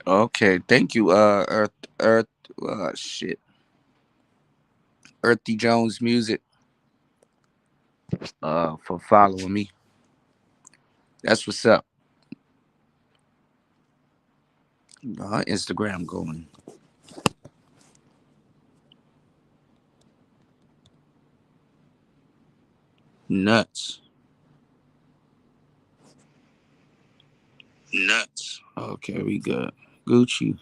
Okay, thank you, Earth, shit, Earthy Jones Music, for following me. That's what's up. Instagram going nuts. Nuts. Okay, we good. Gucci.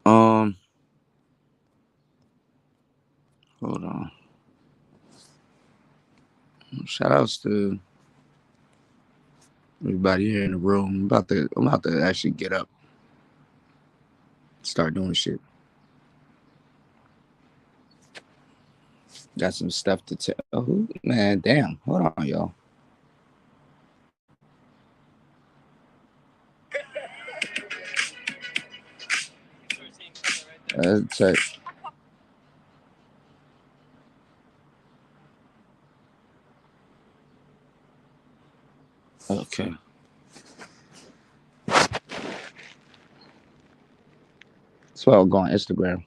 Um, hold on. Shout outs to everybody here in the room. I'm about to actually get up, start doing shit. Got some stuff to tell. Who man? Damn. Hold on, y'all. Check. Okay. So I'll go on Instagram.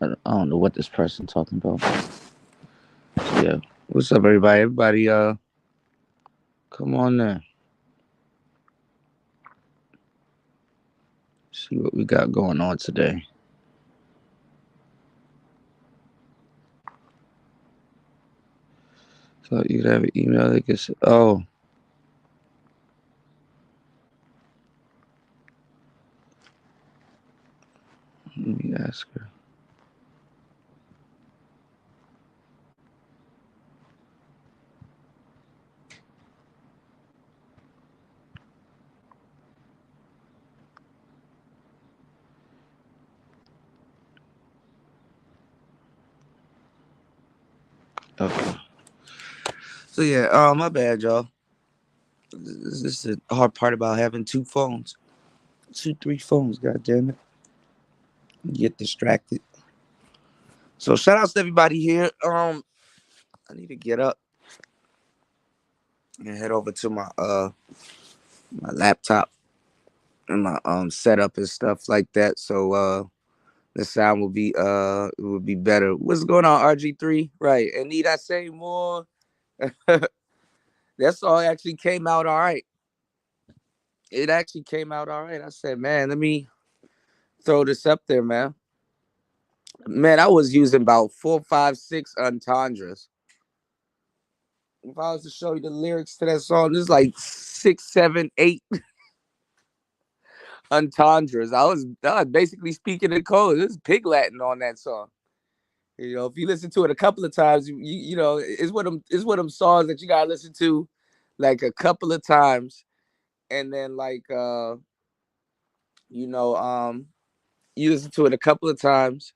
I don't know what this person talking about. So yeah. What's up, everybody? Everybody, come on there. See what we got going on today. So you'd have an email that gets. Oh, let me ask her. Okay. So yeah, my bad, y'all. This is the hard part about having two phones, two, three phones. God damn it, get distracted. So shout outs to everybody here. I need to get up and head over to my laptop and my setup and stuff like that. So the sound will be better. What's going on, RG3? Right. And need I say more? That song actually came out all right. It actually came out all right. I said, man, let me throw this up there, man. Man, I was using about 4, 5, 6 entendres. If I was to show you the lyrics to that song, there's like 6, 7, 8 entendres. I was basically speaking in code. There's pig Latin on that song. If you listen to it a couple of times, it's one of them songs that you gotta listen to like a couple of times, and then like you know you listen to it a couple of times.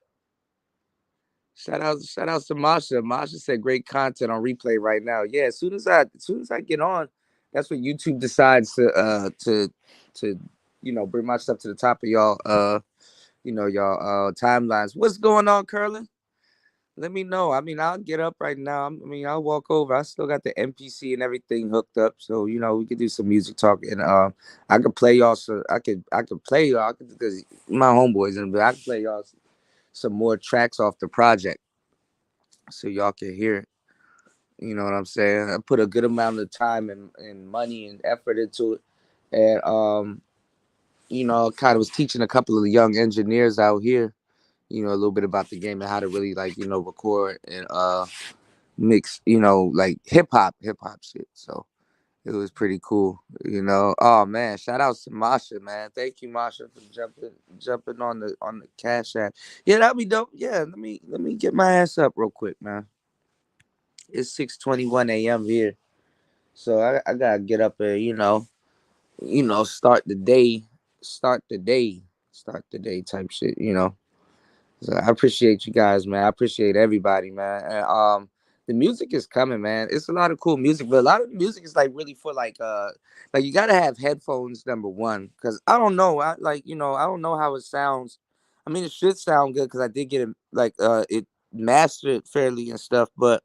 Shout out to Masha. Masha said great content on replay right now. Yeah, as soon as I get on, that's when YouTube decides to bring my stuff to the top of y'all timelines. What's going on, Curlin? Let me know. I mean, I'll get up right now. I'll walk over. I still got the MPC and everything hooked up, so we could do some music talk, and I could play y'all. So I could play y'all because my homeboys, but I could play y'all some more tracks off the project so y'all can hear it. You know what I'm saying? I put a good amount of time and money and effort into it, and kind of was teaching a couple of the young engineers out here, a little bit about the game and how to really like record and mix, like hip hop shit. So it was pretty cool. Oh man, shout out to Masha, man. Thank you, Masha, for jumping on the cash app. Yeah, that'd be dope. Yeah, let me get my ass up real quick, man. It's 6:21 a.m. here, so I gotta get up and start the day, start the day, start the day type shit. So I appreciate you guys, man. I appreciate everybody, man. And The music is coming, man. It's a lot of cool music, but a lot of the music is like really for like you gotta have headphones number one. Cause I don't know, I like I don't know how it sounds. I mean, it should sound good because I did get it it mastered fairly and stuff, but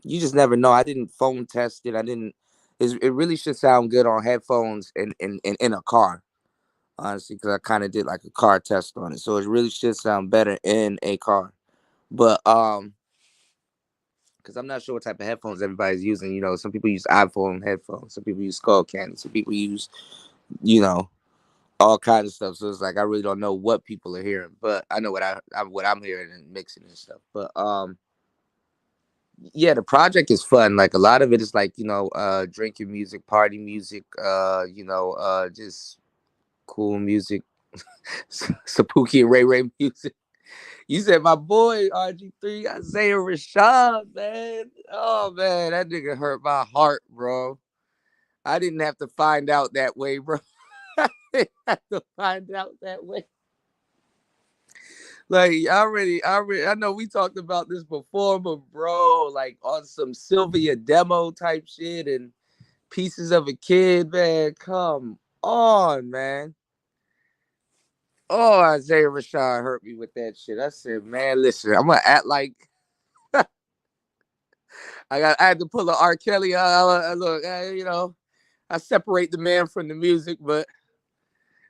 you just never know. I didn't phone test it. I didn't. It really should sound good on headphones and in a car, honestly, because I kind of did like a car test on it, so it really should sound better in a car. But because I'm not sure what type of headphones everybody's using. Some people use iPhone headphones, some people use Skull Candy, some people use, you know, all kinds of stuff. So it's like I really don't know what people are hearing, but I know what I'm hearing and mixing and stuff. But yeah, the project is fun. Like a lot of it is like drinking music, party music, just cool music, Sapuki and Ray Ray music. You said my boy RG3 Isaiah Rashad, man. Oh man, that nigga hurt my heart, bro. I didn't have to find out that way, bro. I didn't have to find out that way. Like I know we talked about this before, but bro, like on some Sylvia demo type shit and Pieces of a Kid, man. Come on, man. Oh, Isaiah Rashad hurt me with that shit. I said, man, listen, I'm gonna act like I had to pull a R. Kelly. Look, I separate the man from the music, but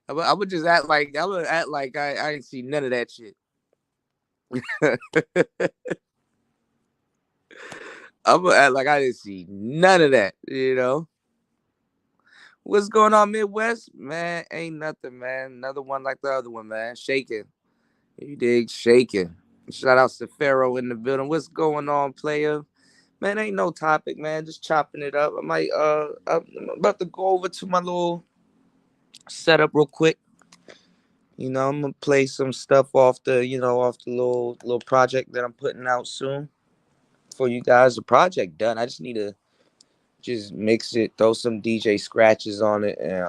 I would just act like I ain't see none of that shit. I'm gonna act like I didn't see none of that. What's going on, Midwest? Man, ain't nothing, man. Another one like the other one, man. Shaking. You dig? Shaking. Shout outs to Pharaoh in the building. What's going on, player? Man, ain't no topic, man. Just chopping it up. I'm about to go over to my little setup real quick. I'm gonna play some stuff off the little project that I'm putting out soon for you guys. The project done. I just need to just mix it, throw some DJ scratches on it, and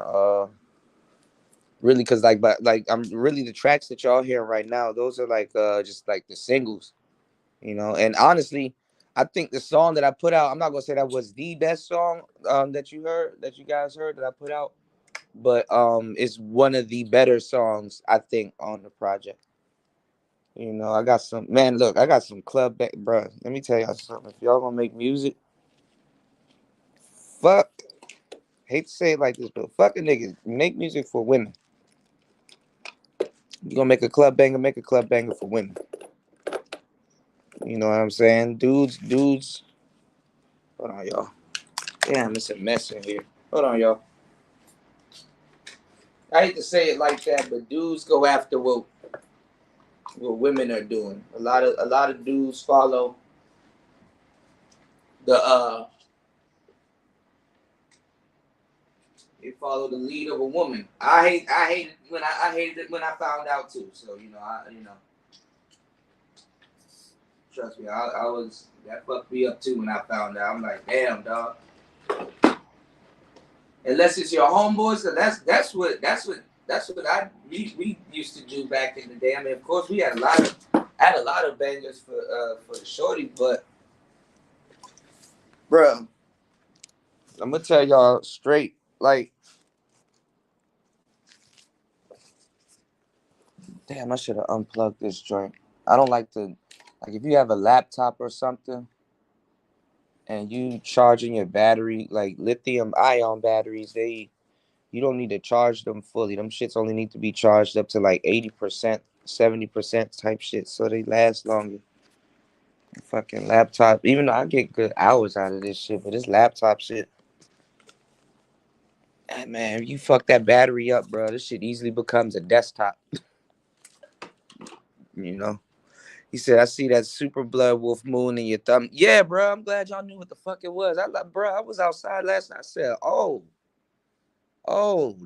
really, cause but I'm really the tracks that y'all hearing right now. Those are like just like the singles, And honestly, I think the song that I put out, I'm not gonna say that was the best song that you guys heard that I put out, but it's one of the better songs I think on the project. I got some man. Look, I got some bro. Let me tell y'all something. If y'all gonna make music, fuck. Hate to say it like this, but fuck a nigga. Make music for women. You gonna make a club banger? Make a club banger for women. You know what I'm saying? Dudes. Hold on, y'all. Damn, it's a mess in here. Hold on, y'all. I hate to say it like that, but dudes go after what women are doing. A lot of dudes follow the they follow the lead of a woman. I hated it when I found out too. So trust me, I was that fucked me up too when I found out. I'm like, damn, dog. Unless it's your homeboys, so that's what we used to do back in the day. I mean, of course, we had a lot of bangers for the shorty, but bro, I'm gonna tell y'all straight, like, damn, I should have unplugged this joint. I don't like to, like, if you have a laptop or something and you charging your battery, like lithium ion batteries, you don't need to charge them fully. Them shits only need to be charged up to like 80%, 70% type shit, so they last longer. Fucking laptop, even though I get good hours out of this shit, but this laptop shit, man, if you fuck that battery up, bro, this shit easily becomes a desktop. You know. He said, "I see that super blood wolf moon in your thumb." Yeah, bro. I'm glad y'all knew what the fuck it was. Bro, I was outside last night. I said, oh,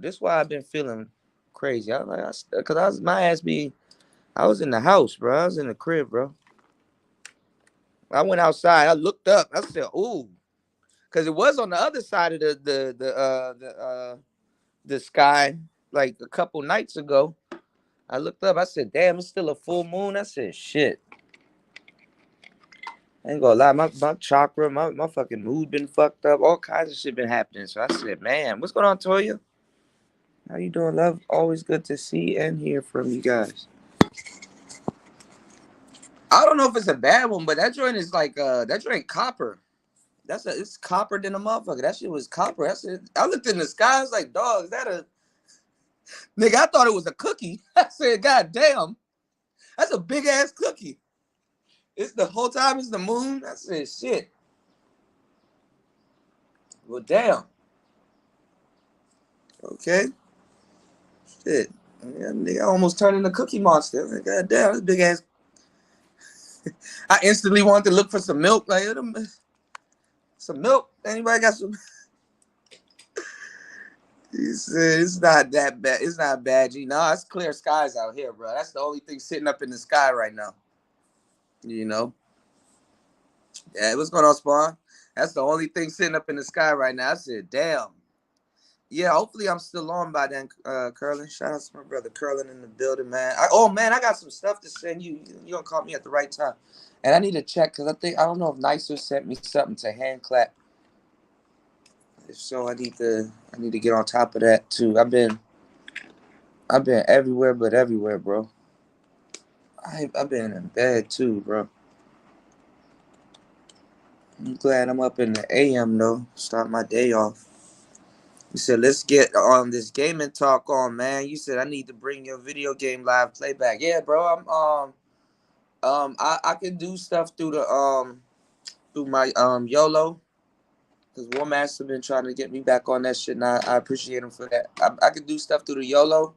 this why I've been feeling crazy. I was like, cause I was in the house, bro. I was in the crib, bro. I went outside. I looked up. I said, "Ooh," cause it was on the other side of the sky like a couple nights ago. I looked up. I said, "Damn, it's still a full moon." I said, "Shit." I ain't gonna lie, my chakra, my fucking mood been fucked up. All kinds of shit been happening. So I said, man, what's going on, Toya? How you doing, love? Always good to see and hear from you guys. I don't know if it's a bad one, but that joint is like that joint copper. It's copper than a motherfucker. That shit was copper. That's it. I looked in the sky, I was like, dog, is that a nigga? I thought it was a cookie. I said, God damn, that's a big ass cookie. It's the whole time it's the moon. I said, shit. Well, damn. Okay. Shit. Yeah, nigga, I almost turned into Cookie Monster. Like, God damn, this big ass. I instantly wanted to look for some milk. Like, some milk. Anybody got some? He said, it's not that bad. It's not bad, G. No, it's clear skies out here, bro. That's the only thing sitting up in the sky right now. You know? Yeah, what's going on, Spawn? That's the only thing sitting up in the sky right now. I said, damn. Yeah, hopefully I'm still on by then, Curlin. Shout out to my brother Curlin in the building, man. Man, I got some stuff to send you. You gonna call me at the right time. And I need to check because I don't know if Nicer sent me something to hand clap. If so, I need to get on top of that too. I've been everywhere but everywhere, bro. I've been in bed too, bro. I'm glad I'm up in the AM though. Start my day off. You said let's get on this gaming talk on, man. You said I need to bring your video game live playback. Yeah, bro. I can do stuff through my YOLO. Because War Master been trying to get me back on that shit, and I appreciate him for that. I can do stuff through the YOLO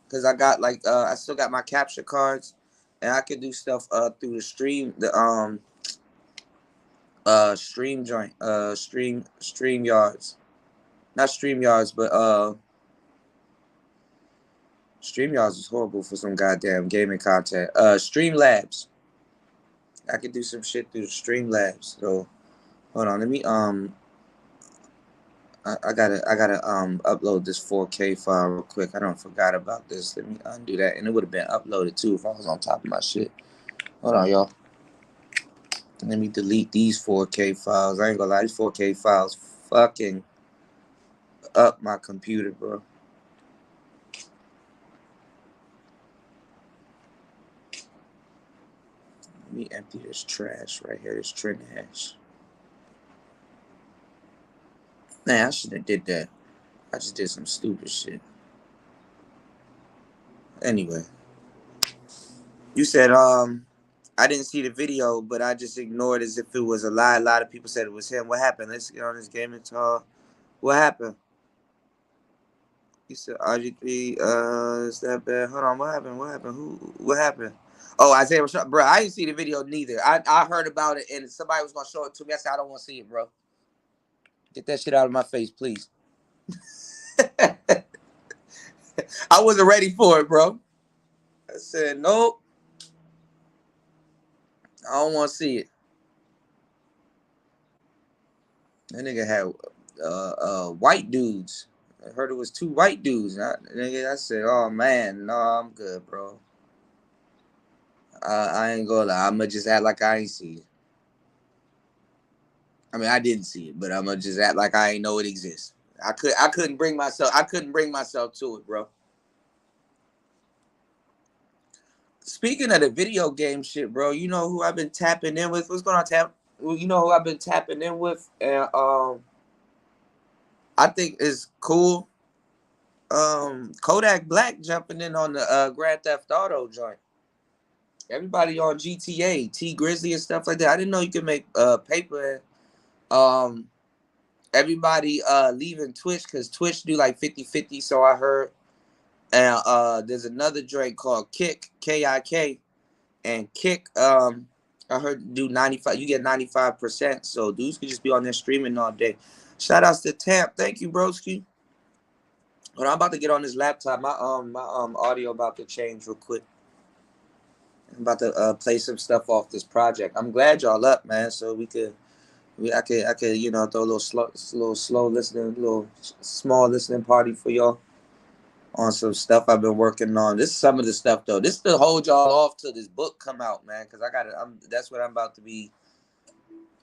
because I got I still got my capture cards, and I can do stuff through the stream stream joint stream yards, not stream yards, but stream yards is horrible for some goddamn gaming content. Streamlabs, I can do some shit through the Streamlabs. So hold on, let me I gotta upload this 4K file real quick. I don't forgot about this. Let me undo that, and it would have been uploaded too if I was on top of my shit. Hold on, y'all. Let me delete these 4K files. I ain't gonna lie, these 4K files fucking up my computer, bro. Let me empty this trash right here. This trash. Man, I shouldn't have did that. I just did some stupid shit. Anyway, you said I didn't see the video, but I just ignored as if it was a lie. A lot of people said it was him. What happened? Let's get on this gaming talk. What happened? He said RG3, is that bad? Hold on, what happened? What happened? What happened? Oh, Isaiah Rashad, bro, I didn't see the video neither. I heard about it and somebody was gonna show it to me. I said, I don't want to see it, bro. Get that shit out of my face, please. I wasn't ready for it, bro. I said, nope. I don't want to see it. That nigga had white dudes. I heard it was two white dudes. I said, oh man, no, I'm good, bro. I ain't gonna lie. I'm gonna just act like I ain't see it. I mean, I didn't see it, but I'm gonna just act like I ain't know it exists. I couldn't bring myself to it, bro. Speaking of the video game shit, bro, you know who I've been tapping in with? What's going on, Tap? You know who I've been tapping in with, and I think is cool. Kodak Black jumping in on the Grand Theft Auto joint. Everybody on GTA, T Grizzly and stuff like that. I didn't know you could make paper. Um, Everybody leaving Twitch because Twitch do like 50-50, so I heard. And there's another joint called Kick, K-I-K, and Kick I heard do 95, you get 95%, so dudes could just be on there streaming all day. Shout outs to Tamp. Thank you, broski. But I'm about to get on this laptop. My audio about to change real quick. I'm about to play some stuff off this project. I'm glad y'all up, man, so I could, you know, throw a little slow listening, little small listening party for y'all on some stuff I've been working on. This is some of the stuff though. This to hold y'all off till this book come out, man, because that's what I'm about to be.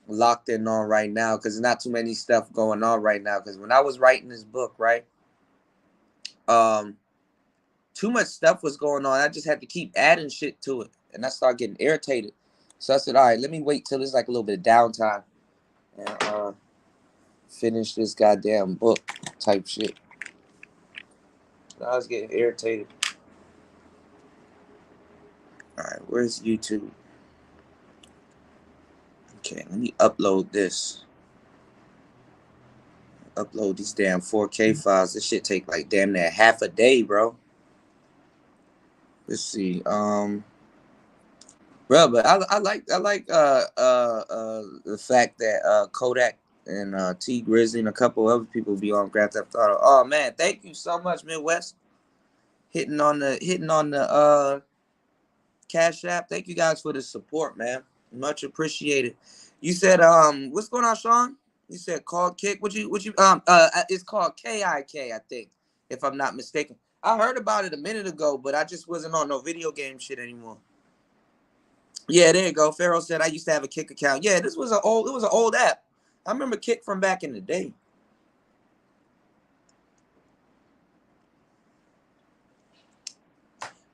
locked in on right now because there's not too many stuff going on right now. Because when I was writing this book, right, um, too much stuff was going on. I just had to keep adding shit to it, and I started getting irritated. So I said, all right, let me wait till there's like a little bit of downtime and finish this goddamn book type shit. I was getting irritated. All right, where's YouTube? Okay, let me upload this. Upload these damn 4K files. This shit take like damn near half a day, bro. Let's see. Bro, but I like the fact that Kodak and T Grizzly and a couple other people be on Grand Theft Auto. Oh man, thank you so much, Midwest. Hitting on the Cash App. Thank you guys for the support, man. Much appreciated. You said what's going on, Sean? You said called kick. What you it's called KIK, I think, if I'm not mistaken. I heard about it a minute ago, but I just wasn't on no video game shit anymore. Yeah, there you go. Pharaoh said I used to have a Kick account. Yeah, it was an old app. I remember Kick from back in the day.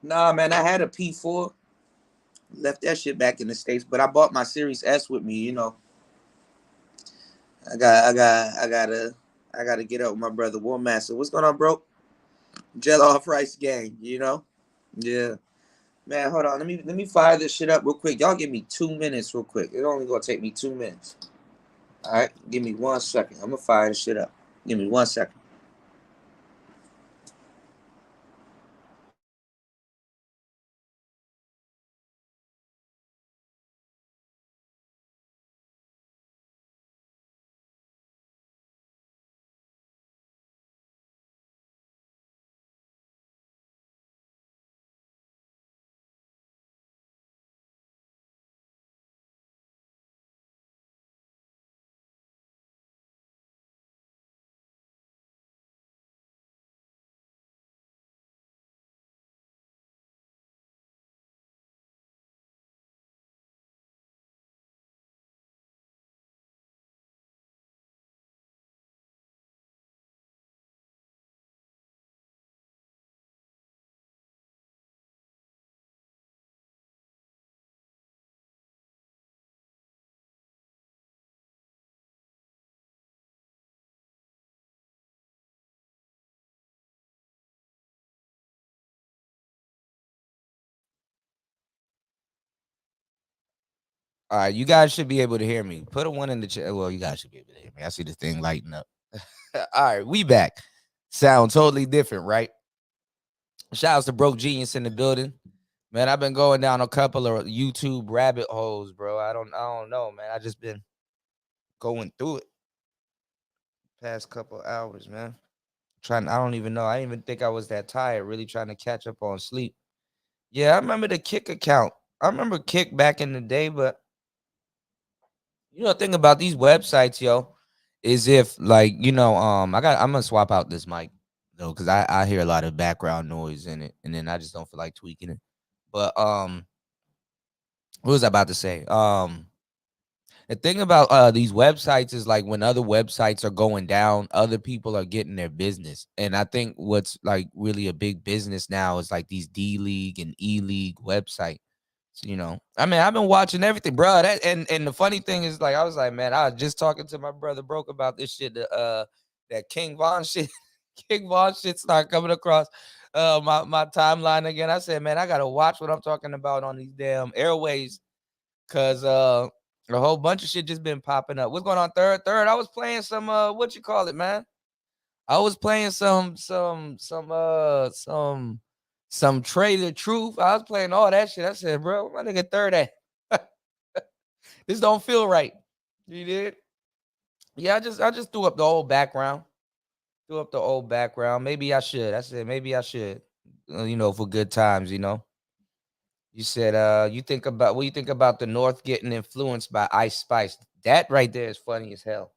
Nah, man, I had a P4. Left that shit back in the States, but I bought my Series S with me, you know. I gotta get up with my brother War Master. What's going on, bro? Jello off Rice gang, you know? Yeah. Man, hold on. Let me fire this shit up real quick. Y'all give me 2 minutes real quick. It's only gonna take me 2 minutes. Alright, give me 1 second. I'm gonna fire this shit up. Give me 1 second. All right, you guys should be able to hear me. Put a one in the chat. Well, you guys should be able to hear me. I see this thing lighting up. All right, we back. Sound totally different, right? Shout out to Broke Genius in the building. Man, I've been going down a couple of YouTube rabbit holes, bro. I don't know, man. I just been going through it past couple hours, man. Trying, I don't even know. I didn't even think I was that tired, really trying to catch up on sleep. Yeah, I remember the Kick account. I remember Kick back in the day, but you know, the thing about these websites, yo, is if like, I'm gonna swap out this mic though, because I hear a lot of background noise in it, and then I just don't feel like tweaking it. But what was I about to say? The thing about these websites is like when other websites are going down, other people are getting their business. And I think what's like really a big business now is like these D League and E League websites. So, I mean, I've been watching everything, bro. That and the funny thing is, like, I was like, man, I was just talking to my brother Broke about this shit. That King Von shit, King Von shit started coming across my timeline again. I said, man, I gotta watch what I'm talking about on these damn airways, cause a whole bunch of shit just been popping up. What's going on, third? I was playing some what you call it, man? I was playing some Trade the Truth. I was playing all that shit. I said, bro, my nigga third at. This don't feel right. You did? Yeah, I just threw up the old background. Threw up the old background. Maybe I should. I said maybe I should. For good times. You said you think about what you think about the North getting influenced by Ice Spice. That right there is funny as hell.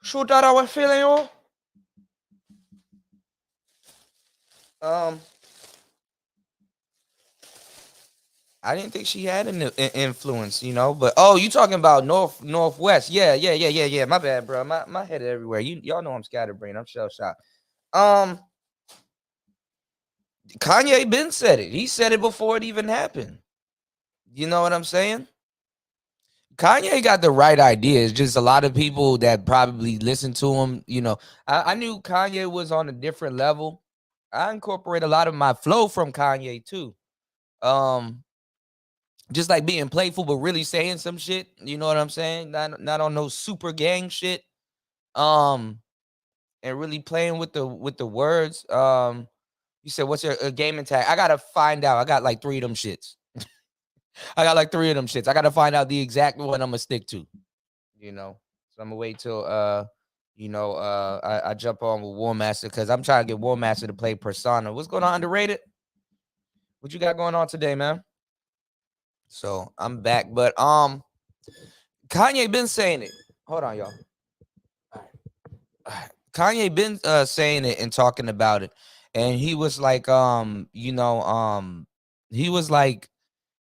Shoot that I was feeling you. Um I didn't think she had an influence, you know. But oh, you talking about Northwest? Yeah, yeah, yeah, yeah, yeah. My bad, bro. My head everywhere. Y'all know I'm scatterbrained. I'm shell shocked. Um, Kanye been said it. He said it before it even happened. You know what I'm saying? Kanye got the right idea. It's just a lot of people that probably listen to him. You know, I knew Kanye was on a different level. I incorporate a lot of my flow from Kanye too. Um, just like being playful, but really saying some shit. You know what I'm saying? Not on no super gang shit. Um, and really playing with the words. You said what's your gaming tag? I gotta find out. I got like three of them shits. I got like three of them shits. I gotta find out the exact one I'm gonna stick to. You know, so I'm gonna wait till I jump on with War Master because I'm trying to get War Master to play Persona. What's going on, underrated? What you got going on today, man? So I'm back, but Kanye been saying it. Hold on, y'all. Kanye been saying it and talking about it, and he was like,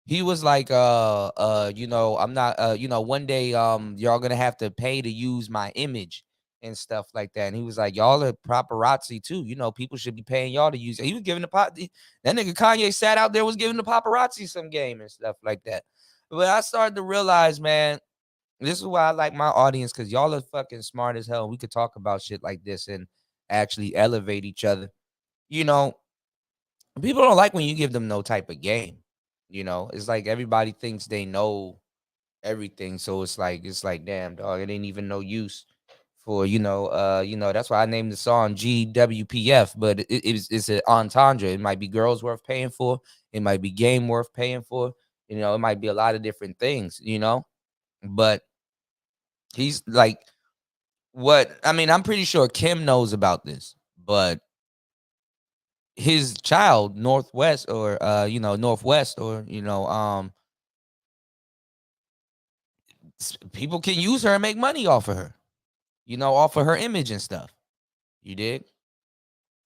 he was like, I'm not, one day, y'all gonna have to pay to use my image and stuff like that. And he was like, y'all are paparazzi too. You know, people should be paying y'all to use it. He was giving that nigga Kanye sat out there was giving the paparazzi some game and stuff like that. But I started to realize, man, this is why I like my audience because y'all are fucking smart as hell. We could talk about shit like this and actually elevate each other. You know, people don't like when you give them no type of game. You know, it's like everybody thinks they know everything. So it's like, damn, dog, it ain't even no use for, that's why I named the song GWPF, but it's an entendre. It might be girls worth paying for, it might be game worth paying for, it might be a lot of different things, but he's like I'm pretty sure Kim knows about this, but his child, Northwest or Northwest or people can use her and make money off of her, off of her image and stuff. You did.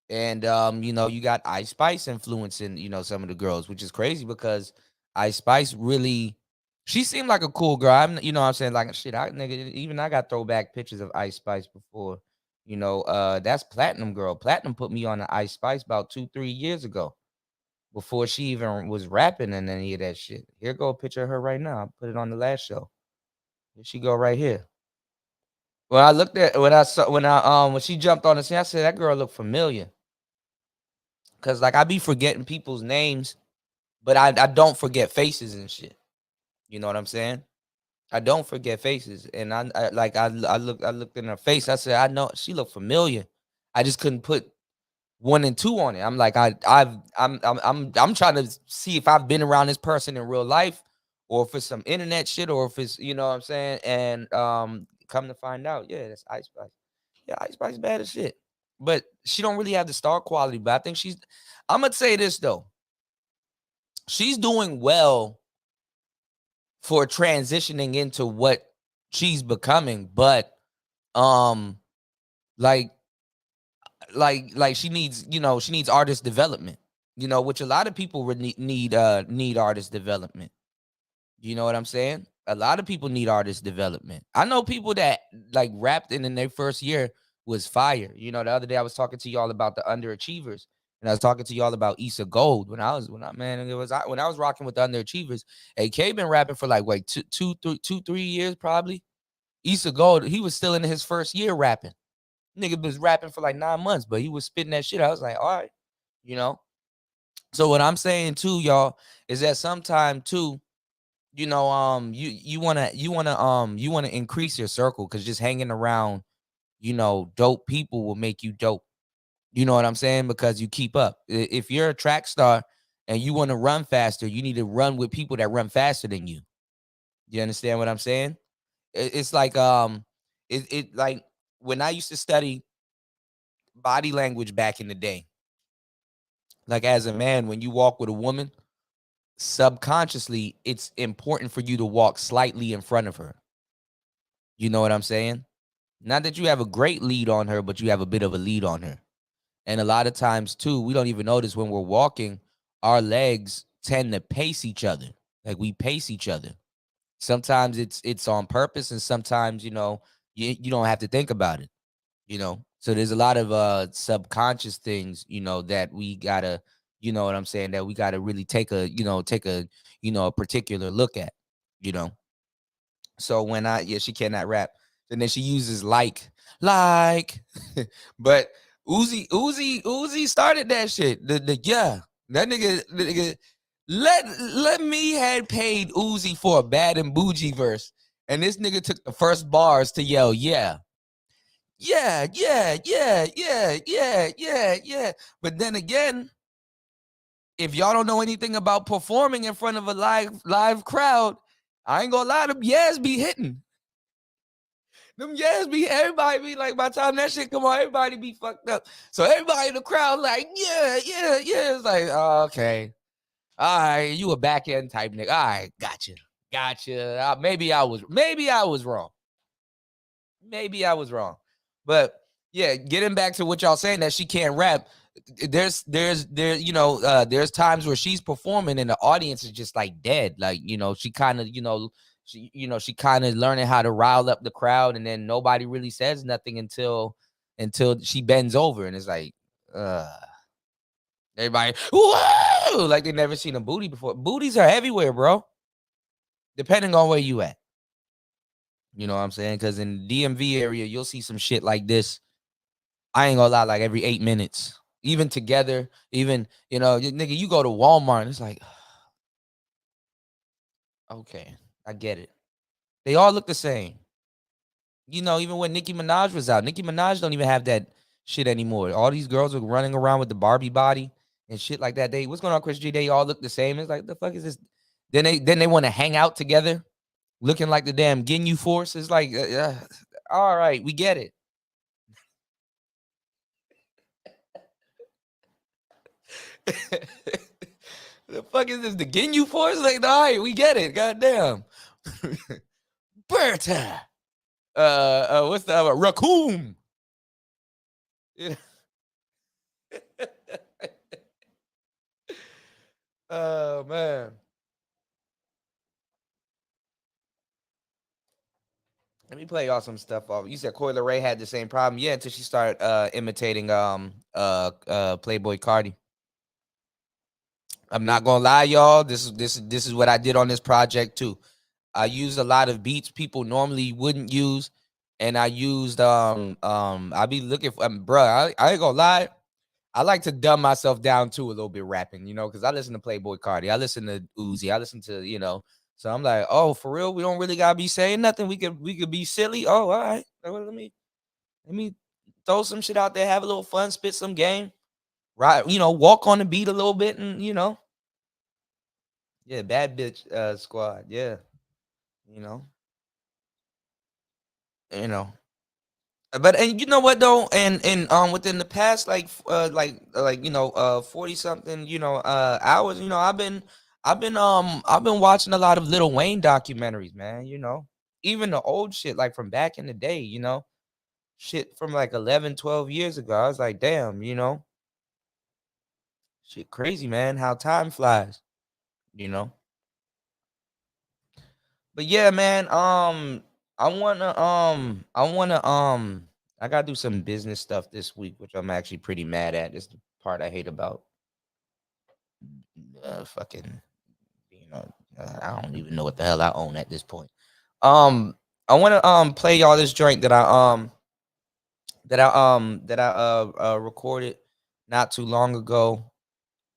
And you got Ice Spice influencing, some of the girls, which is crazy because Ice Spice really she seemed like a cool girl. What I'm saying, like shit, even I got throwback pictures of Ice Spice before. That's Platinum Girl. Platinum put me on the Ice Spice about 2-3 years ago before she even was rapping and any of that shit. Here go a picture of her right now. I put it on the last show. Here she go right here. When I looked at when she jumped on the scene, I said that girl looked familiar. Cause like I be forgetting people's names, but I don't forget faces and shit. You know what I'm saying? I don't forget faces, and I looked in her face. I said I know she looked familiar. I just couldn't put one and two on it. I'm like I'm trying to see if I've been around this person in real life, or if it's some internet shit, or if it's what I'm saying. And come to find out, yeah, that's Ice Spice. Yeah, Ice Spice bad as shit, but she don't really have the star quality. But I think she's. I'm gonna say this though, she's doing well for transitioning into what she's becoming, but um, like like she needs artist development, which a lot of people need artist development. You know what I'm saying? A lot of people need artist development. I know people that like rapped in their first year was fire. The other day I was talking to y'all about the underachievers, and I was talking to y'all about Issa Gold when I was rocking with the underachievers. AK been rapping for like wait 2-3 years probably. Issa Gold, he was still in his first year rapping. Nigga was rapping for like 9 months, but he was spitting that shit. I was like, all right, you know. So what I'm saying too, y'all, is that sometime too, you wanna increase your circle because just hanging around, dope people will make you dope. You know what I'm saying? Because you keep up. If you're a track star and you want to run faster, you need to run with people that run faster than you. You understand what I'm saying? It's like it like when I used to study body language back in the day. Like as a man, when you walk with a woman, subconsciously, it's important for you to walk slightly in front of her. You know what I'm saying? Not that you have a great lead on her, but you have a bit of a lead on her. And a lot of times, too, we don't even notice when we're walking, our legs tend to pace each other. Like we pace each other. Sometimes it's on purpose, and sometimes you don't have to think about it. So there's a lot of subconscious things that we gotta, what I'm saying, that we gotta really take a particular look at. You know, so when she cannot rap, and then she uses like, but Uzi started that shit. That nigga let me had paid Uzi for a Bad and Bougie verse, and this nigga took the first bars to yell yeah. Yeah. But then again, if y'all don't know anything about performing in front of a live crowd, I ain't gonna lie, them yes be hitting. Them yes be, everybody be like, by the time that shit come on, everybody be fucked up. So everybody in the crowd like, yeah. It's like, oh, okay. All right, you a back end type nigga. All right, gotcha. Maybe I was wrong. But yeah, getting back to what y'all saying that she can't rap. There's times where she's performing and the audience is just like dead. Like, she kind of, she kind of learning how to rile up the crowd, and then nobody really says nothing until she bends over, and it's like, everybody, whoa, like they never seen a booty before. Booties are everywhere, bro. Depending on where you at. You know what I'm saying? Because in the DMV area, you'll see some shit like this. I ain't gonna lie, like every 8 minutes. Even together, nigga, you go to Walmart and it's like, okay, I get it. They all look the same. Even when Nicki Minaj was out, Nicki Minaj don't even have that shit anymore. All these girls are running around with the Barbie body and shit like that. What's going on, Chris G? They all look the same. It's like, the fuck is this? Then they want to hang out together, looking like the damn Ginyu Force. It's like, all right, we get it. The fuck is this? The Ginyu Force? Like, all right, we get it. Goddamn. Berta. What's the other? Raccoon. Yeah. Oh man. Let me play y'all some stuff off. You said Coi Leray had the same problem. Yeah, until she started imitating Playboy Cardi. I'm not gonna lie, y'all. This is what I did on this project too. I used a lot of beats people normally wouldn't use, and I used I be looking for bro. I ain't gonna lie. I like to dumb myself down too a little bit rapping, because I listen to Playboy Cardi, I listen to Uzi, I listen to. So I'm like, oh, for real, we don't really gotta be saying nothing. We could be silly. Oh, all right. Well, let me throw some shit out there, have a little fun, spit some game, right? Walk on the beat a little bit, and yeah, bad bitch squad, yeah, you know, you know. But and you know what though, and within the past 40 something hours, I've been watching a lot of Lil Wayne documentaries, man. Even the old shit like from back in the day, shit from like 11, 12 years ago. I was like, damn, shit crazy, man, how time flies, you know. But yeah, man, I gotta do some business stuff this week, which I'm actually pretty mad at. This is the part I hate about fucking, I don't even know what the hell I own at this point. I want to play y'all this joint that I recorded not too long ago.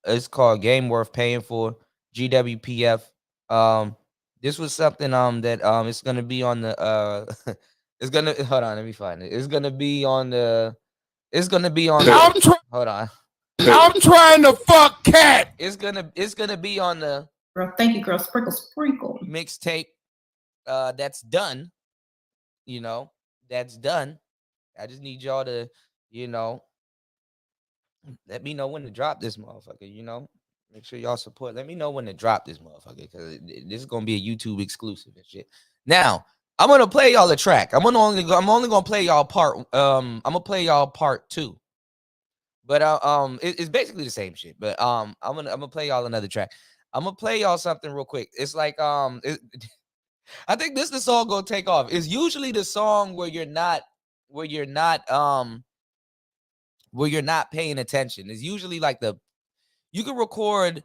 It's called Game Worth Paying For, GWPF. This was something that it's gonna be on the it's gonna, hold on, let me find it. It's gonna be on the hold on. I'm trying to fuck cat. It's gonna be on the Girl, thank you, girl. Sprinkle. mixtape that's done. That's done. I just need y'all to, let me know when to drop this motherfucker, Make sure y'all support. Let me know when to drop this motherfucker, because this is gonna be a YouTube exclusive and shit. Now, I'm gonna play y'all a track. I'm only gonna play y'all part. I'm gonna play y'all part 2. But it's basically the same shit. But I'm gonna play y'all another track. I'm gonna play y'all something real quick. It's like I think this song gonna take off. It's usually the song where you're not paying attention. It's usually like you can record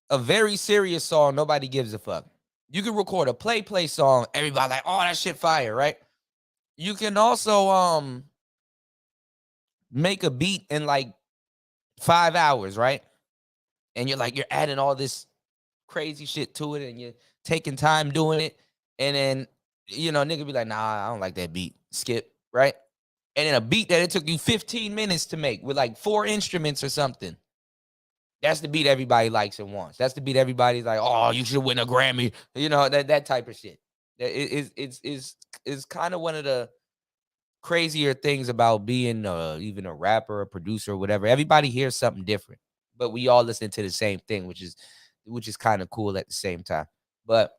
a very serious song, nobody gives a fuck. You can record a play song, everybody like, oh, that shit fire, right? You can also make a beat in like 5 hours, right? And you're adding all this crazy shit to it, and you're taking time doing it, and then nigga be like, nah, I don't like that beat, skip, right? And then a beat that it took you 15 minutes to make with like 4 instruments or something. That's the beat everybody likes and wants. That's the beat everybody's like, oh, you should win a Grammy. That type of shit. It's kind of one of the crazier things about being even a rapper, a producer, or whatever. Everybody hears something different, but we all listen to the same thing, which is kind of cool at the same time. But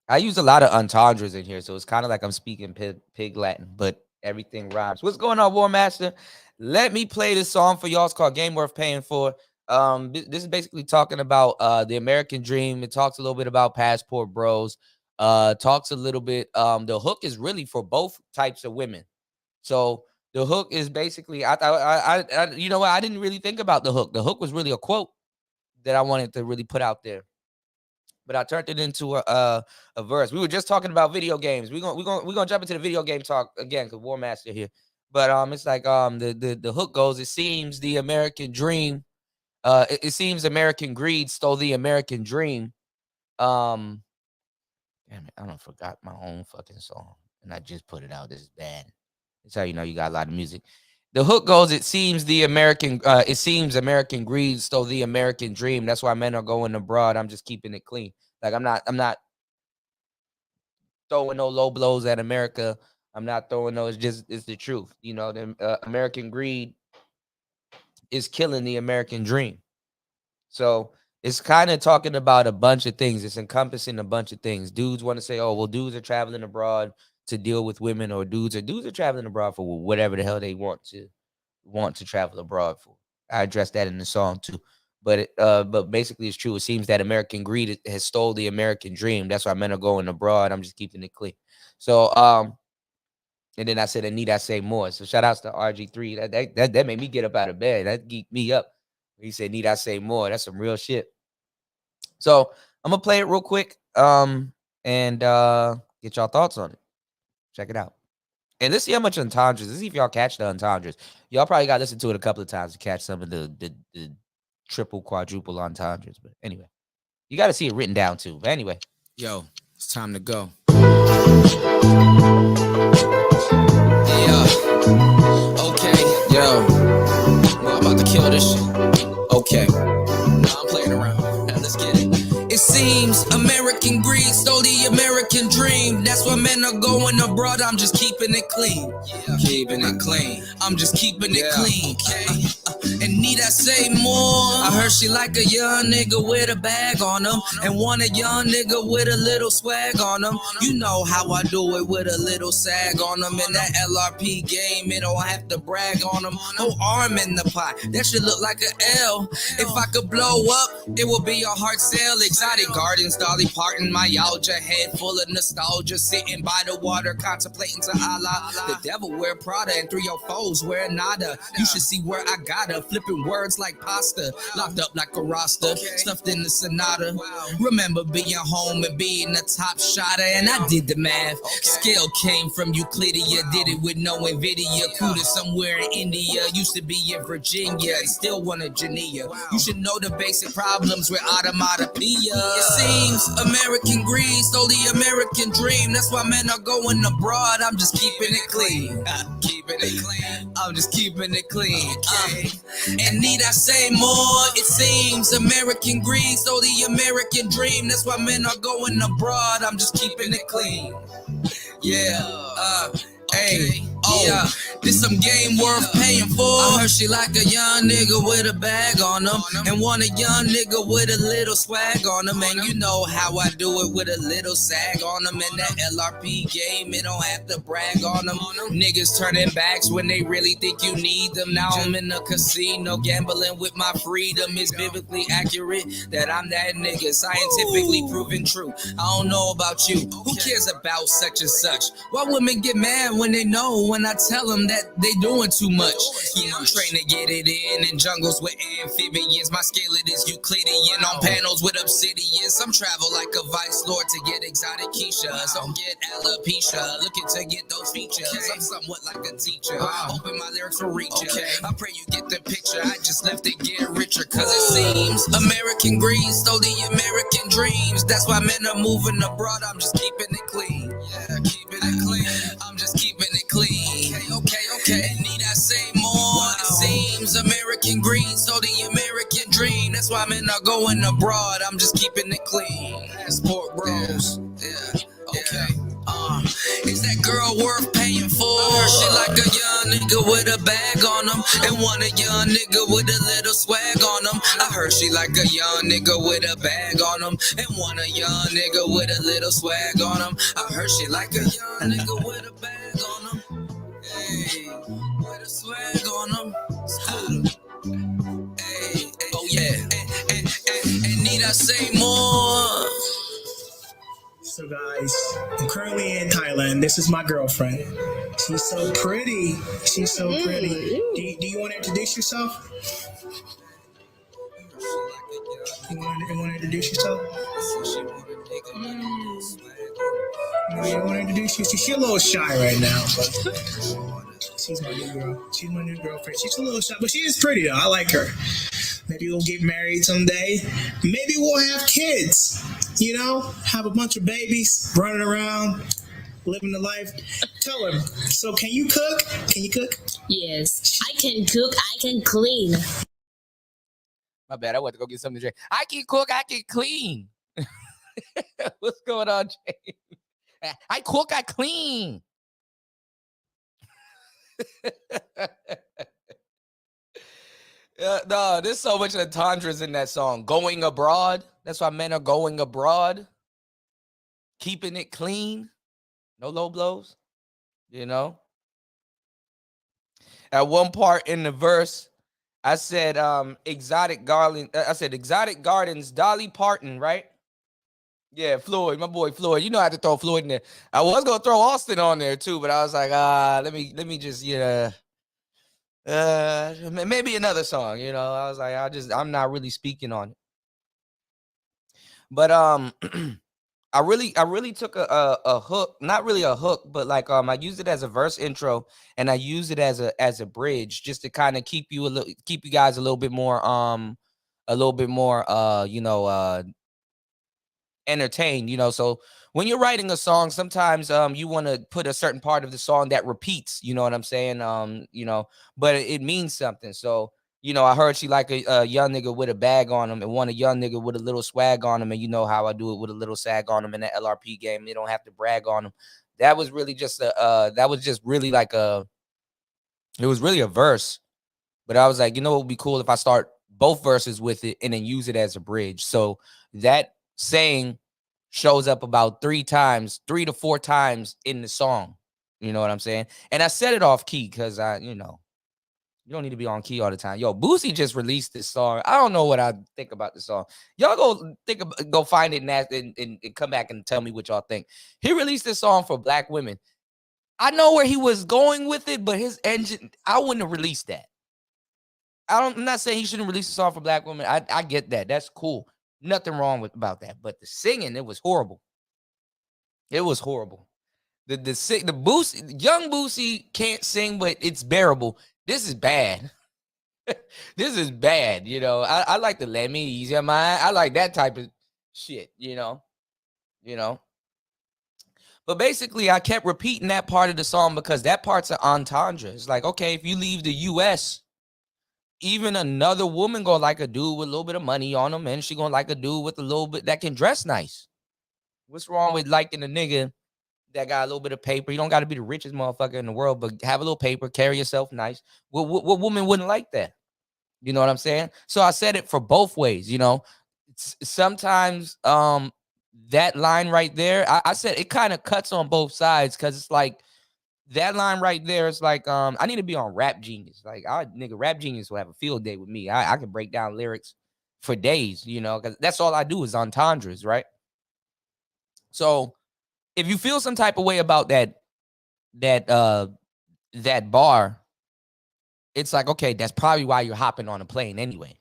I use a lot of entendres in here, so it's kind of like I'm speaking pig Latin, but everything rhymes. What's going on, War Master? Let me play this song for y'all. It's called Game Worth Paying For. This is basically talking about the American dream. It talks a little bit about Passport Bros. Talks a little bit. The hook is really for both types of women. So the hook is basically, I you know what? I didn't really think about the hook. The hook was really a quote that I wanted to really put out there, but I turned it into a verse. We were just talking about video games. We're gonna jump into the video game talk again because War Master here. But it's like the hook goes. It seems the American dream. It seems American greed stole the American dream. Damn it, I don't forgot my own fucking song, and I just put it out. This is bad. That's how you know you got a lot of music. The hook goes, it seems American greed stole the American dream. That's why men are going abroad. I'm just keeping it clean. Like I'm not throwing no low blows at America. I'm not throwing no, it's the truth. The American greed is killing the American dream. So it's kind of talking about a bunch of things. It's encompassing a bunch of things. Dudes want to say, oh, well, dudes are traveling abroad to deal with women, or dudes are traveling abroad for whatever the hell they want to travel abroad for. I addressed that in the song too. But basically it's true. It seems that American greed has stole the American dream. That's why men are going abroad. I'm just keeping it clean. So and then I said, and need I say more? So shout outs to RG3. That made me get up out of bed. That geeked me up. He said, need I say more? That's some real shit. So I'm gonna play it real quick and get y'all thoughts on it. Check it out. And let's see how much entendres. Let's see if y'all catch the entendres. Y'all probably got to listen to it a couple of times to catch some of the triple, quadruple entendres. But anyway, you got to see it written down too. But anyway. Yo, it's time to go. Okay. Yo, I'm about to kill this shit. Okay. Nah, I'm playing around. Let's get it. It seems American greed stole the American dream. That's why men are going abroad. I'm just keeping it clean. Yeah. Keeping it clean. I'm just keeping it clean. Okay. And need I say more? I heard she like a young nigga with a bag on him, and want a young nigga with a little swag on him. You know how I do it with a little sag on him. In that LRP game, it don't have to brag on him. Whole arm in the pot, that should look like an L. If I could blow up, it would be a hard sale. Exotic gardens, Dolly Parton, myalgia, head full of nostalgia, sitting by the water, contemplating to Allah. The devil wear Prada, and 3 of 4s wear nada. You should see where I got her, flipping words like pasta, locked up like a roster, stuffed in the Sonata. Remember being home and being a top shotter, and I did the math. Skill came from Euclidia, did it with no Nvidia. Cooler somewhere in India, used to be in Virginia, and still wanted Geneva. You should know the basic problems with automatopoeia. It seems American greed stole the American dream. That's why men are going abroad. I'm just keeping it clean. Keeping it clean. I'm just keeping it clean. And need I say more? It seems American greed stole the American dream. That's why men are going abroad. I'm just keeping it clean. Yeah. Hey. Yeah, this some game worth paying for. I heard she like a young nigga with a bag on him, and want a young nigga with a little swag on him. And you know how I do it with a little sag on him. In that LRP game, it don't have to brag on them. Niggas turning backs when they really think you need them. Now I'm in the casino gambling with my freedom. It's biblically accurate that I'm that nigga, scientifically proven true. I don't know about you. Who cares about such and such? Why women get mad when they know when I tell them that they doing too much? Yeah, I'm trained to get it in jungles with amphibians. My scale is Euclidean on panels with obsidian. Some travel like a vice lord to get exotic Keisha. Some get alopecia, looking to get those features. I'm somewhat like a teacher, hoping my lyrics will reach you. I pray you get the picture. I just left it get richer, cause it seems American greed stole the American dreams. That's why men are moving abroad. I'm just keeping it clean. Yeah, keeping it clean. I'm just keeping it clean. Okay. Need I say more? It seems American greed stole the American dream. That's why men are going abroad. I'm just keeping it clean. Passport bros. Yeah. Okay. Is that girl worth paying for? She like a young nigga with a bag on him, and want a young nigga with a little swag on him. I heard she like a young nigga with a bag on him, and want a young nigga with a little swag on him. I heard she like a young nigga with a bag on him. Hey, with a swag on him. Hey, oh yeah. And need I say more? So guys, I'm currently in Thailand. This is my girlfriend. She's so pretty. She's so pretty. Do you want to introduce yourself? You want to introduce yourself? No, you want to introduce yourself? She's a little shy right now, but she's my new girl. She's my new girlfriend. She's a little shy, but she is pretty though. I like her. Maybe we'll get married someday. Maybe we'll have kids. You know, have a bunch of babies running around, living the life. Tell her. So, can you cook? Can you cook? Yes, I can cook. I can clean. My bad. I went to go get something to drink. I can cook. I can clean. What's going on, James? I cook. I clean. No, there's so much entendres in that song. Going abroad. That's why men are going abroad. Keeping it clean. No low blows. You know? At one part in the verse, I said Exotic Gardens, Dolly Parton, right? Yeah, Floyd, my boy Floyd. You know I had to throw Floyd in there. I was gonna throw Austin on there too, but I was like, let me just maybe another song, you know. I was like, I'm not really speaking on it. But I really took a hook, not really a hook, but like I used it as a verse intro, and I used it as a bridge just to kind of keep you guys a little bit more entertained, you know. So when you're writing a song, sometimes you want to put a certain part of the song that repeats, you know what I'm saying? You know, but it means something. So, you know, I heard she like a young nigga with a bag on him, and want a young nigga with a little swag on him, and you know how I do it with a little sag on him in that LRP game. They don't have to brag on him. That was really just it was really a verse. But I was like, you know, it would be cool if I start both verses with it and then use it as a bridge. So that saying shows up about 3 to 4 times in the song. You know what I'm saying? And I set it off key because you don't need to be on key all the time. Yo, Boosie just released this song. I don't know what I think about the song. Y'all go find it and come back and tell me what y'all think. He released this song for Black women. I know where he was going with it, but his engine, I wouldn't have released that. I'm not saying he shouldn't release a song for Black women. I get that. That's cool. Nothing wrong about that. But the singing, it was horrible. It was horrible. The Boosie, young Boosie can't sing, but it's bearable. This is bad. This is bad. You know, I like the let me ease your mind. I like that type of shit, you know. But basically, I kept repeating that part of the song because that part's an entendre. It's like, okay, if you leave the U.S., even another woman gonna like a dude with a little bit of money on him, and she gonna like a dude with a little bit that can dress nice. What's wrong with liking a nigga that got a little bit of paper. You don't got to be the richest motherfucker in the world, but have a little paper, carry yourself nice. What woman wouldn't like that? You know what I'm saying? So I said it for both ways, you know. Sometimes that line right there, I said it kind of cuts on both sides because it's like that line right there is like I need to be on Rap Genius. Like Rap Genius will have a field day with me. I can break down lyrics for days, you know, because that's all I do is entendres, right? So if you feel some type of way about that bar, it's like, okay, that's probably why you're hopping on a plane anyway.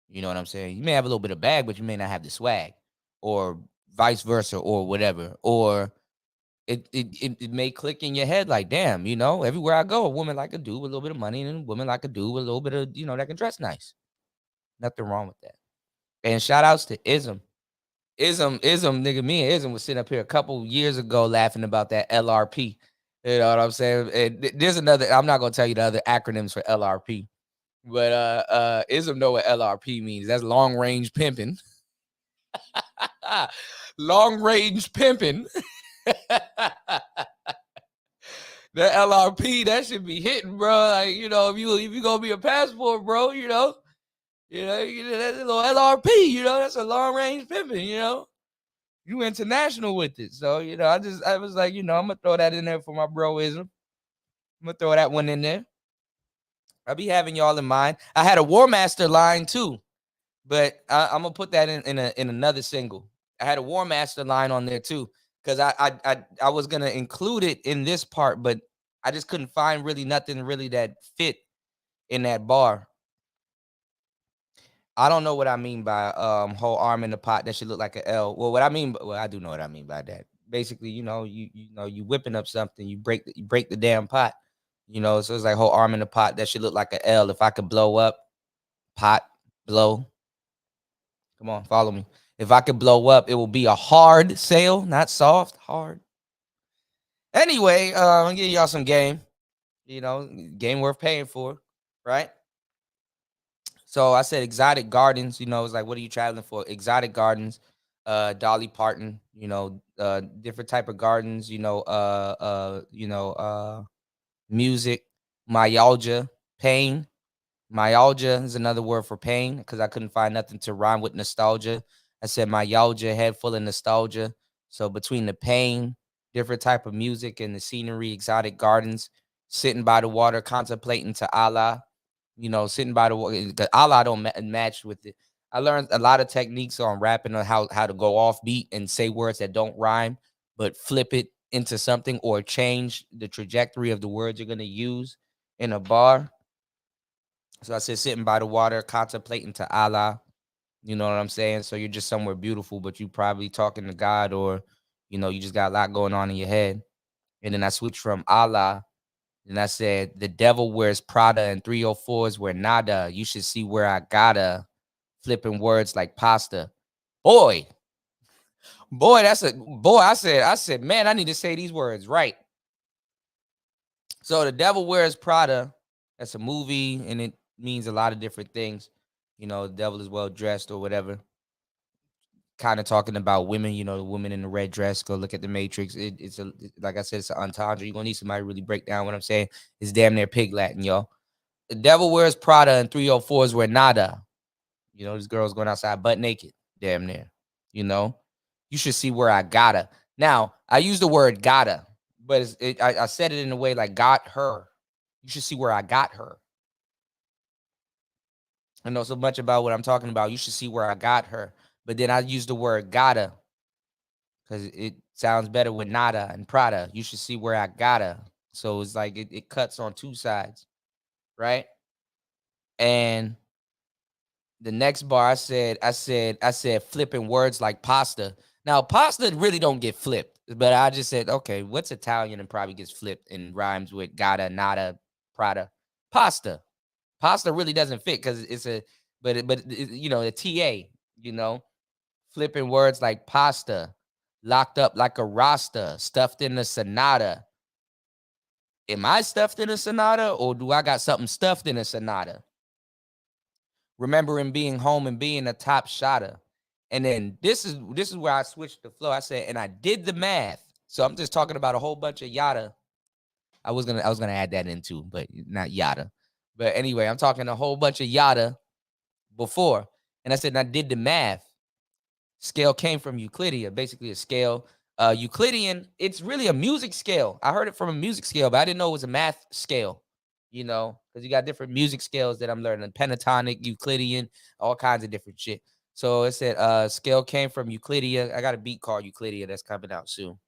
You know what I'm saying? You may have a little bit of bag, but you may not have the swag, or vice versa, or whatever. Or it may click in your head like, damn, you know, everywhere I go, a woman like a dude with a little bit of money, and a woman like a dude with a little bit of, you know, that can dress nice. Nothing wrong with that. And shout outs to Ism. Ism, nigga, me and Ism was sitting up here a couple years ago laughing about that LRP. You know what I'm saying? And there's another, I'm not gonna tell you the other acronyms for LRP, but Ism know what LRP means. That's long range pimping. Long range pimping. The LRP, that should be hitting, bro. Like, you know, if you gonna be a passport, bro, you know, that's a little LRP, you know, that's a long range pimping, you know. You international with it. So, you know, I was like, you know, I'm gonna throw that in there for my broism. I'm gonna throw that one in there. I'll be having y'all in mind. I had a War Master line too, but I'm gonna put that in another single. I had a War Master line on there too, because I was gonna include it in this part, but I just couldn't find really nothing really that fit in that bar. I don't know what I mean by whole arm in the pot that should look like an L. Well, what I mean, well, I do know what I mean by that. Basically, you know, you whipping up something, you break the damn pot. You know, so it's like whole arm in the pot that should look like an L. If I could blow up, pot, blow. Come on, follow me. If I could blow up, it will be a hard sale, not soft, hard. Anyway, I'm gonna give y'all some game. You know, game worth paying for, right? So I said Exotic Gardens, you know, it's like, what are you traveling for? Exotic Gardens, Dolly Parton, you know, different type of gardens, music, myalgia, pain. Myalgia is another word for pain because I couldn't find nothing to rhyme with nostalgia. I said myalgia, head full of nostalgia. So between the pain, different type of music, and the scenery, exotic gardens, sitting by the water, contemplating to Allah. You know, sitting by the water, the Allah don't match with it. I learned a lot of techniques on rapping on how to go off beat and say words that don't rhyme, but flip it into something or change the trajectory of the words you're going to use in a bar. So I said sitting by the water, contemplating to Allah. You know what I'm saying? So you're just somewhere beautiful, but you probably talking to God, or, you know, you just got a lot going on in your head. And then I switched from Allah, and I said, the devil wears Prada and 304s wear nada. You should see where I gotta. Flipping words like pasta. Boy, that's a boy. I said, man, I need to say these words right. So the devil wears Prada. That's a movie, and it means a lot of different things. You know, the devil is well dressed or whatever. Kind of talking about women, you know, the woman in the red dress. Go look at the Matrix. It's like I said, it's an entendre. You're gonna need somebody to really break down what I'm saying. It's damn near pig Latin, y'all. The devil wears Prada and 304s wear nada. You know, this girl's going outside butt naked, damn near. You know, you should see where I gotta. Now, I use the word gotta, but I said it in a way like got her. You should see where I got her. I know so much about what I'm talking about. You should see where I got her. But then I use the word gotta because it sounds better with nada and Prada. You should see where I gotta. So it's like it cuts on two sides, right? And the next bar, I said flipping words like pasta. Now, pasta really don't get flipped, but I just said, okay, what's Italian and probably gets flipped and rhymes with gotta, nada, Prada? Pasta. Pasta really doesn't fit because you know, a TA, you know, flipping words like pasta, locked up like a Rasta, stuffed in a Sonata. Am I stuffed in a Sonata, or do I got something stuffed in a Sonata? Remembering being home and being a top shotter. And then this is where I switched the flow. I said, and I did the math. So I'm just talking about a whole bunch of yada. I was gonna add that in too, but not yada. But anyway, I'm talking a whole bunch of yada before. And I said, and I did the math. Scale came from Euclidean, basically a scale. Euclidean, it's really a music scale. I heard it from a music scale, but I didn't know it was a math scale, because you got different music scales that I'm learning. Pentatonic, Euclidean, all kinds of different shit. So it said scale came from Euclidean. I got a beat called Euclidean that's coming out soon.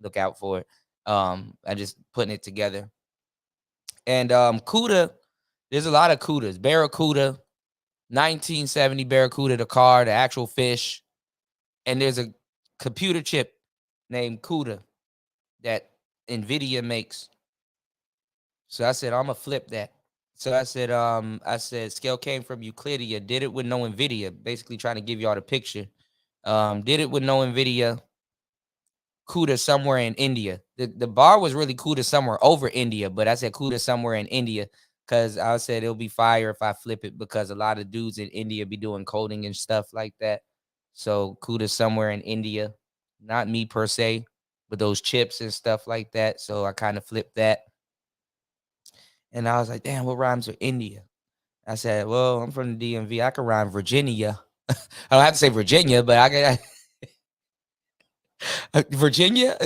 Look out for it. I just putting it together. And CUDA, there's a lot of CUDAs. Barracuda, 1970 Barracuda, the car, the actual fish. And there's a computer chip named CUDA that NVIDIA makes. So I said, I'm gonna flip that. So I said, scale came from Euclidean, did it with no NVIDIA, basically trying to give y'all the picture. Did it with no NVIDIA. CUDA somewhere in India. The bar was really CUDA somewhere over India, but I said CUDA somewhere in India because I said it'll be fire if I flip it because a lot of dudes in India be doing coding and stuff like that. So CUDA somewhere in India, not me per se, but those chips and stuff like that. So I kind of flipped that. And I was like, damn, what rhymes with India? I said, well, I'm from the DMV. I can rhyme Virginia. I don't have to say Virginia, but I can. Virginia,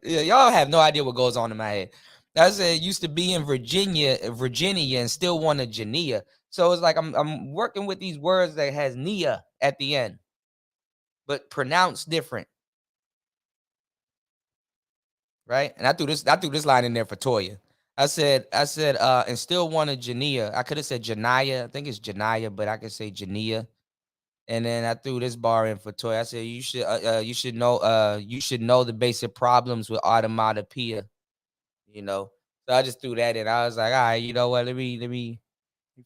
y'all have no idea what goes on in my head. I said used to be in Virginia, and still want a Genea. So it's like I'm working with these words that has Nia at the end, but pronounced different, right? And I threw this line in there for Toya. I said, and still want a Genea. I could have said Janaya. I think it's Janaya, but I could say Genea. And then I threw this bar in for Toy. I said you should know the basic problems with automatopoeia, So I just threw that in. I was like, all right, you know what? Let me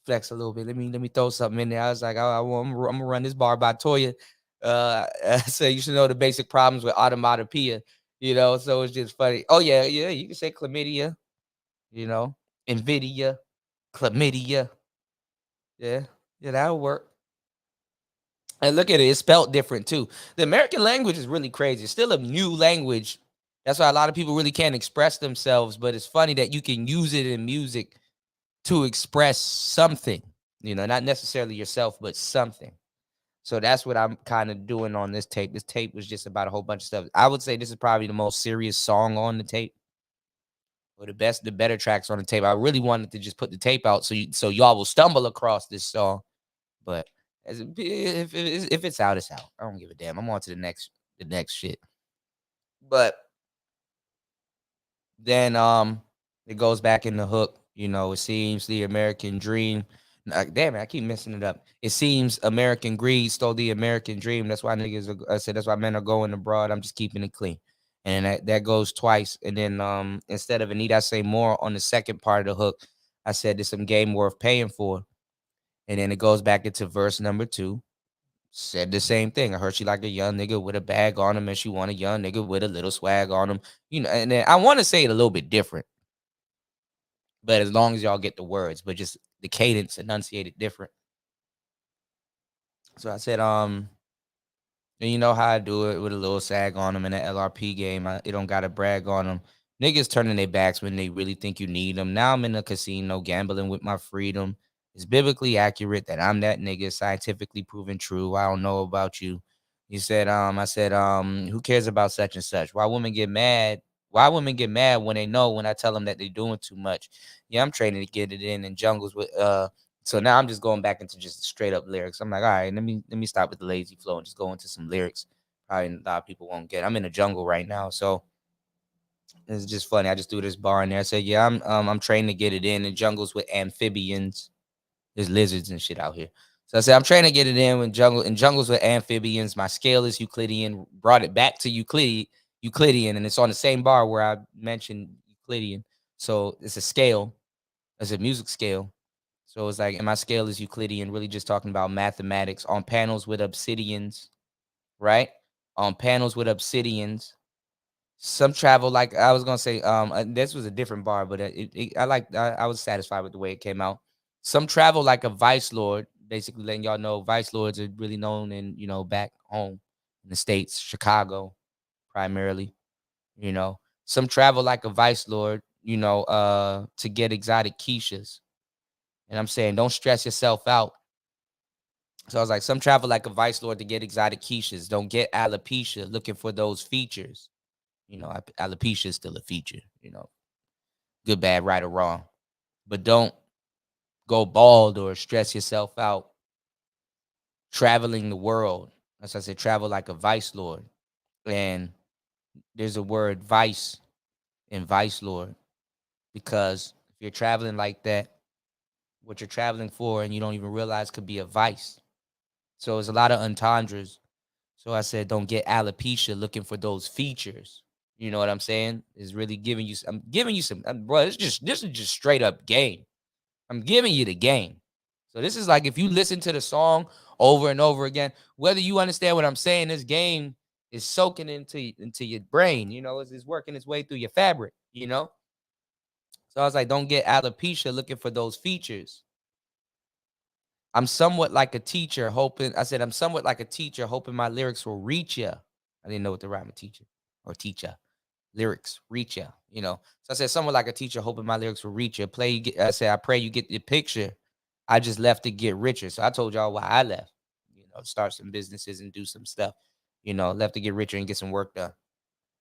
flex a little bit. Let me throw something in there. I was like, I'm gonna run this bar by Toya. I said you should know the basic problems with automatopoeia, So it's just funny. Oh yeah, you can say chlamydia, NVIDIA, chlamydia. Yeah, that'll work. And look at it, it's spelled different too. The American language is really crazy. It's still a new language. That's why a lot of people really can't express themselves. But it's funny that you can use it in music to express something, not necessarily yourself, but something. So that's what I'm kind of doing on this tape. This tape was just about a whole bunch of stuff. I would say this is probably the most serious song on the tape, or the better tracks on the tape. I really wanted to just put the tape out so y'all will stumble across this song, but if it's out, it's out. I don't give a damn. I'm on to the next shit. But then it goes back in the hook. It seems the American dream. Damn it, I keep messing it up. It seems American greed stole the American dream. That's why I said that's why men are going abroad. I'm just keeping it clean. And that goes twice. And then instead of need I say more on the second part of the hook, I said there's some game worth paying for. And then it goes back into verse number 2. Said the same thing. I heard she like a young nigga with a bag on him, and she want a young nigga with a little swag on him. And then I want to say it a little bit different. But as long as y'all get the words, but just the cadence enunciated different. So I said, and you know how I do it with a little sag on them in the LRP game. It don't got to brag on them. Niggas turning their backs when they really think you need them. Now I'm in a casino gambling with my freedom. It's biblically accurate that I'm that nigga, scientifically proven true. I don't know about you. He said, I said, who cares about such and such? Why women get mad? Why women get mad when they know when I tell them that they're doing too much? Yeah, I'm training to get it in jungles with so now I'm just going back into just straight up lyrics. I'm like, all right, let me stop with the lazy flow and just go into some lyrics. Probably a lot of people won't get. I'm in a jungle right now, so it's just funny. I just threw this bar in there. I said, yeah, I'm trained to get it in jungles with amphibians. There's lizards and shit out here. So I said, I'm trying to get it in jungles with amphibians. My scale is Euclidean. Brought it back to Euclidean, and it's on the same bar where I mentioned Euclidean. So it's a scale. It's a music scale. So it's like, and my scale is Euclidean, really just talking about mathematics on panels with obsidians, right? On panels with obsidians. Some travel, like I was gonna say, this was a different bar, but I was satisfied with the way it came out. Some travel like a vice lord, basically letting y'all know vice lords are really known in, back home in the States, Chicago, primarily. You know, some travel like a vice lord, you know, to get exotic quiches. And I'm saying, don't stress yourself out. So I was like, some travel like a vice lord to get exotic quiches. Don't get alopecia looking for those features. You know, alopecia is still a feature, you know, good, bad, right, or wrong. But don't go bald or stress yourself out traveling the world. As I said, travel like a vice lord. And there's a word vice in vice lord, because if you're traveling like that, what you're traveling for and you don't even realize could be a vice. So there's a lot of entendres. So I said, don't get alopecia looking for those features. You know what I'm saying? Is really giving you. I'm giving you some, bro. This is just straight up game. I'm giving you the game. So this is like if you listen to the song over and over again, whether you understand what I'm saying, this game is soaking into your brain. You know, it's working its way through your fabric. You know. So I was like, don't get alopecia looking for those features. I'm somewhat like a teacher hoping, I said, I'm somewhat like a teacher hoping my lyrics will reach you. I didn't know what the rhyme of teacher or teacher. Lyrics, reach you, you know. So I said, somewhat like a teacher hoping my lyrics will reach you. I said, I pray you get the picture. I just left to get richer. So I told y'all why I left, you know, start some businesses and do some stuff, you know, left to get richer and get some work done.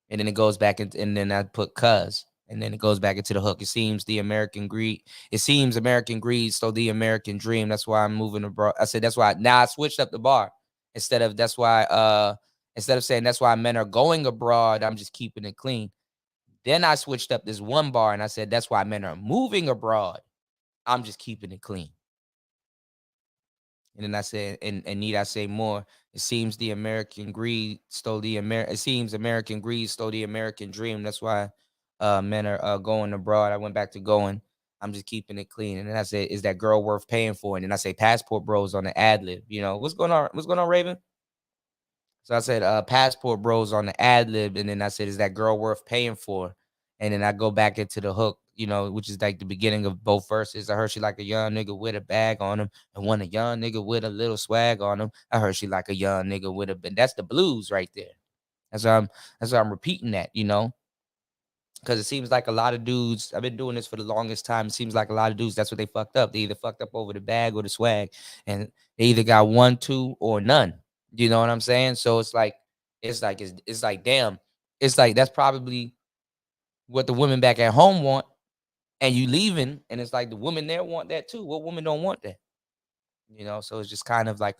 And then it goes back and then I put cuz. And then it goes back into the hook. It seems American greed stole the American dream. That's why I'm moving abroad. I said that's why now I switched up the bar. Instead of saying that's why men are going abroad, I'm just keeping it clean. Then I switched up this one bar and I said that's why men are moving abroad. I'm just keeping it clean. And then I said, and need I say more? It seems American greed stole the American dream. That's why men are going abroad. I went back to going. I'm just keeping it clean. And then I said, is that girl worth paying for? And then I say, Passport Bros on the ad lib. You know, what's going on? What's going on, Raven? So I said, Passport Bros on the ad lib. And then I said, is that girl worth paying for? And then I go back into the hook, you know, which is like the beginning of both verses. I heard she like a young nigga with a bag on him and want a young nigga with a little swag on him. I heard she like a young nigga with a, that's the blues right there. That's why I'm repeating that, you know, because it seems like a lot of dudes, I've been doing this for the longest time. It seems like a lot of dudes, that's what they fucked up. They either fucked up over the bag or the swag, and they either got one, two, or none. You know what I'm saying? So it's like, damn, it's like, that's probably what the women back at home want, and you leaving, and it's like the women there want that too. What woman don't want that? You know, so it's just kind of like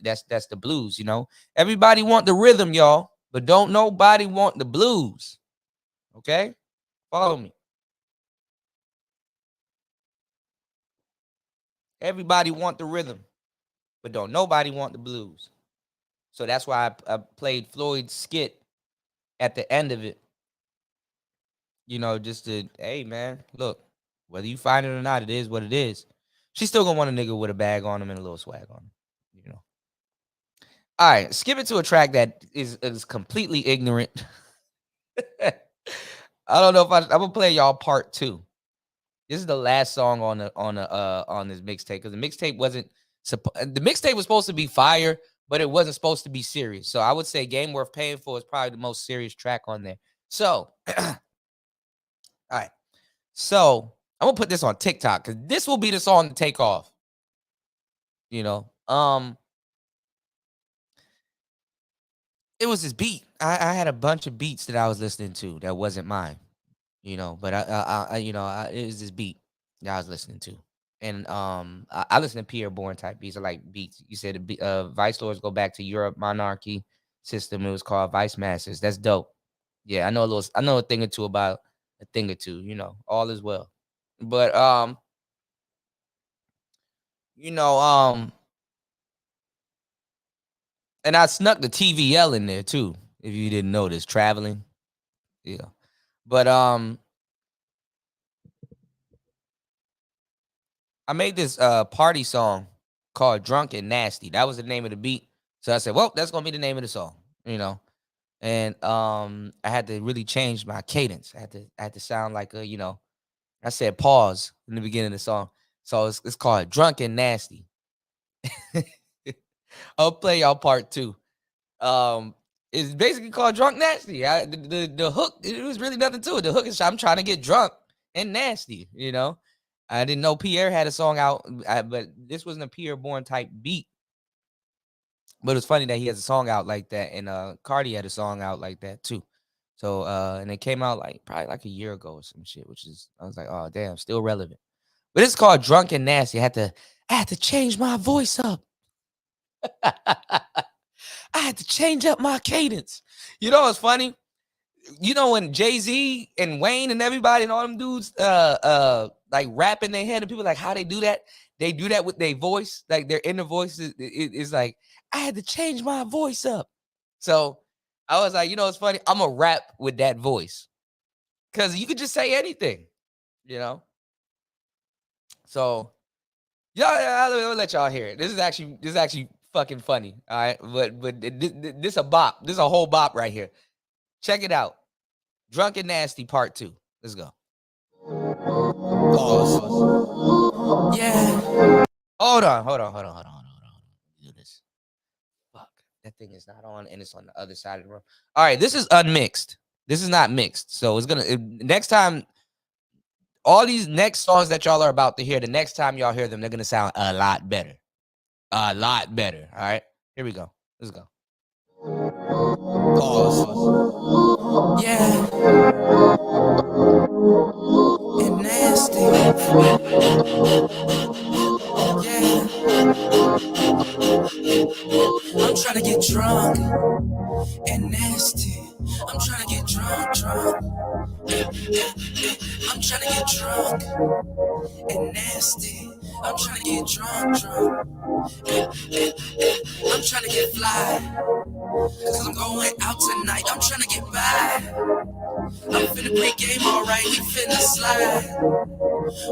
that's the blues. You know, everybody want the rhythm, y'all, but don't nobody want the blues. Okay, follow me. Everybody want the rhythm, but don't nobody want the blues. So that's why I played Floyd's skit at the end of it. You know, just to, hey man, look, whether you find it or not, it is what it is. She's still gonna want a nigga with a bag on him and a little swag on him, you know. All right, skip it to a track that is completely ignorant. I don't know if I'm gonna play y'all part 2. This is the last song on this mixtape, because the mixtape was supposed to be fire, but it wasn't supposed to be serious. So I would say Game Worth Paying For is probably the most serious track on there. So all right. So I'm gonna put this on TikTok because this will be the song to take off. You know, it was this beat. I had a bunch of beats that I was listening to that wasn't mine. You know, but it was this beat that I was listening to, and I listen to Pierre Bourne type beats. I like beats. You said Vice Lords go back to Europe monarchy system. It was called Vice Masters. That's dope. Yeah, I know a thing or two about a thing or two. You know, all is well. But and I snuck the TVL in there too. If you didn't notice, traveling. Yeah, but I made this party song called Drunk and Nasty. That was the name of the beat. So I said, well, that's gonna be the name of the song, you know. And I had to really change my cadence. I had to sound like a, you know, I said pause in the beginning of the song. So it's called Drunk and Nasty. I'll play y'all part 2. It's basically called Drunk Nasty. The hook, it was really nothing to it. The hook is I'm trying to get drunk and nasty, you know. I didn't know Pierre had a song out, but this wasn't a Pierre Bourne type beat. But it's funny that he has a song out like that, and Cardi had a song out like that too. So and it came out like probably like a year ago or some shit, which is I was like, oh damn, still relevant. But it's called Drunk and Nasty. I had to change my voice up. I had to change up my cadence. You know what's funny? You know when Jay-Z and Wayne and everybody and all them dudes like rap in their head, and people like how they do that? They do that with their voice, like their inner voice is like, I had to change my voice up. So I was like, you know, it's funny. I'm gonna rap with that voice. Cause you could just say anything, you know. So I'll let y'all hear it. This is actually fucking funny. All right. But this a bop. This is a whole bop right here. Check it out. Drunk and Nasty Part 2. Let's go. Pause. Yeah. Hold on. Do this. Fuck. That thing is not on, and it's on the other side of the room. All right. This is unmixed. This is not mixed. So it's gonna next time. All these next songs that y'all are about to hear, the next time y'all hear them, they're gonna sound a lot better. A lot better. All right. Here we go. Let's go. Pause. Yeah. And nasty. Yeah. I'm trying to get drunk and nasty. I'm trying to get drunk. I'm trying to get drunk and nasty. I'm trying to get drunk. I'm trying to get fly. Cause I'm going out tonight. I'm trying to get by. I'm finna pre-game, alright. We finna slide.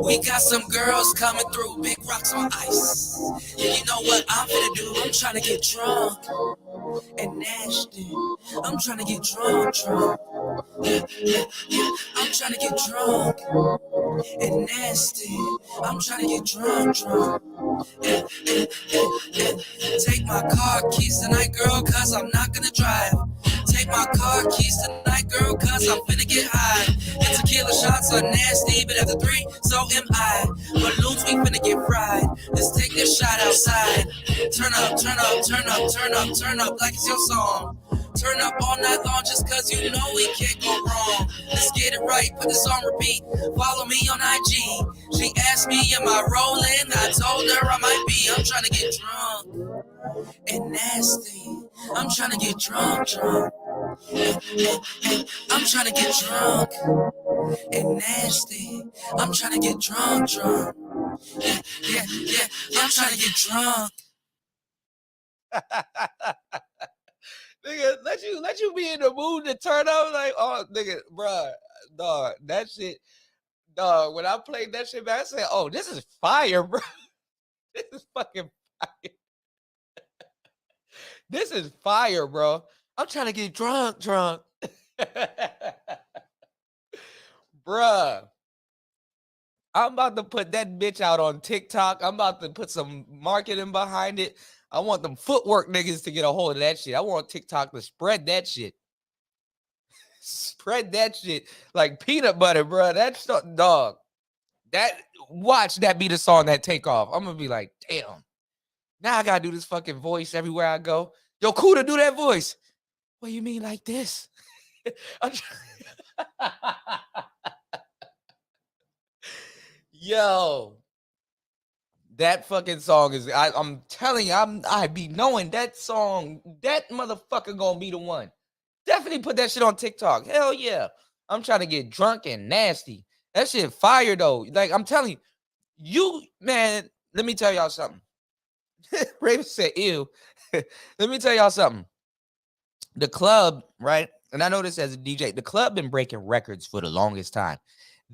We got some girls coming through. Big rocks on ice. And you know what I'm finna do? I'm trying to get drunk and nasty. I'm trying to get drunk. I'm trying to get drunk and nasty. I'm trying to get drunk. Take my car keys tonight, girl, cause I'm not gonna drive. Take my car keys tonight, girl, cause I'm finna get high. And tequila shots are nasty, but after 3, so am I. Balloons, we finna get fried. Let's take this shot outside. Turn up like it's your song. Turn up all night long just cause you know we can't go wrong. Let's get it right, put this on repeat. Follow me on IG. She asked me, am I rolling? I told her I might be. I'm trying to get drunk and nasty. I'm trying to get drunk. I'm trying to get drunk and nasty. I'm trying to get drunk. Yeah. I'm trying to get drunk. Nigga, let you be in the mood to turn up like, oh, nigga, bruh, dog, that shit, dog. When I played that shit back, I said, oh, this is fire, bro. This is fucking fire. This is fire, bro. I'm trying to get drunk. Bruh. I'm about to put that bitch out on TikTok. I'm about to put some marketing behind it. I want them footwork niggas to get a hold of that shit. I want TikTok to spread that shit. Spread that shit like peanut butter, bro. That's dog. Watch that be the song that take off. I'm gonna be like, damn. Now I gotta do this fucking voice everywhere I go. Yo, Kuda, do that voice. What do you mean like this? Yo. That fucking song is, I'm telling you, I be knowing that song, that motherfucker gonna be the one. Definitely put that shit on TikTok. Hell yeah. I'm trying to get drunk and nasty. That shit fire though. Like, I'm telling you, man, let me tell y'all something. Raven said, ew. Let me tell y'all something. The club, right? And I know this as a DJ, the club been breaking records for the longest time.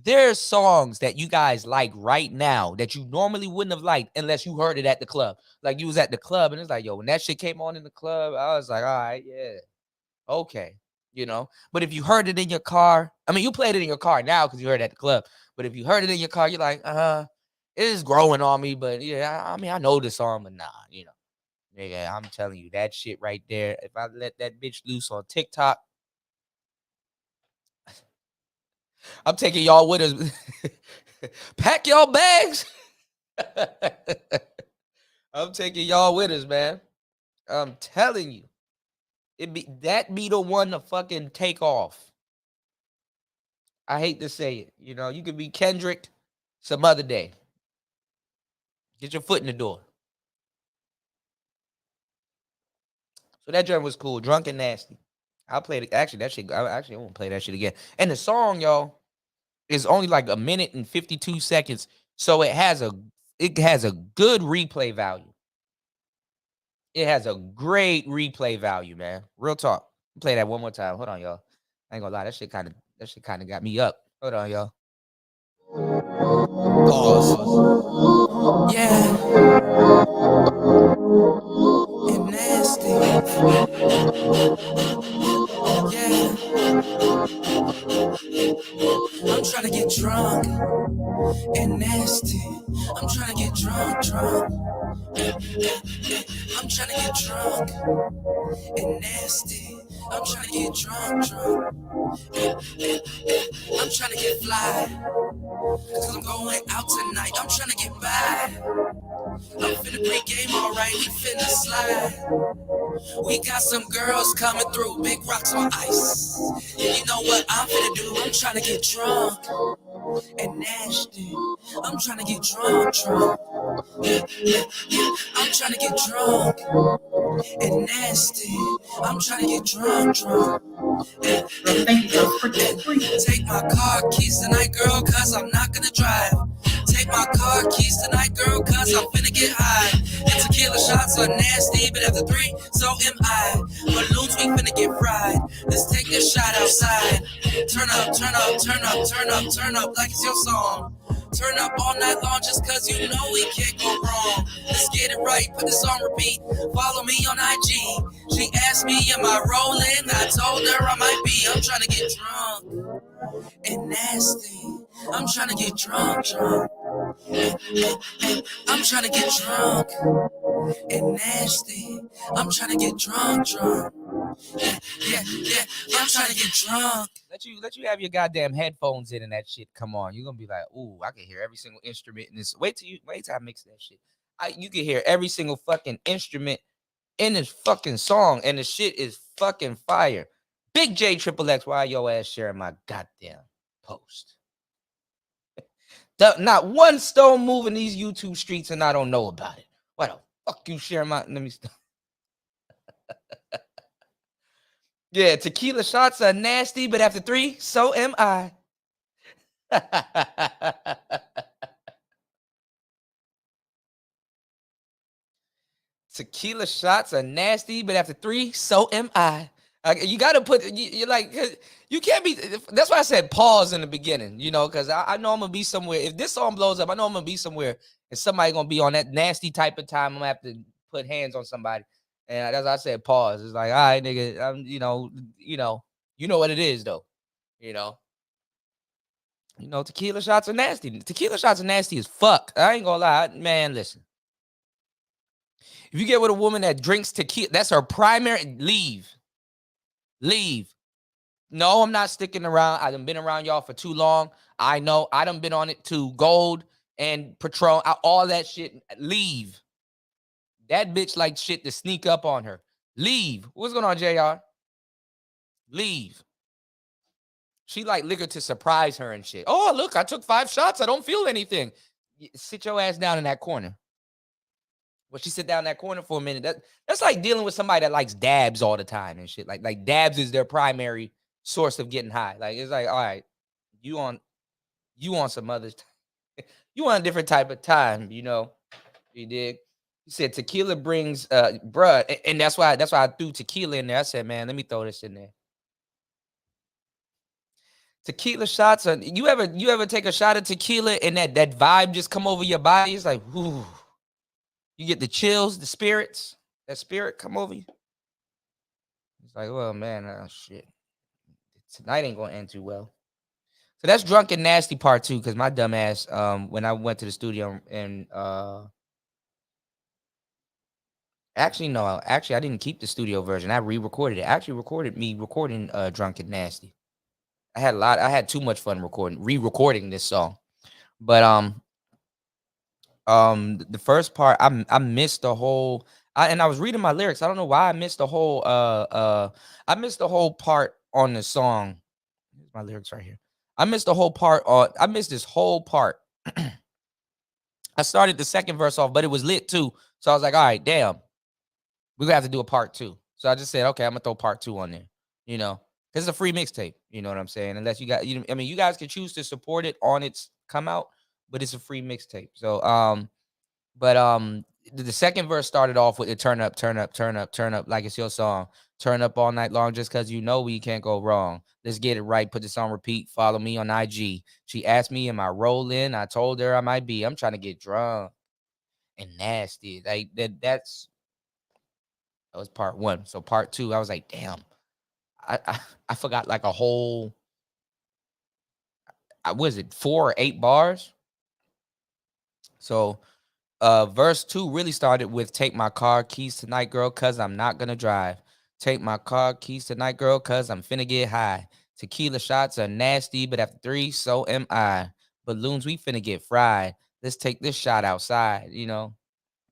There's songs that you guys like right now that you normally wouldn't have liked unless you heard it at the club. Like you was at the club and it's like, yo, when that shit came on in the club, I was like, all right, yeah, okay, you know. But if you heard it in your car, I mean, you played it in your car now because you heard it at the club. But if you heard it in your car, you're like, it is growing on me. But yeah, I mean, I know this song, but nah, you know, Nigga, I'm telling you, that shit right there. If I let that bitch loose on TikTok, I'm taking y'all with us. Pack y'all bags. I'm taking y'all with us, man. I'm telling you. That be the one to fucking take off. I hate to say it. You know, you could be Kendrick some other day. Get your foot in the door. So that joint was cool. Drunk and Nasty. I'll play it. Actually, that shit. I won't play that shit again. And the song, y'all, is only like a minute and 52 seconds. So it has a good replay value. It has a great replay value, man. Real talk. Play that one more time. Hold on, y'all. I ain't gonna lie. That shit kind of got me up. Hold on, y'all. Pause. Yeah. And nasty. Yeah. I'm trying to get drunk and nasty. I'm trying to get drunk. I'm trying to get drunk and nasty. I'm trying to get drunk. I'm trying to get fly. Cause I'm going out tonight. I'm trying to get by. I'm finna pre-game, alright, we finna slide. We got some girls coming through, big rocks on ice. And you know what I'm finna do? I'm trying to get drunk and nasty. I'm trying to get drunk. I'm trying to get drunk and nasty. I'm trying to get drunk. Take my car keys tonight, girl, cause I'm not gonna drive. Take my car keys tonight, girl, cause I'm finna get high. And tequila shots are nasty, but after 3, so am I. Balloons, we finna get fried. Let's take this shot outside. Turn up like it's your song. Turn up all night long just cause you know we can't go wrong. Let's get it right, put this on repeat. Follow me on IG. She asked me, am I rolling? I told her I might be. I'm trying to get drunk and nasty. I'm trying to get drunk. I'm trying to get drunk and nasty. I'm trying to get drunk. Yeah. I'm trying to get drunk. Let you have your goddamn headphones in and that shit. Come on, you're gonna be like, ooh, I can hear every single instrument in this. Wait till I mix that shit. You can hear every single fucking instrument in this fucking song, and the shit is fucking fire. Big J Triple X, why your ass sharing my goddamn post? Not one stone moving these YouTube streets, and I don't know about it. Why the fuck you sharing my? Let me stop. Yeah, tequila shots are nasty, but after 3, so am I. Tequila shots are nasty, but after 3, so am I. You got to put, you're like, you can't be, that's why I said pause in the beginning, you know, because I know I'm going to be somewhere. If this song blows up, I know I'm going to be somewhere and somebody going to be on that nasty type of time. I'm going to have to put hands on somebody. And that's why I said pause. It's like, all right, nigga, you know what it is, though. You know, tequila shots are nasty. Tequila shots are nasty as fuck. I ain't gonna lie, man. Listen, if you get with a woman that drinks tequila, that's her primary. Leave. No, I'm not sticking around. I done been around y'all for too long. I know. I done been on it too. Gold and Patron, all that shit. Leave. That bitch like shit to sneak up on her. Leave. What's going on, JR? Leave. She like liquor to surprise her and shit. Oh, look, I took 5 shots. I don't feel anything. Sit your ass down in that corner. Well, she sit down in that corner for a minute. That's like dealing with somebody that likes dabs all the time and shit. Like dabs is their primary source of getting high. Like, it's like, all right, you on some other you want a different type of time, you know. You dig? You said tequila brings bruh, and that's why I threw tequila in there. I said, man, let me throw this in there. Tequila shots are, you ever take a shot of tequila and that vibe just come over your body? It's like, whoo. You get the chills, the spirits, that spirit come over you. It's like, well, man, shit. Tonight ain't gonna end too well. So that's Drunk and Nasty part 2, because my dumb ass, when I went to the studio and Actually, no. Actually, I didn't keep the studio version. I re-recorded it. I actually recorded me recording Drunk and Nasty. I had too much fun re-recording this song. But the first part, I missed the whole and I was reading my lyrics. I don't know why I missed the whole I missed the whole part on the song. Here's my lyrics right here. I missed this whole part. I started the second verse off, but it was lit too. So I was like, all right, damn. We're gonna have to do a part 2. So I just said, okay, I'm gonna throw part 2 on there, because it's a free mixtape. You know what I'm saying? Unless you got, you guys can choose to support it on its come out, but it's a free mixtape. So, the second verse started off with it turn up, turn up, turn up, turn up, like it's your song. Turn up all night long just because we can't go wrong. Let's get it right. Put this on repeat. Follow me on IG. She asked me, am I rolling? I told her I might be. I'm trying to get drunk and nasty. Like that was part 1. So part 2, I was like, damn, I forgot like a whole, was it 4 or 8 bars? So verse 2 really started with take my car keys tonight, girl, cause I'm not gonna drive. Take my car keys tonight, girl, cause I'm finna get high. Tequila shots are nasty, but after 3, so am I. Balloons, we finna get fried. Let's take this shot outside,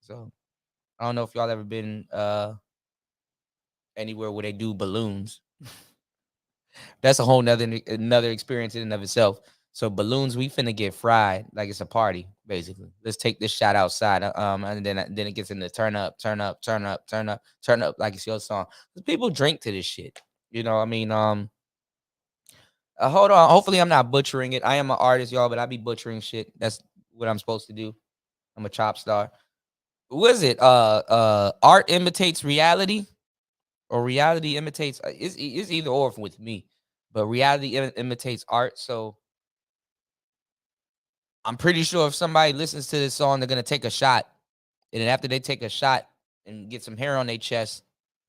So I don't know if y'all ever been anywhere where they do balloons. That's a whole another experience in and of itself. So balloons, we finna get fried like it's a party, basically. Let's take this shot outside. And then it gets into turn up, turn up, turn up, turn up, turn up like it's your song. People drink to this shit. Hold on. Hopefully I'm not butchering it. I am an artist, y'all, but I be butchering shit. That's what I'm supposed to do. I'm a chop star. What is it? Art imitates reality, or reality imitates. It's either or with me, but reality imitates art. So I'm pretty sure if somebody listens to this song, they're gonna take a shot, and then after they take a shot and get some hair on their chest,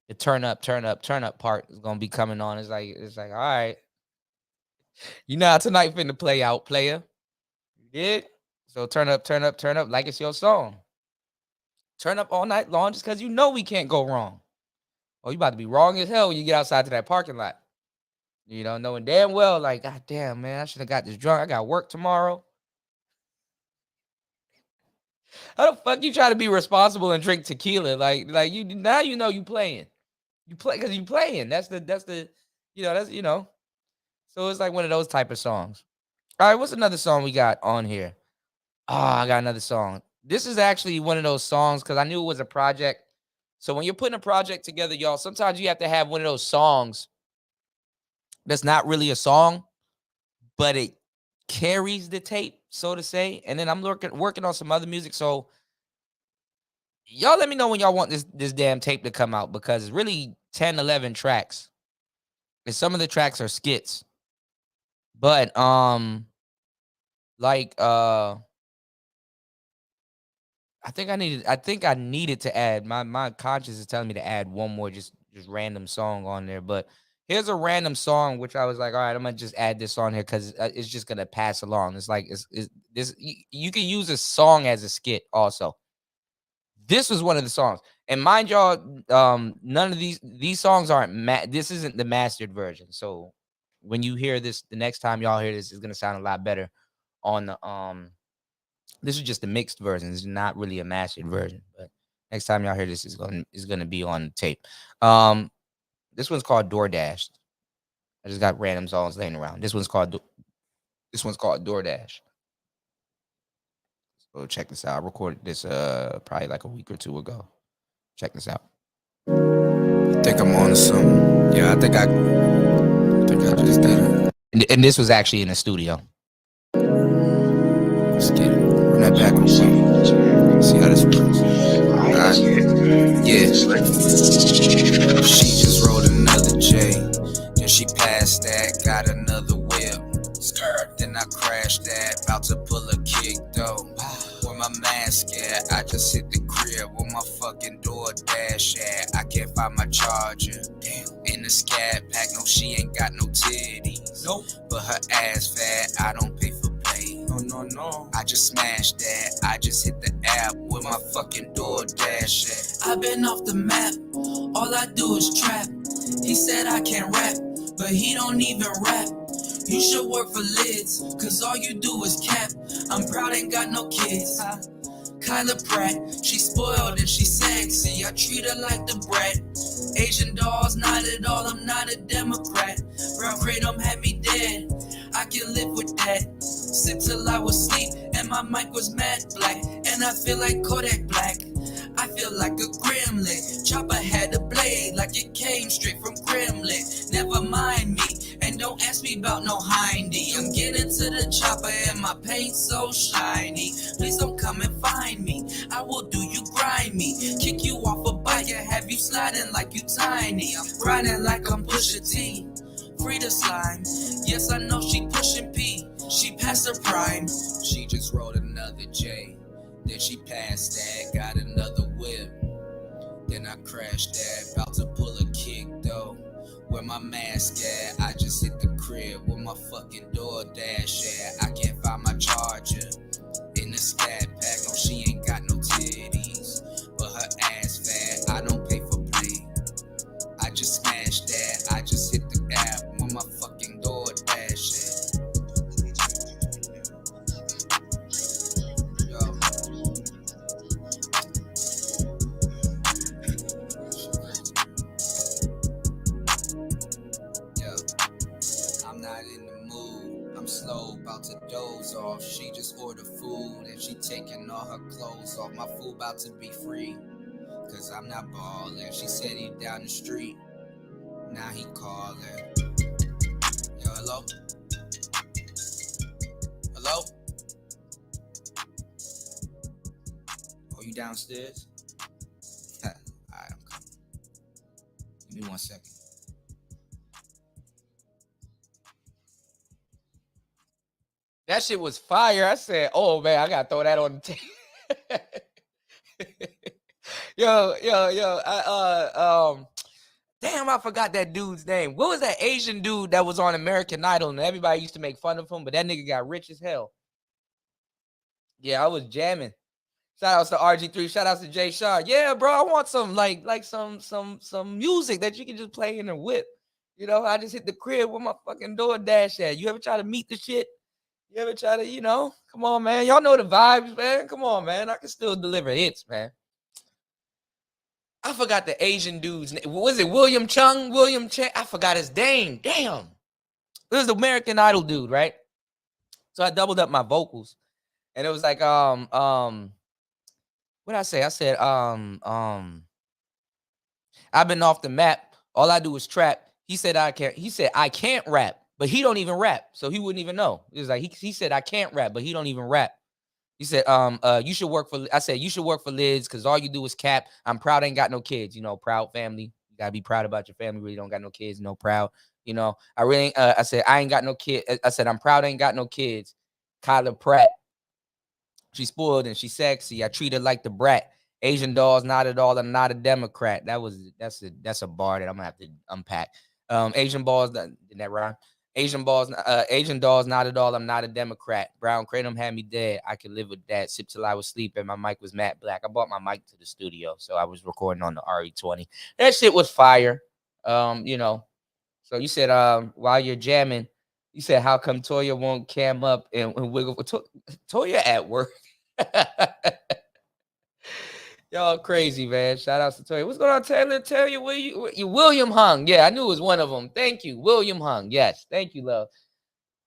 the turn up, turn up, turn up part is gonna be coming on. It's like, all right, how tonight finna play out, player. You did? So turn up, turn up, turn up like it's your song. Turn up all night long just because we can't go wrong. Oh, you about to be wrong as hell when you get outside to that parking lot. Knowing damn well, like, God damn, man, I should have got this drunk. I got work tomorrow. How the fuck you try to be responsible and drink tequila? Like you now you playing. You play because you playing. That's the So it's like one of those type of songs. All right, what's another song we got on here? Oh, I got another song. This is actually one of those songs because I knew it was a project. So when you're putting a project together, y'all, sometimes you have to have one of those songs that's not really a song, but it carries the tape, so to say. And then I'm working on some other music. So y'all let me know when y'all want this damn tape to come out, because it's really 10, 11 tracks. And some of the tracks are skits. But I think I needed to add, my conscience is telling me to add one more just random song on there. But here's a random song which I was like, all right, I'm gonna just add this on here because it's just gonna pass along. It's like it's this you can use a song as a skit also. This was one of the songs, and mind y'all, none of these songs aren't this isn't the mastered version. So when you hear this, the next time y'all hear this, it's gonna sound a lot better on the This is just a mixed version. It's not really a mastered version, but next time y'all hear this, is gonna be on tape. This one's called DoorDash. I just got random songs laying around. This one's called DoorDash. So check this out. I recorded this probably like a week or 2 ago. Check this out. I think I'm on to something. Yeah, I think I just did it. And this was actually in the studio. Let's get it. Run that back on something. See how this works. Alright. Yeah. She just rolled another J. Then she passed that, got another whip. Then I crashed that, about to pull a kick though. Where my mask at? I just hit the crib. Where my fucking DoorDash at? I can't find my charger. Damn. In the scat pack, no, she ain't got no titties. Nope. But her ass fat, I don't pay for play. no. I just smashed that. I just hit the app with my fucking DoorDash at. I've been off the map. All I do is trap. He said I can't rap, but he don't even rap. You should work for Lids, cause all you do is cap. I'm proud, ain't got no kids. Kyla Pratt, she spoiled and she sexy. I treat her like the brat. Asian dolls, not at all, I'm not a Democrat. Brown Kratom had me dead, I can live with that. Sip till I was asleep and my mic was matte black. And I feel like Kodak Black, I feel like a gremlin. Chopper had a blade like it came straight from Kremlin. Never mind me, and don't ask me about no hindy. I'm getting to the chopper and my paint so shiny. Please don't come and find me, I will do you grimy. Kick you off a bike and have you sliding like you tiny. I'm grinding like I'm Pusha T, free the slime. Yes, I know she pushing P, she passed her prime. She just wrote another J, then she passed that, got another whip. Then I crashed that, about to pull a kick though. Where my mask at? I just hit the crib with my fucking DoorDash at. I can't find my charger in the scat pack. No, she ain't got no titties, but her ass fat. I don't pay for play, I just smashed that. I just hit the app with my fucking DoorDash at. I'm slow, about to doze off. She just ordered food and she taking all her clothes off. My food about to be free, cause I'm not ballin'. She said he down the street, now he calling. Yo, hello? Hello? Oh, you downstairs? Alright, I'm coming. Give me 1 second. That shit was fire. I said, oh man, I gotta throw that on the tape. yo. Damn, I forgot that dude's name. What was that Asian dude that was on American Idol and everybody used to make fun of him, but that nigga got rich as hell. Yeah, I was jamming. Shout outs to RG3. Shout outs to Jay Shaw. Yeah, bro, I want some like some music that you can just play in a whip. You know, I just hit the crib with my fucking DoorDash at. You ever try to meet the shit? You ever try to, come on, man. Y'all know the vibes, man. Come on, man. I can still deliver hits, man. I forgot the Asian dude's name. Was it William Chung? William Chang? I forgot his name. Damn. It was the American Idol dude, right? So I doubled up my vocals. And it was like, what did I say? I said, I've been off the map. All I do is trap. He said I can't rap. But he don't even rap, so he wouldn't even know. It was like he said I can't rap, but he don't even rap. He said, you should work for. I said you should work for Lids because all you do is cap. I'm proud, I ain't got no kids. Proud family. You gotta be proud about your family. Really don't got no kids, no proud. I really. I said I ain't got no kid. I said I'm proud, I ain't got no kids. Kyla Pratt. She spoiled and she sexy. I treat her like the brat. Asian dolls, not at all. I'm not a Democrat. That's a bar that I'm gonna have to unpack. Asian balls. Did that rhyme? Asian dolls, not at all. I'm not a Democrat. Brown Kratom had me dead. I could live with that. Sip till I was asleep and my mic was matte black. I bought my mic to the studio, so I was recording on the RE20. That shit was fire. So you said while you're jamming, you said how come Toya won't cam up and wiggle? Toya at work. Y'all crazy, man. Shout out to Toya. What's going on, Taylor? Tell you where you William Hung. Yeah, I knew it was one of them. Thank you, William Hung. Yes, thank you, love.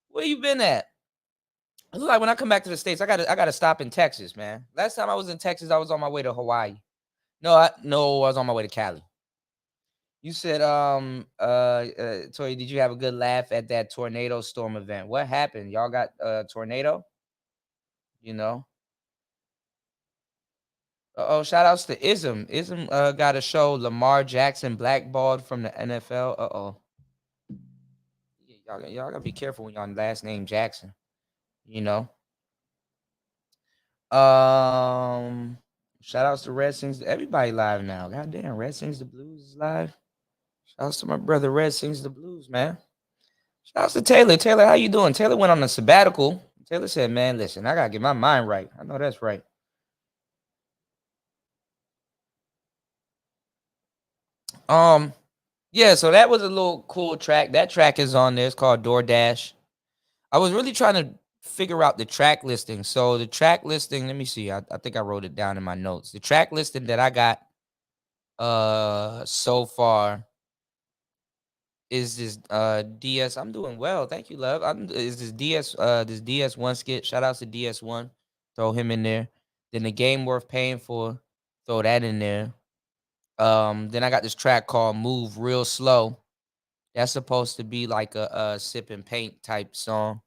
Where you been at? It looks like when I come back to the States, I gotta stop in Texas, man. Last time I was in Texas, I was on my way to Hawaii. No, I was on my way to Cali. You said, Toya, did you have a good laugh at that tornado storm event? What happened? Y'all got a tornado? Oh, shout outs to Ism. Ism got a show Lamar Jackson blackballed from the NFL. Y'all gotta be careful when y'all last name Jackson. Shout outs to Red Sings. Everybody live now. Goddamn, Red Sings the Blues is live. Shout outs to my brother Red Sings the Blues, man. Shout outs to Taylor. Taylor, how you doing? Taylor went on a sabbatical Taylor said, man, listen, I gotta get my mind right. I know that's right. Yeah, so that was a little cool track. That track is on there. It's called DoorDash. I was really trying to figure out the track listing. So the track listing, let me see. I think I wrote it down in my notes. The track listing that I got so far is this DS. I'm doing well. Thank you, love. Is this DS1 skit. Shout out to DS1. Throw him in there. Then the Game Worth Paying For. Throw that in there. Then I got this track called Move Real Slow. That's supposed to be like a Sip and Paint type song.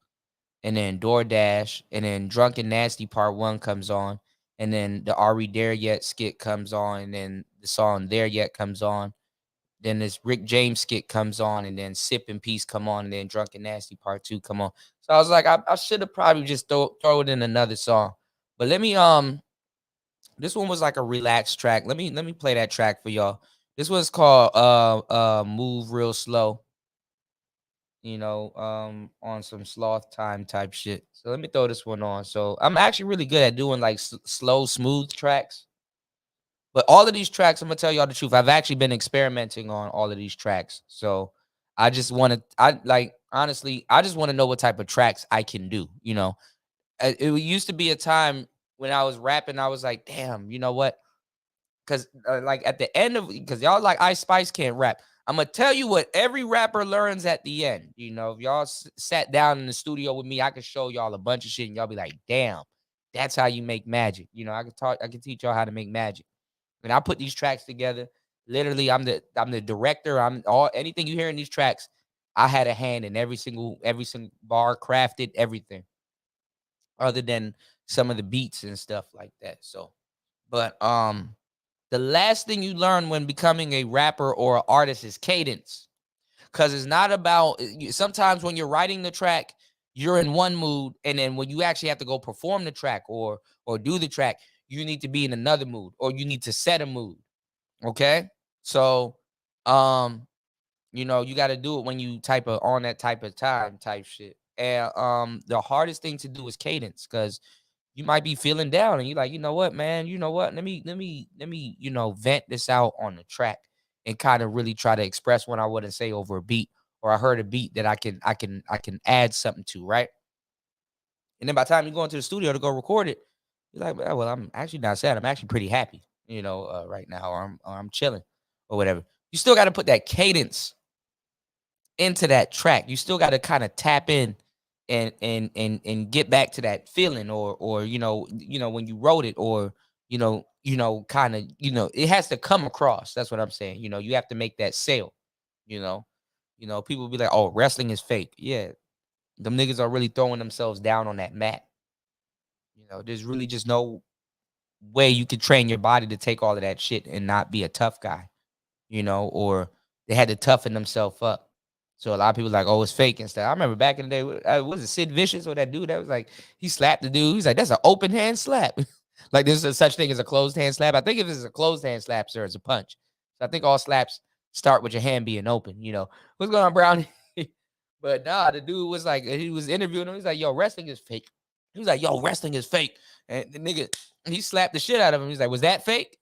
And then DoorDash. And then Drunken Nasty Part 1 comes on. And then the Are We There Yet skit comes on. And then the song There Yet comes on. Then this Rick James skit comes on. And then Sip and Peace come on. And then Drunken Nasty Part 2 come on. So I was like, I should have probably just throw it in another song. But let me this one was like a relaxed track. Let me play that track for y'all. This one's called Move Real Slow. You know, on some sloth time type shit. So let me throw this one on. So I'm actually really good at doing like slow, smooth tracks. But all of these tracks, I'm gonna tell y'all the truth. I've actually been experimenting on all of these tracks. So I just want to, honestly, I just want to know what type of tracks I can do. You know, it used to be a time when I was rapping, I was like, damn, you know what? Because like at the end of, because y'all like Ice Spice can't rap. I'm gonna tell you what every rapper learns at the end. You know, if y'all sat down in the studio with me, I could show y'all a bunch of shit, and y'all be like, "Damn, that's how you make magic." You know, I can teach y'all how to make magic. And I put these tracks together. Literally, I'm the director. I'm anything you hear in these tracks. I had a hand in every single bar, crafted everything, other than some of the beats and stuff like that. So, but the last thing you learn when becoming a rapper or an artist is cadence. Because it's not about, sometimes when you're writing the track, you're in one mood. And then when you actually have to go perform the track or do the track, you need to be in another mood, or you need to set a mood. Okay? So, you know, you got to do it when you on that type of time type shit. And the hardest thing to do is cadence, because you might be feeling down and you're like, you know what, man, you know what? Let me, you know, vent this out on the track and kind of really try to express what I wouldn't say over a beat, or I heard a beat that I can add something to, right? And then by the time you go into the studio to go record it, you're like, well, I'm actually not sad. I'm actually pretty happy, you know, right now, or I'm chilling or whatever. You still got to put that cadence into that track. You still got to kind of tap in and get back to that feeling, or you know when you wrote it, or you know kind of, you know, it has to come across. That's what I'm saying. You know, you have to make that sale. You know, people be like, oh, wrestling is fake. Yeah, them niggas are really throwing themselves down on that mat. You know, there's really just no way you could train your body to take all of that shit and not be a tough guy. You know, or they had to toughen themselves up. So a lot of people like, oh, it's fake and stuff. I remember back in the day, was it Sid Vicious or that dude that was like, he slapped the dude. He's like, that's an open hand slap. Like there's a such thing as a closed hand slap. I think if it's a closed hand slap, sir, it's a punch. So I think all slaps start with your hand being open. You know, what's going on, Brown? But nah, the dude was like, he was interviewing him. He's like, yo, wrestling is fake. He was like, yo, wrestling is fake. And the nigga, he slapped the shit out of him. He's like, was that fake?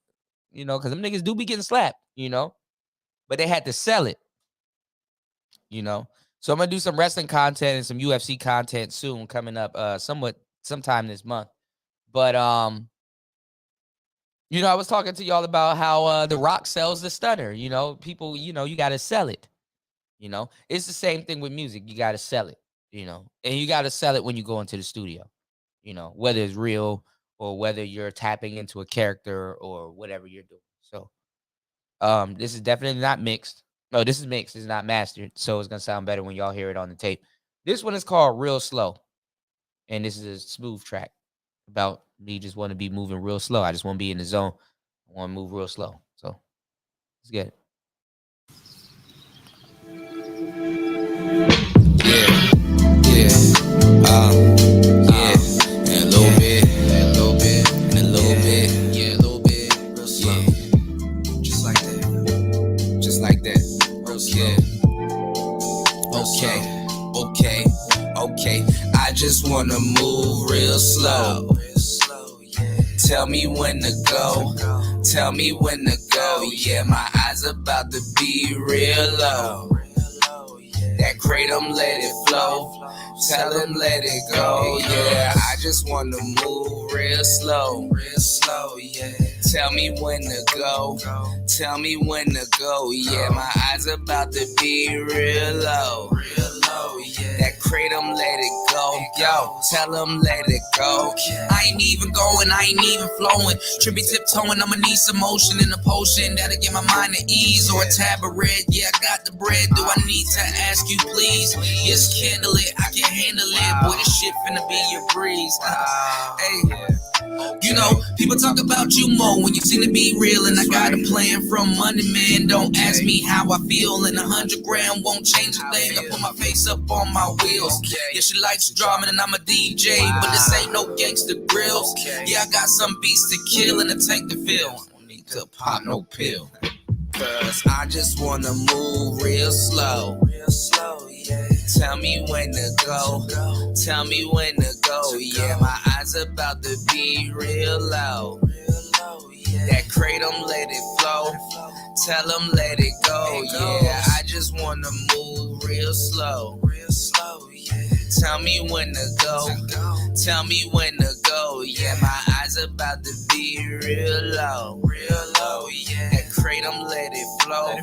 You know, because them niggas do be getting slapped, you know, but they had to sell it. You know, so I'm gonna do some wrestling content and some UFC content soon, coming up sometime this month. But you know, I was talking to y'all about how The Rock sells the stunner. You know, people, you know, you gotta sell it. You know, it's the same thing with music. You gotta sell it, you know, and you gotta sell it when you go into the studio, you know, whether it's real or whether you're tapping into a character or whatever you're doing. So this is definitely not mixed. No, this is mixed. It's not mastered. So it's going to sound better when y'all hear it on the tape. This one is called Real Slow. And this is a smooth track about me just want to be moving real slow. I just want to be in the zone. I want to move real slow. So let's get it. And a little bit, and a little bit, and a little bit, yeah, a little bit, real slow. Just like that. Just like that. Okay. Okay, I just wanna move real slow. Tell me when to go. Tell me when to go. Yeah, my eyes about to be real low. That kratom, let it flow. Tell him let it go. Yeah, I just wanna move real slow. Real slow, yeah. Tell me when to go. Tell me when to go. Yeah, my eyes about to be real low. Real low, yeah. That kratom, let it go. Yo, tell him let it go. I ain't even going, I ain't even flowing. Trippy tiptoeing, I'ma need some motion in a potion that'll get my mind at ease. Or a tab of red, yeah, I got the bread. Do I need to ask you, please? Yes, kindle it, I can handle it. Boy, this shit finna be your breeze. Hey. You know, people talk about you more when you seem to be real. And I got a plan from Money Man. Don't ask me how I feel. And 100 grand won't change a thing. I put my face up on my wheels. Yeah, she likes drama and I'm a DJ. But this ain't no gangster grills. Yeah, I got some beats to kill and a tank to fill. I don't need to pop no pill. Cause I just wanna move real slow. Real slow, yeah. Tell me when to go. Tell me when to go. Yeah, my eyes about to be real low. That kratom, let it flow. Tell them let it go. Yeah, I just wanna move real slow. Real slow, yeah. Tell me when to go. Tell me when to go. Yeah, my eyes about to be real low. Real low, yeah. That kratom, let it flow.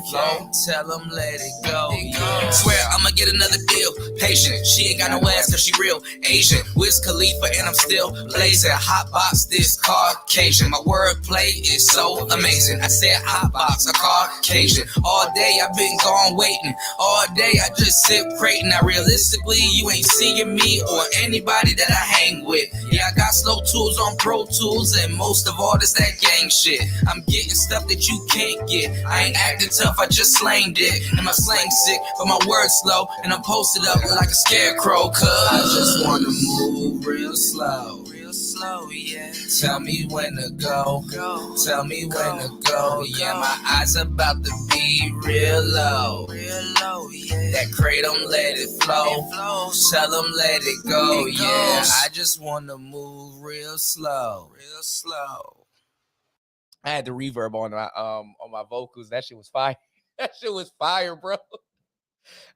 Tell them let it go. Yeah. Swear I'ma get another deal. Patient, she ain't got no ass cause she real Asian. Wiz Khalifa and I'm still blazing. Hotbox this Caucasian. My wordplay is so amazing. I said hotbox a Caucasian. All day I've been gone waiting. All day I just sit prating. Now realistically you ain't seeing me or anybody that I hang with. Yeah, I got slow tools on Pro Tools and most of all this that gang shit. I'm getting stuff that you can't get. I ain't acting tough, I just slanged it. And my slang sick, but my words slow. And I'm posted up like a scarecrow. Cause I just wanna move real slow. Real slow, yeah. Tell me when to go. Tell me when to go. Yeah, my eyes about to be real low. Real low, yeah. That kratom, let it flow. Tell them let it go. Yeah, I just wanna move real slow. Real slow. I had the reverb on my vocals. That shit was fire. That shit was fire, bro.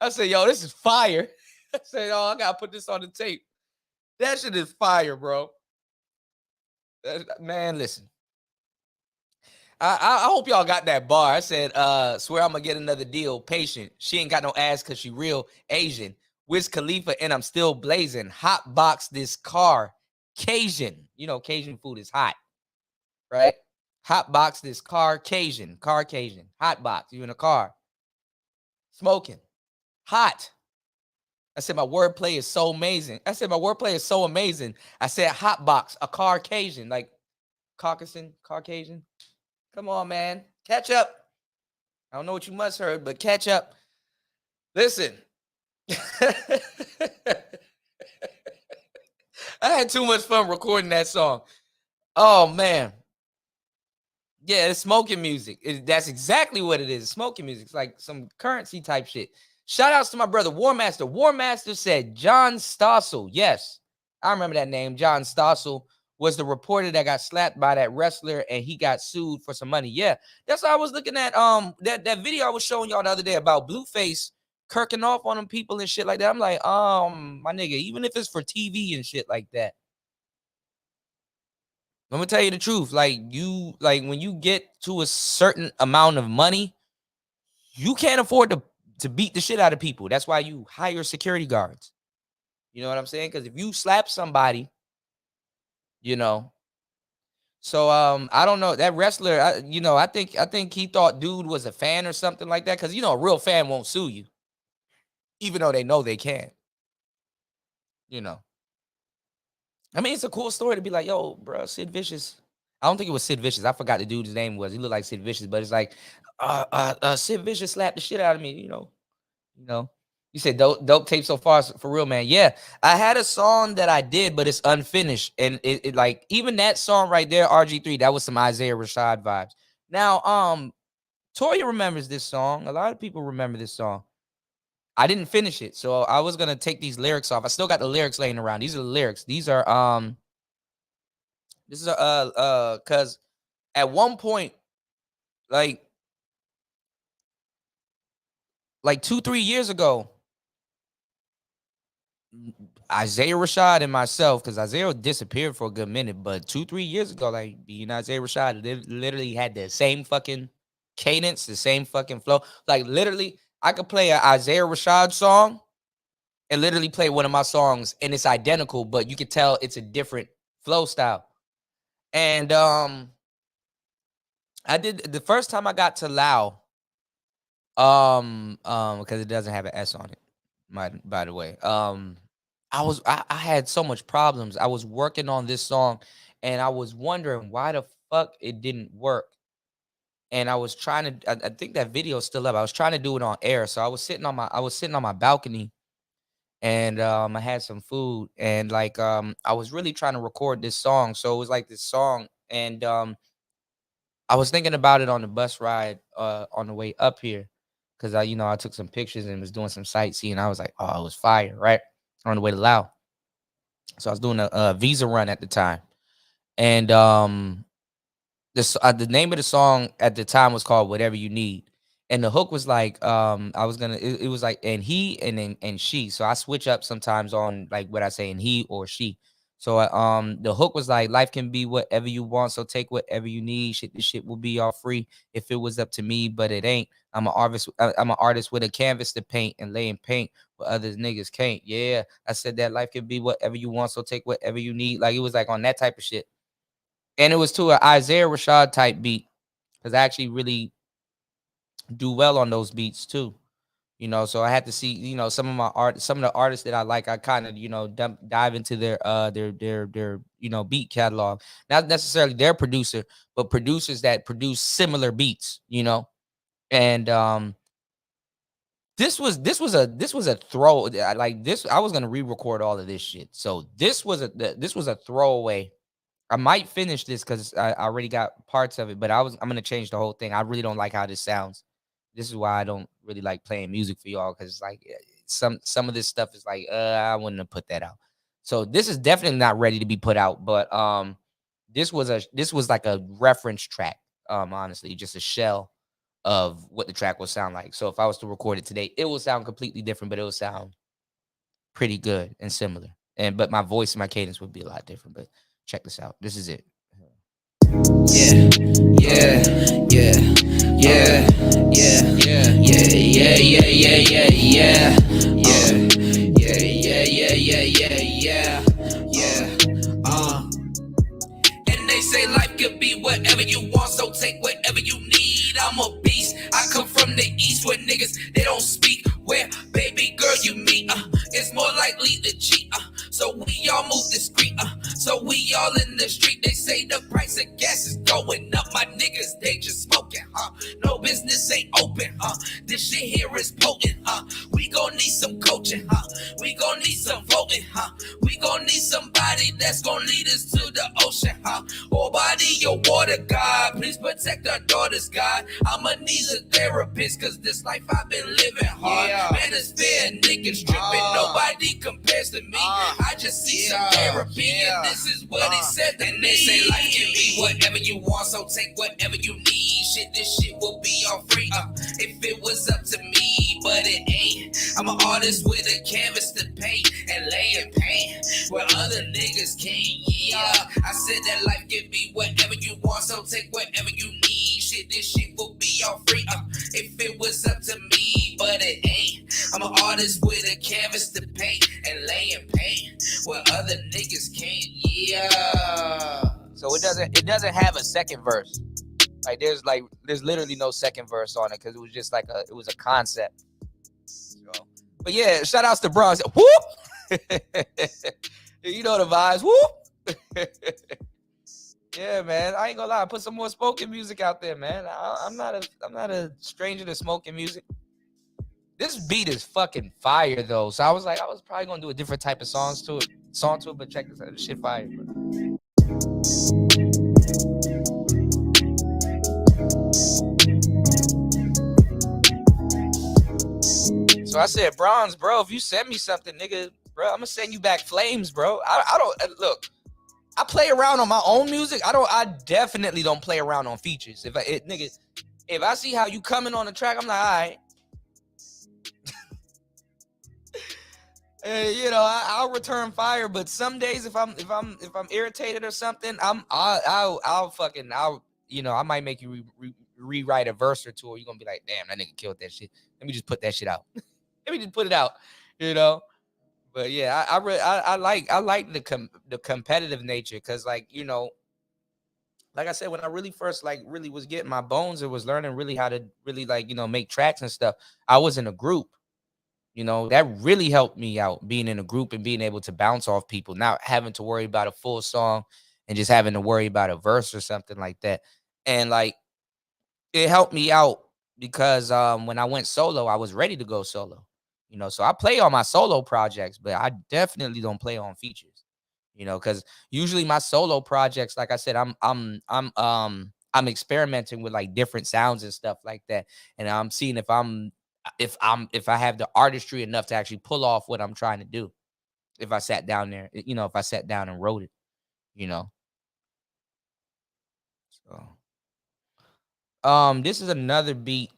I said, yo, this is fire. I said, oh, I gotta put this on the tape. That shit is fire, bro. Man, listen. I hope y'all got that bar. I said, swear I'm gonna get another deal. Patient. She ain't got no ass cause she real Asian. Wiz Khalifa and I'm still blazing. Hot box this car. Cajun. You know, Cajun food is hot. Right? Hot box this car. Cajun. Hot box. You in a car. Smoking. Hot. I said, my wordplay is so amazing. I said, hot box, a Caucasian, like Caucasian. Come on, man. Catch up. I don't know what you must heard, but catch up. Listen. I had too much fun recording that song. Oh, man. Yeah, it's smoking music. That's exactly what it is. Smoking music. It's like some currency type shit. Shout outs to my brother, War Master. War Master said John Stossel. Yes, I remember that name. John Stossel was the reporter that got slapped by that wrestler and he got sued for some money. Yeah, that's what I was looking at. That video I was showing y'all the other day about Blueface kirking off on them people and shit like that. I'm like, my nigga, even if it's for TV and shit like that. I'm gonna tell you the truth. Like when you get to a certain amount of money, you can't afford to beat the shit out of people. That's why you hire security guards. You know what I'm saying? Because if you slap somebody, you know. So I don't know. That wrestler, I think he thought dude was a fan or something like that. Because a real fan won't sue you, even though they know they can. I mean, it's a cool story to be like, yo, bro, Sid Vicious. I don't think it was Sid Vicious. I forgot the dude's name was. He looked like Sid Vicious, but it's like, Sid Vicious slapped the shit out of me. You said dope tape so far for real, man. Yeah, I had a song that I did, but it's unfinished, and it like even that song right there, RG3, that was some Isaiah Rashad vibes. Now, Toya remembers this song. A lot of people remember this song. I didn't finish it, so I was gonna take these lyrics off. I still got the lyrics laying around. These are the lyrics. These are this is because at one point, like 2-3 years ago, Isaiah Rashad and myself, because Isaiah disappeared for a good minute, but 2-3 years ago, like me and Isaiah Rashad literally had the same fucking cadence, the same fucking flow. Like literally, I could play an Isaiah Rashad song and literally play one of my songs, and it's identical, but you could tell it's a different flow style. And I did the first time I got to Lao, because it doesn't have an S on it, by the way. I had so much problems. I was working on this song and I was wondering why the fuck it didn't work. And I was trying to, I think that video is still up. I was trying to do it on air. So I was sitting on my balcony, and I had some food, and like I was really trying to record this song. So it was like this song, and I was thinking about it on the bus ride on the way up here, because I took some pictures and was doing some sightseeing. I was like, oh, it was fire, right? On the way to Lao. So I was doing a visa run at the time. And the name of the song at the time was called Whatever You Need. And the hook was like, it was like, and he and she. So I switch up sometimes on like what I say, and he or she. So the hook was like, life can be whatever you want, so take whatever you need. This shit will be all free if it was up to me, but it ain't. I'm an artist with a canvas to paint and lay in paint where others niggas can't. Yeah, I said that life can be whatever you want, so take whatever you need. Like it was like on that type of shit. And it was to an Isaiah Rashad type beat, because I actually really do well on those beats too. So I had to see, some of the artists that I like, I kind of, dive into their beat catalog. Not necessarily their producer, but producers that produce similar beats, And this was a throw. Like this, I was gonna re-record all of this shit. So this was a throwaway. I might finish this because I already got parts of it, but I'm gonna change the whole thing. I really don't like how this sounds. This is why I don't really like playing music for y'all, because it's like some of this stuff is like I wouldn't have put that out. So this is definitely not ready to be put out, but this was like a reference track, honestly, just a shell of what the track will sound like. So if I was to record it today, it will sound completely different, but it will sound pretty good and similar. But my voice and my cadence would be a lot different. But check this out. This is it. Yeah. And they say life could be whatever you want, so take whatever you need. I'm a beast. I come from the east where niggas, they don't speak. Where, baby girl, you meet, it's more likely to cheat. So we all move discreet. So we all in the street. They say the price of gas is going up. My niggas, they just smoking, No business ain't open, This shit here is potent, We gon' need some coaching, We gon' need some voting, We gon' need somebody that's gon' lead us to the ocean, Oh, body your water, God. Please protect our daughters, God. I'ma need a therapist, cause this life I've been living hard. Man, it's fair, niggas tripping. Nobody compares to me. I just see some therapy, and this is what he said to me. And they say life can be whatever you want, so take whatever you need. Shit, this shit will be all free if it was up to me, but it ain't. I'm an artist with a canvas to paint and lay in paint where other niggas can't. Yeah, I said that life can be whatever you want, so take whatever you need. Shit, this shit will be all free if it was up to me, but it ain't. I'm an artist with a canvas to paint and lay in paint where other niggas can't. Yeah. So it doesn't have a second verse. There's literally no second verse on it, because it was just like it was a concept. So, but yeah, shout outs to Bronx. Whoop! You know the vibes. Whoop! Yeah, man. I ain't gonna lie. Put some more smoking music out there, man. I'm not a stranger to smoking music. This beat is fucking fire though. So I was probably gonna do a different type of song to it, but check this out. This shit fire, bro. So I said, Bronze, bro, if you send me something, nigga, bro, I'm gonna send you back flames, bro. I don't look. I play around on my own music. I definitely don't play around on features. If I see how you coming on the track, I'm like, all right. You know, I'll return fire. But some days, if I'm irritated or something, I'll you know, I might make you rewrite a verse or two, or you're gonna be like, damn, that nigga killed that shit. Let me just put that shit out. Let me just put it out. You know. But yeah, I like the competitive nature, because, like, you know, like I said, when I really first really was getting my bones, it was learning really how to really, like, you know, make tracks and stuff. I was in a group, you know, that really helped me out, being in a group and being able to bounce off people, not having to worry about a full song and just having to worry about a verse or something like that. And like, it helped me out because when I went solo, I was ready to go solo. You know, so I play on my solo projects, but I definitely don't play on features. You know, because usually my solo projects, like I said, I'm experimenting with like different sounds and stuff like that, and I'm seeing if I have the artistry enough to actually pull off what I'm trying to do. If I sat down there, you know, if I sat down and wrote it, you know. So, this is another beat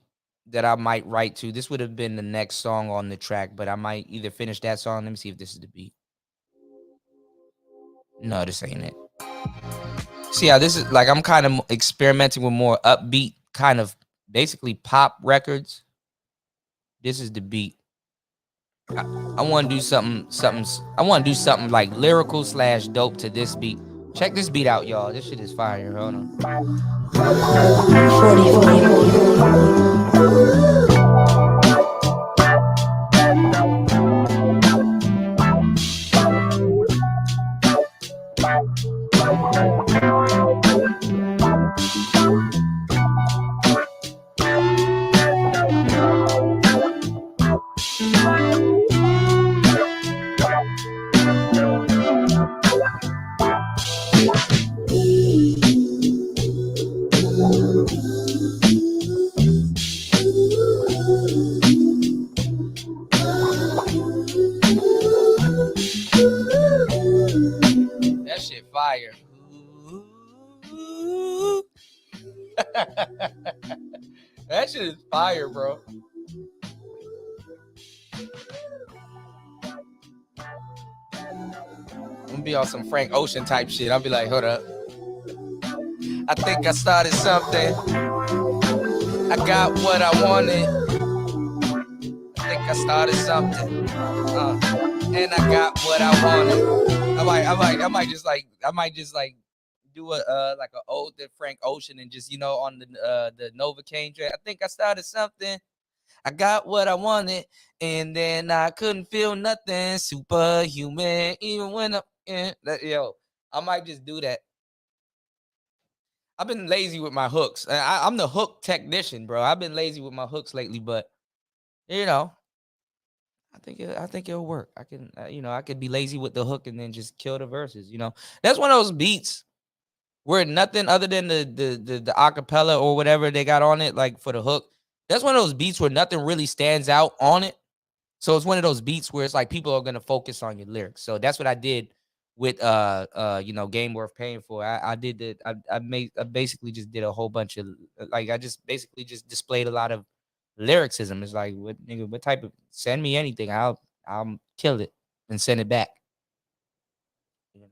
that I might write to. This would have been the next song on the track, but I might either finish that song. Let me see if this is the beat. No, this ain't it. See how this is, like, I'm kind of experimenting with more upbeat, kind of basically pop records. This is the beat. I want to do something. I want to do something like lyrical / dope to this beat. Check this beat out, y'all. This shit is fire. Hold on. 40. That shit fire. That shit is fire, bro. I'm gonna be on some Frank Ocean type shit. I'll be like, hold up. I think I started something. I got what I wanted. I think I started something. And I got what I wanted. I might just do a like an old Frank Ocean and just, you know, on the Novocaine track. I think I started something. I got what I wanted, and then I couldn't feel nothing. Superhuman, even when I'm in that. Yo, I might just do that. I've been lazy with my hooks. I'm the hook technician, bro. I've been lazy with my hooks lately, but you know, I think it'll work. I can, you know, I could be lazy with the hook and then just kill the verses. You know, that's one of those beats where nothing other than the acapella or whatever they got on it, like for the hook. That's one of those beats where nothing really stands out on it. So it's one of those beats where it's like people are gonna focus on your lyrics. So that's what I did with you know, Game Worth Paying For. I did that. I basically just did a whole bunch of, like, I just basically just displayed a lot of lyricism. It's like, what nigga, what type of, send me anything, I'll kill it and send it back. You know.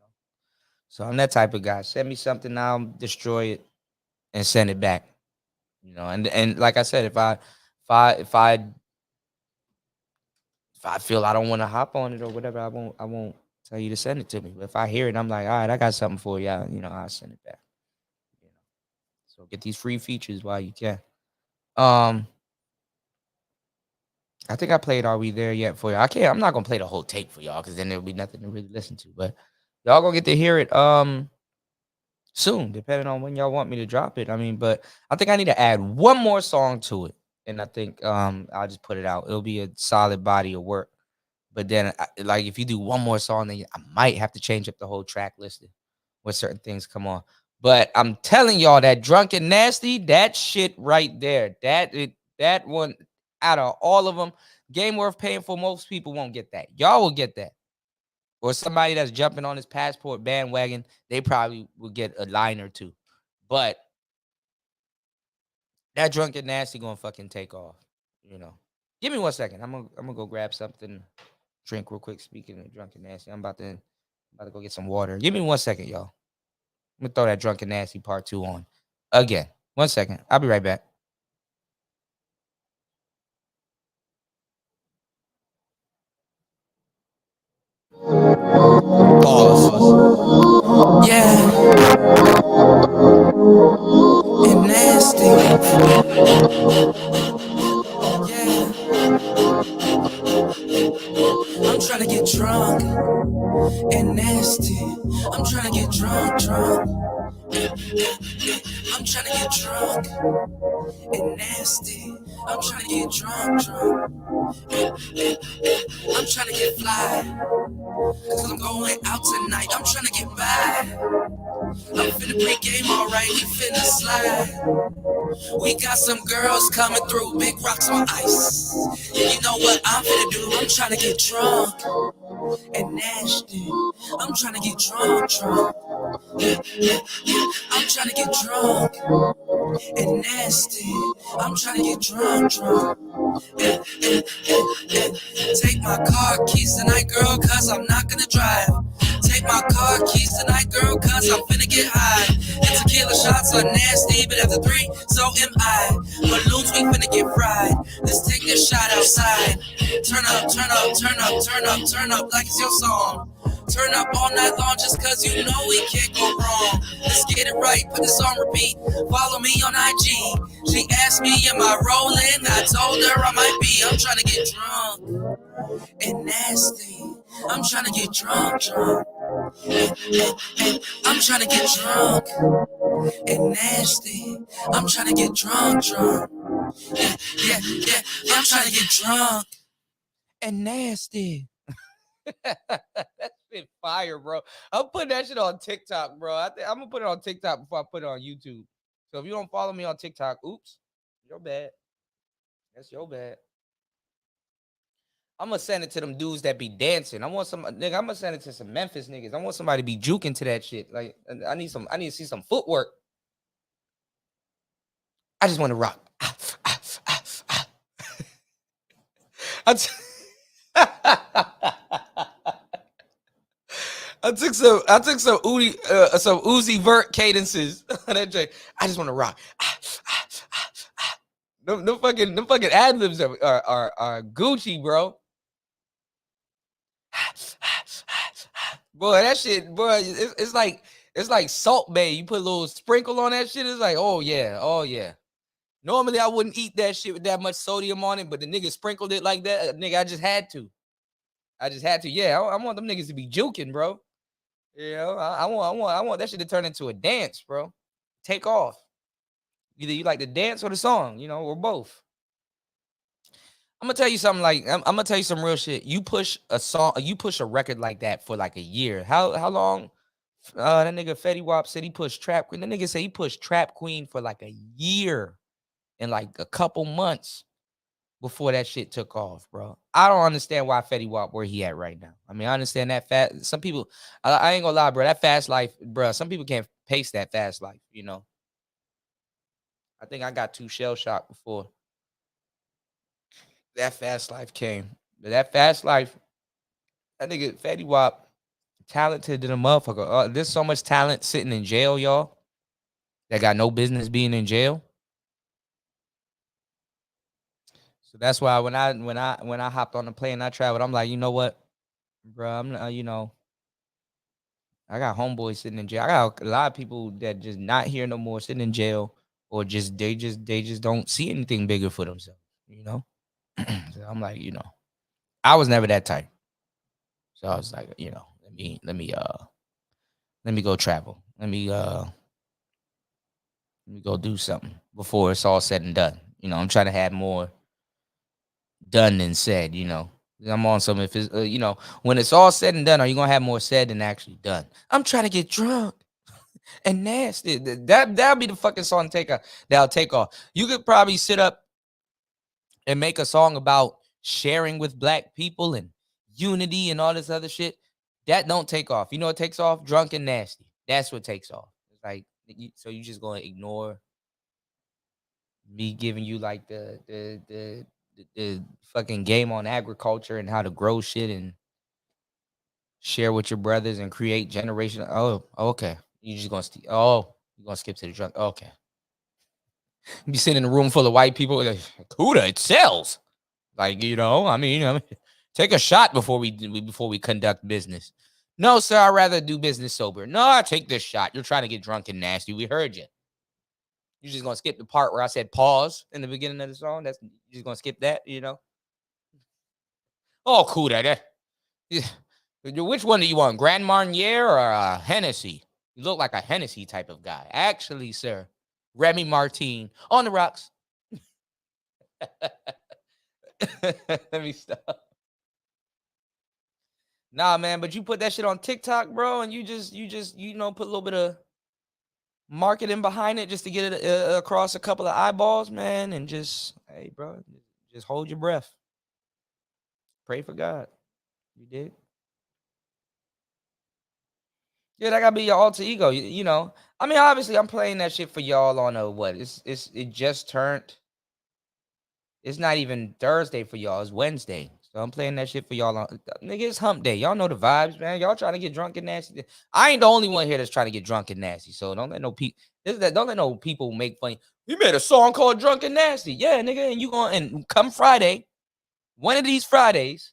So I'm that type of guy. Send me something, I'll destroy it and send it back. You know, and like I said, if I feel I don't want to hop on it or whatever, I won't tell you to send it to me. But if I hear it, I'm like, all right, I got something for you. You know, I'll send it back. You know, so get these free features while you can. I think I played Are We There Yet for you. I'm not gonna play the whole tape for y'all because then there'll be nothing to really listen to. But y'all gonna get to hear it soon, depending on when y'all want me to drop it. I mean, but I think I need to add one more song to it, and I think I'll just put it out. It'll be a solid body of work. But then, like, if you do one more song, then I might have to change up the whole track listing where certain things come on. But I'm telling y'all, that Drunk and Nasty, that shit right there, that one, out of all of them, game worth paying for, most people won't get that. Y'all will get that. Or somebody that's jumping on his Passport bandwagon, they probably will get a line or two. But that Drunken Nasty gonna fucking take off, you know. Give me 1 second. I'm gonna go grab something, drink real quick. Speaking of Drunken Nasty, I'm about to go get some water. Give me 1 second, y'all. I'm gonna throw that Drunken Nasty part 2 on again. 1 second. I'll be right back. Pause. Yeah. And nasty. Yeah. I'm trying to get drunk and nasty. I'm trying to get drunk. I'm trying to get drunk and nasty. I'm trying to get drunk. I'm trying to get fly. Cause I'm going out tonight. I'm trying to get by. I'm finna pre-game alright. We finna slide. We got some girls coming through. Big rocks on ice. And you know what I'm finna do? I'm trying to get drunk and nasty. I'm trying to get drunk. I'm trying to get drunk and nasty. I'm trying to get drunk. Take my car keys tonight, girl, cause I'm not gonna drive. Take my car keys tonight, girl, cause I'm finna get high. And tequila shots are nasty, but after 3, so am I. Balloons, we finna get fried. Let's take this shot outside. Turn up like it's your song. Turn up all night long just cause you know we can't go wrong. Let's get it right, put this on repeat. Follow me on IG. She asked me, am I rolling? I told her I might be. I'm trying to get drunk and nasty. I'm trying to get drunk. I'm trying to get drunk and nasty. I'm trying to get drunk. Yeah. I'm trying to get drunk and nasty. That shit fire, bro. I'm putting that shit on TikTok, bro. I'm gonna put it on TikTok before I put it on YouTube. So if you don't follow me on TikTok, oops, your bad. That's your bad. I'm gonna send it to them dudes that be dancing. I want some nigga. I'm gonna send it to some Memphis niggas. I want somebody to be juking to that shit. Like I need to see some footwork. I just want to rock. I took some Uzi Vert cadences on that joint. I just want to rock. Them fucking ad libs are Gucci, bro. Boy, that shit, boy, it's like Salt Bay. You put a little sprinkle on that shit. It's like, oh yeah. Normally I wouldn't eat that shit with that much sodium on it, but the nigga sprinkled it like that. Nigga, I just had to. Yeah, I want them niggas to be juking, bro. You know, I want that shit to turn into a dance, bro. Take off. Either you like the dance or the song, you know, or both. I'm gonna tell you something. Like I'm gonna tell you some real shit. You push a record like that for like a year. How long? That nigga Fetty Wap said he pushed Trap Queen. That nigga said he pushed Trap Queen for like a year and like a couple months before that shit took off, bro. I don't understand why Fetty Wap where he at right now. I mean, I understand that some people, I ain't gonna lie, bro. That fast life, bro. Some people can't pace that fast life, you know. I think I got too shell shocked before that fast life came. But that fast life, that nigga Fetty Wap, talented than a motherfucker. There's so much talent sitting in jail, y'all, that got no business being in jail. So that's why when I hopped on the plane and I traveled, I'm like, you know what, bro, I'm you know, I got homeboys sitting in jail. I got a lot of people that just not here no more, sitting in jail, or just they just don't see anything bigger for themselves, you know. So I'm like, you know, I was never that type. So I was like, you know, let me go travel. Let me go do something before it's all said and done. You know, I'm trying to have more done than said, you know. I'm on some, if it's, you know, when it's all said and done, are you going to have more said than actually done? I'm trying to get drunk and nasty. That'll be the fucking song that'll take off. You could probably sit up and make a song about sharing with black people and unity and all this other shit, that don't take off. You know what takes off? Drunk and Nasty. That's what takes off. It's like, so you just gonna ignore me giving you like the fucking game on agriculture and how to grow shit and share with your brothers and create generation. Oh, okay. You just gonna you're gonna skip to the drunk. Okay. You sitting in a room full of white people. Like, Cuda, it sells. Like, I mean, take a shot before we conduct business. No, sir, I'd rather do business sober. No, I take this shot. You're trying to get drunk and nasty. We heard you. You're just gonna skip the part where I said pause in the beginning of the song. You're just gonna skip that, Oh, Cuda, which one do you want, Grand Marnier or Hennessy? You look like a Hennessy type of guy. Actually, sir, Remy Martin on the rocks. Let me stop. Nah, man, but you put that shit on TikTok, bro, and you just put a little bit of marketing behind it just to get it across a couple of eyeballs, man, and just, hey, bro, just hold your breath. Pray for God. You did. Yeah, that gotta be your alter ego. I mean, obviously, I'm playing that shit for y'all on what? It just turned. It's not even Thursday for y'all. It's Wednesday. So I'm playing that shit for y'all on. Nigga, it's hump day. Y'all know the vibes, man. Y'all trying to get drunk and nasty. I ain't the only one here that's trying to get drunk and nasty. So don't let no people make fun. You made a song called Drunk and Nasty. Yeah, nigga. And come Friday, one of these Fridays,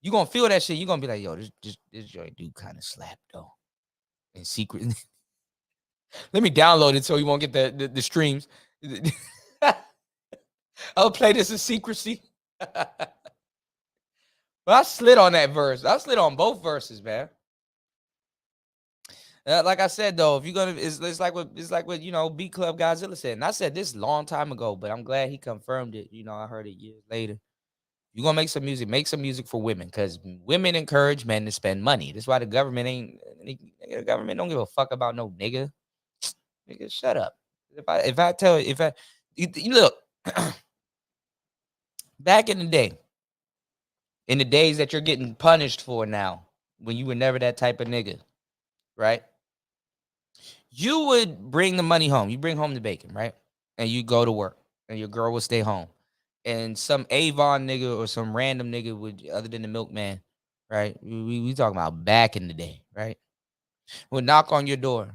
you gonna feel that shit. You gonna be like, yo, this joint do kind of slap though. In secret. Let me download it so you won't get the streams. I'll play this in secrecy. But I slid on that verse. I slid on both verses, man. Like I said though, if you're gonna, it's like what B Club Godzilla said, and I said this a long time ago, but I'm glad he confirmed it. I heard it years later. You're gonna make some music for women, because women encourage men to spend money. That's why the government don't give a fuck about no nigga. Nigga, shut up. You look. Back in the days that you're getting punished for now, when you were never that type of nigga, right? You would bring the money home. You bring home the bacon, right? And you go to work, and your girl would stay home. And some Avon nigga or some random nigga would, other than the milkman, right? We talking about back in the day, right? Would knock on your door.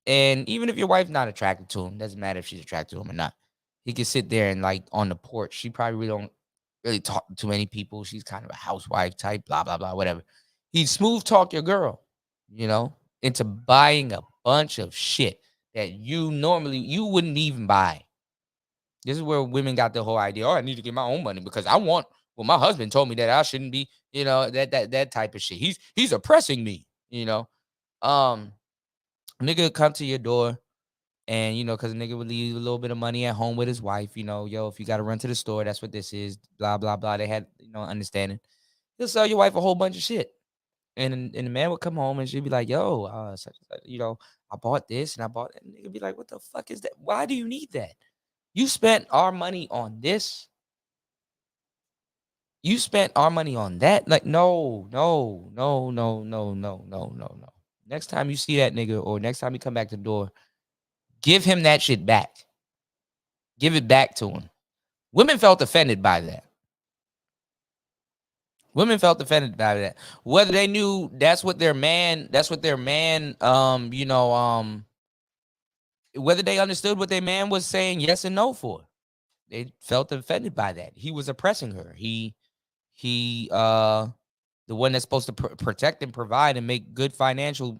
And even if your wife's not attracted to him, doesn't matter if she's attracted to him or not, he could sit there and like on the porch. She probably don't really talk to many people. She's kind of a housewife type, blah, blah, blah, whatever. He'd smooth talk your girl, into buying a bunch of shit that you wouldn't even buy. This is where women got the whole idea, I need to get my own money because I want, well, my husband told me that I shouldn't be, that type of shit. He's oppressing me, nigga come to your door. And, because a nigga would leave a little bit of money at home with his wife, if you got to run to the store, that's what this is, blah, blah, blah. They had, understanding. He'll sell your wife a whole bunch of shit. And the man would come home and she'd be like, yo, I bought this and I bought that. And nigga be like, what the fuck is that? Why do you need that? You spent our money on this. You spent our money on that. Like, no. Next time you see that nigga or next time you come back to the door, give him that shit back. Give it back to him. Women felt offended by that. Whether they knew that's what their man, whether they understood what their man was saying yes and no for. They felt offended by that. He was oppressing her. He the one that's supposed to protect and provide and make good financial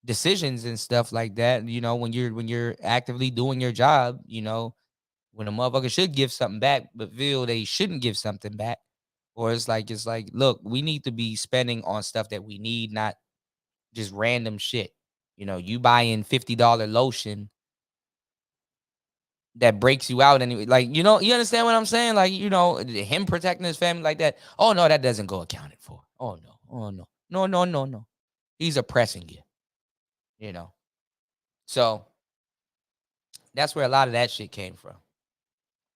decisions and stuff like that, when you're actively doing your job, when a motherfucker should give something back but feel they shouldn't give something back, or it's like look, we need to be spending on stuff that we need, not just random shit. You buying $50 lotion that breaks you out anyway, like, you understand what I'm saying, like, him protecting his family like that. Oh no, that doesn't go accounted for. Oh no, he's oppressing you. So that's where a lot of that shit came from.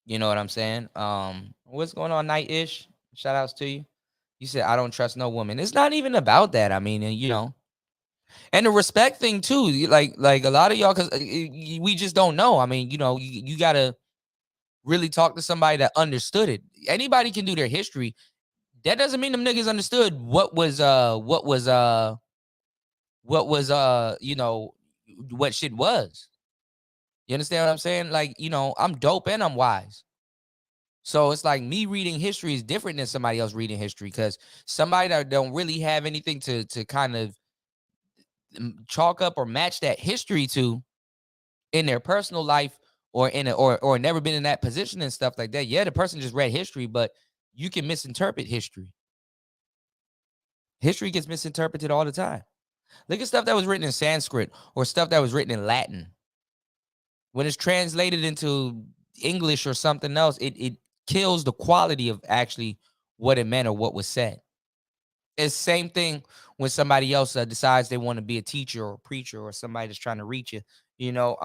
You know what I'm saying? What's going on, Night-ish? Shout outs to you. You said I don't trust no woman. It's not even about that. I mean, you know, and the respect thing too. Like a lot of y'all, because we just don't know. I mean, you know, you gotta really talk to somebody that understood it. Anybody can do their history. That doesn't mean them niggas understood you know, what shit was. You understand what I'm saying? Like, you know, I'm dope and I'm wise. So it's like me reading history is different than somebody else reading history, because somebody that don't really have anything to kind of chalk up or match that history to in their personal life, or in a, or never been in that position and stuff like that. Yeah, the person just read history, but you can misinterpret history. History gets misinterpreted all the time. Look at stuff that was written in Sanskrit or stuff that was written in Latin. When it's translated into English or something else, it kills the quality of actually what it meant or what was said. It's the same thing when somebody else decides they want to be a teacher or a preacher or somebody that's trying to reach you, you know,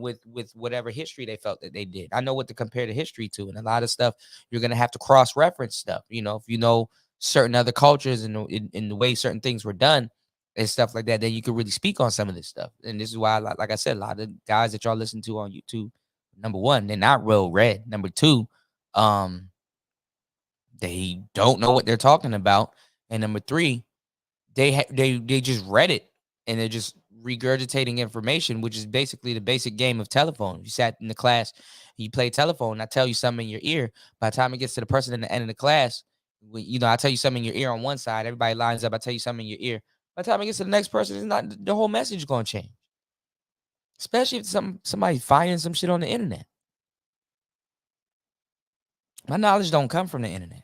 with whatever history they felt that they did. I know what to compare the history to, and a lot of stuff you're gonna have to cross-reference stuff. You know, if you know certain other cultures and in the way certain things were done and stuff like that, then you can really speak on some of this stuff. And this is why, like I said, a lot of guys that y'all listen to on YouTube, number one, they're not real read. Number two, they don't know what they're talking about. And number three, they just read it and they're just regurgitating information, which is basically the basic game of telephone. You sat in the class, you play telephone, I tell you something in your ear. By the time it gets to the person in the end of the class, you know, I tell you something in your ear on one side, everybody lines up, I tell you something in your ear. By the time it gets to the next person, it's not, the whole message is going to change. Especially if somebody finding some shit on the internet. My knowledge don't come from the internet.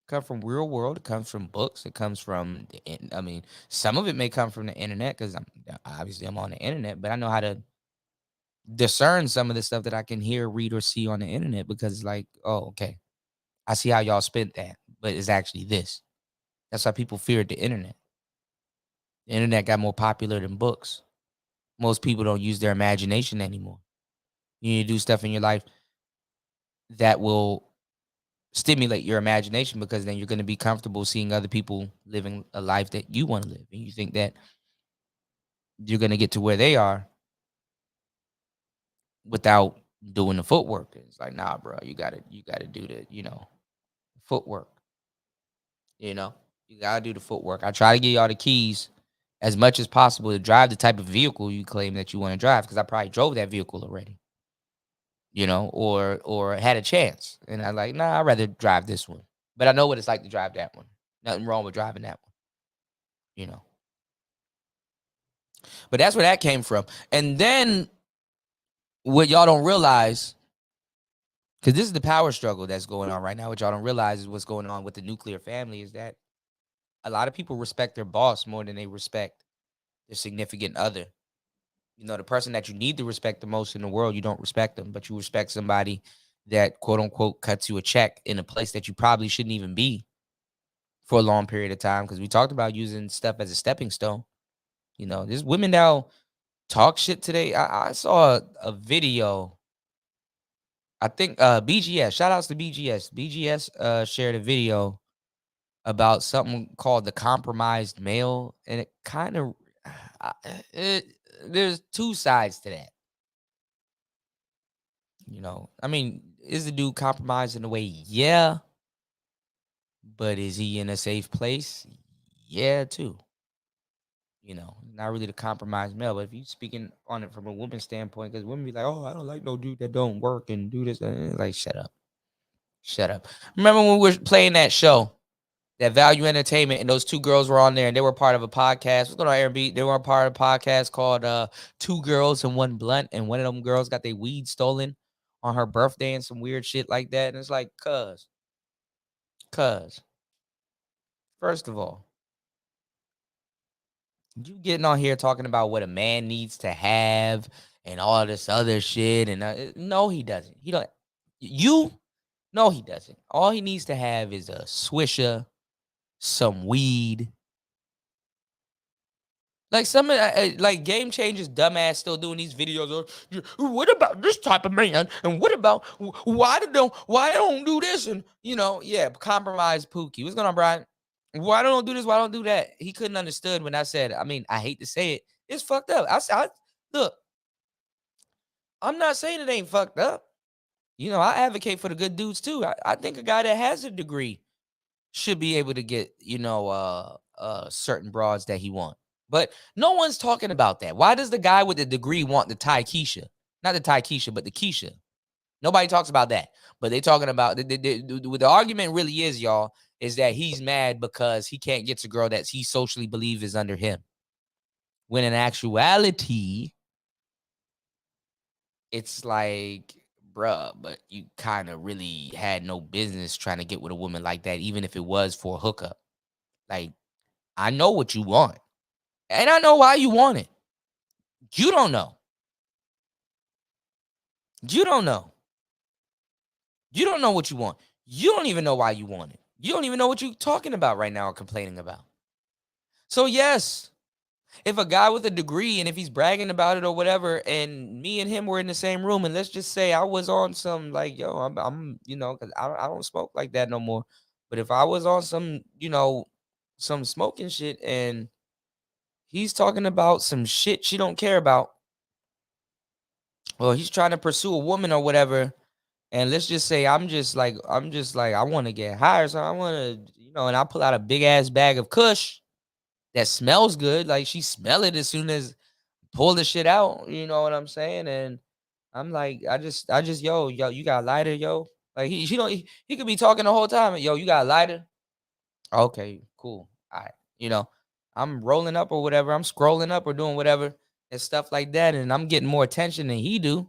Come from real world. It comes from books. It comes from I mean, some of it may come from the internet, because I'm on the internet, but I know how to discern some of the stuff that I can hear, read, or see on the internet, because it's like, oh, okay, I see how y'all spent that, but it's actually this. That's why people feared the internet. The internet got more popular than books. Most people don't use their imagination anymore. You need to do stuff in your life that will stimulate your imagination, because then you're going to be comfortable seeing other people living a life that you want to live, and you think that you're going to get to where they are without doing the footwork. It's like, nah, bro, you gotta do the, you know, footwork. You know, you gotta do the footwork. I try to give y'all the keys as much as possible to drive the type of vehicle you claim that you want to drive, because I probably drove that vehicle already, you know, or had a chance, and I like, nah, I'd rather drive this one, but I know what it's like to drive that one. Nothing wrong with driving that one, you know. But that's where that came from. And then what y'all don't realize, because this is the power struggle that's going on right now, what y'all don't realize is what's going on with the nuclear family, is that a lot of people respect their boss more than they respect their significant other. You know, the person that you need to respect the most in the world, you don't respect them, but you respect somebody that, quote unquote, cuts you a check in a place that you probably shouldn't even be for a long period of time, because we talked about using stuff as a stepping stone. You know, there's women now talk shit today. I saw a video. I think BGS, shout outs to BGS. BGS shared a video about something called the compromised male. And it kind of, there's two sides to that. You know, I mean, is the dude compromised in a way? Yeah. But is he in a safe place? Yeah, too. You know, not really the compromised male, but if you speaking on it from a woman's standpoint, because women be like, oh, I don't like no dude that don't work and do this. Like, shut up. Shut up. Remember when we were playing that show, that Value Entertainment, and those two girls were on there and they were part of a podcast. What's going on, Airbnb? They were a part of a podcast called Two Girls and One Blunt. And one of them girls got their weed stolen on her birthday and some weird shit like that. And it's like, cuz, first of all, you getting on here talking about what a man needs to have and all this other shit. And no, he doesn't. He don't. No, he doesn't. All he needs to have is a swisher, some weed, Like some of like Game Changers dumbass still doing these videos. What about this type of man? And what about why don't do this? And compromise Pookie. What's going on, Brian? Why don't do this? Why don't do that? He couldn't understood when I said. I mean, I hate to say it. It's fucked up. I look. I'm not saying it ain't fucked up. I advocate for the good dudes too. I think a guy that has a degree should be able to get certain broads that he wants. But no one's talking about that. Why does the guy with the degree want the Thai Keisha? Not the Thai Keisha, but the Keisha. Nobody talks about that. But they talking about what the argument really is, y'all, is that he's mad because he can't get a girl that he socially believes is under him. When in actuality, it's like, bruh, but you kind of really had no business trying to get with a woman like that, even if it was for a hookup. Like, I know what you want. And I know why you want it. You don't know. You don't know. You don't know what you want. You don't even know why you want it. You don't even know what you're talking about right now or complaining about. So, yes, if a guy with a degree and if he's bragging about it or whatever, and me and him were in the same room, and let's just say I was on some like, yo, I'm because I don't smoke like that no more. But if I was on some, some smoking shit and he's talking about some shit she don't care about, well, he's trying to pursue a woman or whatever, and let's just say I'm just like I want to get higher, so I want to, and I pull out a big ass bag of Kush that smells good, like she smell it as soon as pull the shit out, you know what I'm saying? And I'm like, I just yo, you got a lighter, yo? Like he could be talking the whole time, yo, you got a lighter? Okay, cool. All right. I'm rolling up or whatever. I'm scrolling up or doing whatever and stuff like that. And I'm getting more attention than he do.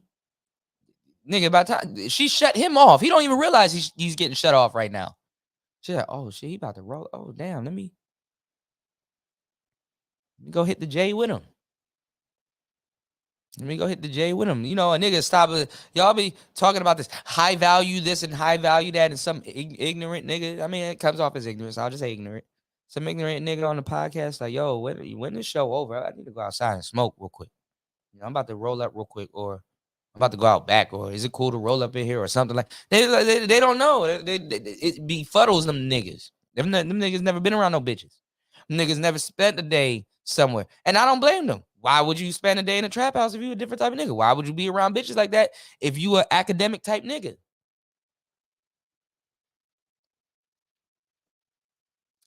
Nigga, by the time she shut him off, he don't even realize he's getting shut off right now. She's like, oh shit, he about to roll. Oh, damn. Let me go hit the J with him. Let me go hit the J with him. A nigga stop it. Y'all be talking about this high value this and high value that, and some ignorant nigga. I mean, it comes off as ignorance. I'll just say ignorant. Some ignorant nigga on the podcast like, yo, when this show over, I need to go outside and smoke real quick. I'm about to roll up real quick, or I'm about to go out back, or is it cool to roll up in here or something like they don't know. It befuddles them niggas. Them niggas never been around no bitches. Them niggas never spent a day somewhere. And I don't blame them. Why would you spend a day in a trap house if you a different type of nigga? Why would you be around bitches like that if you an academic type nigga?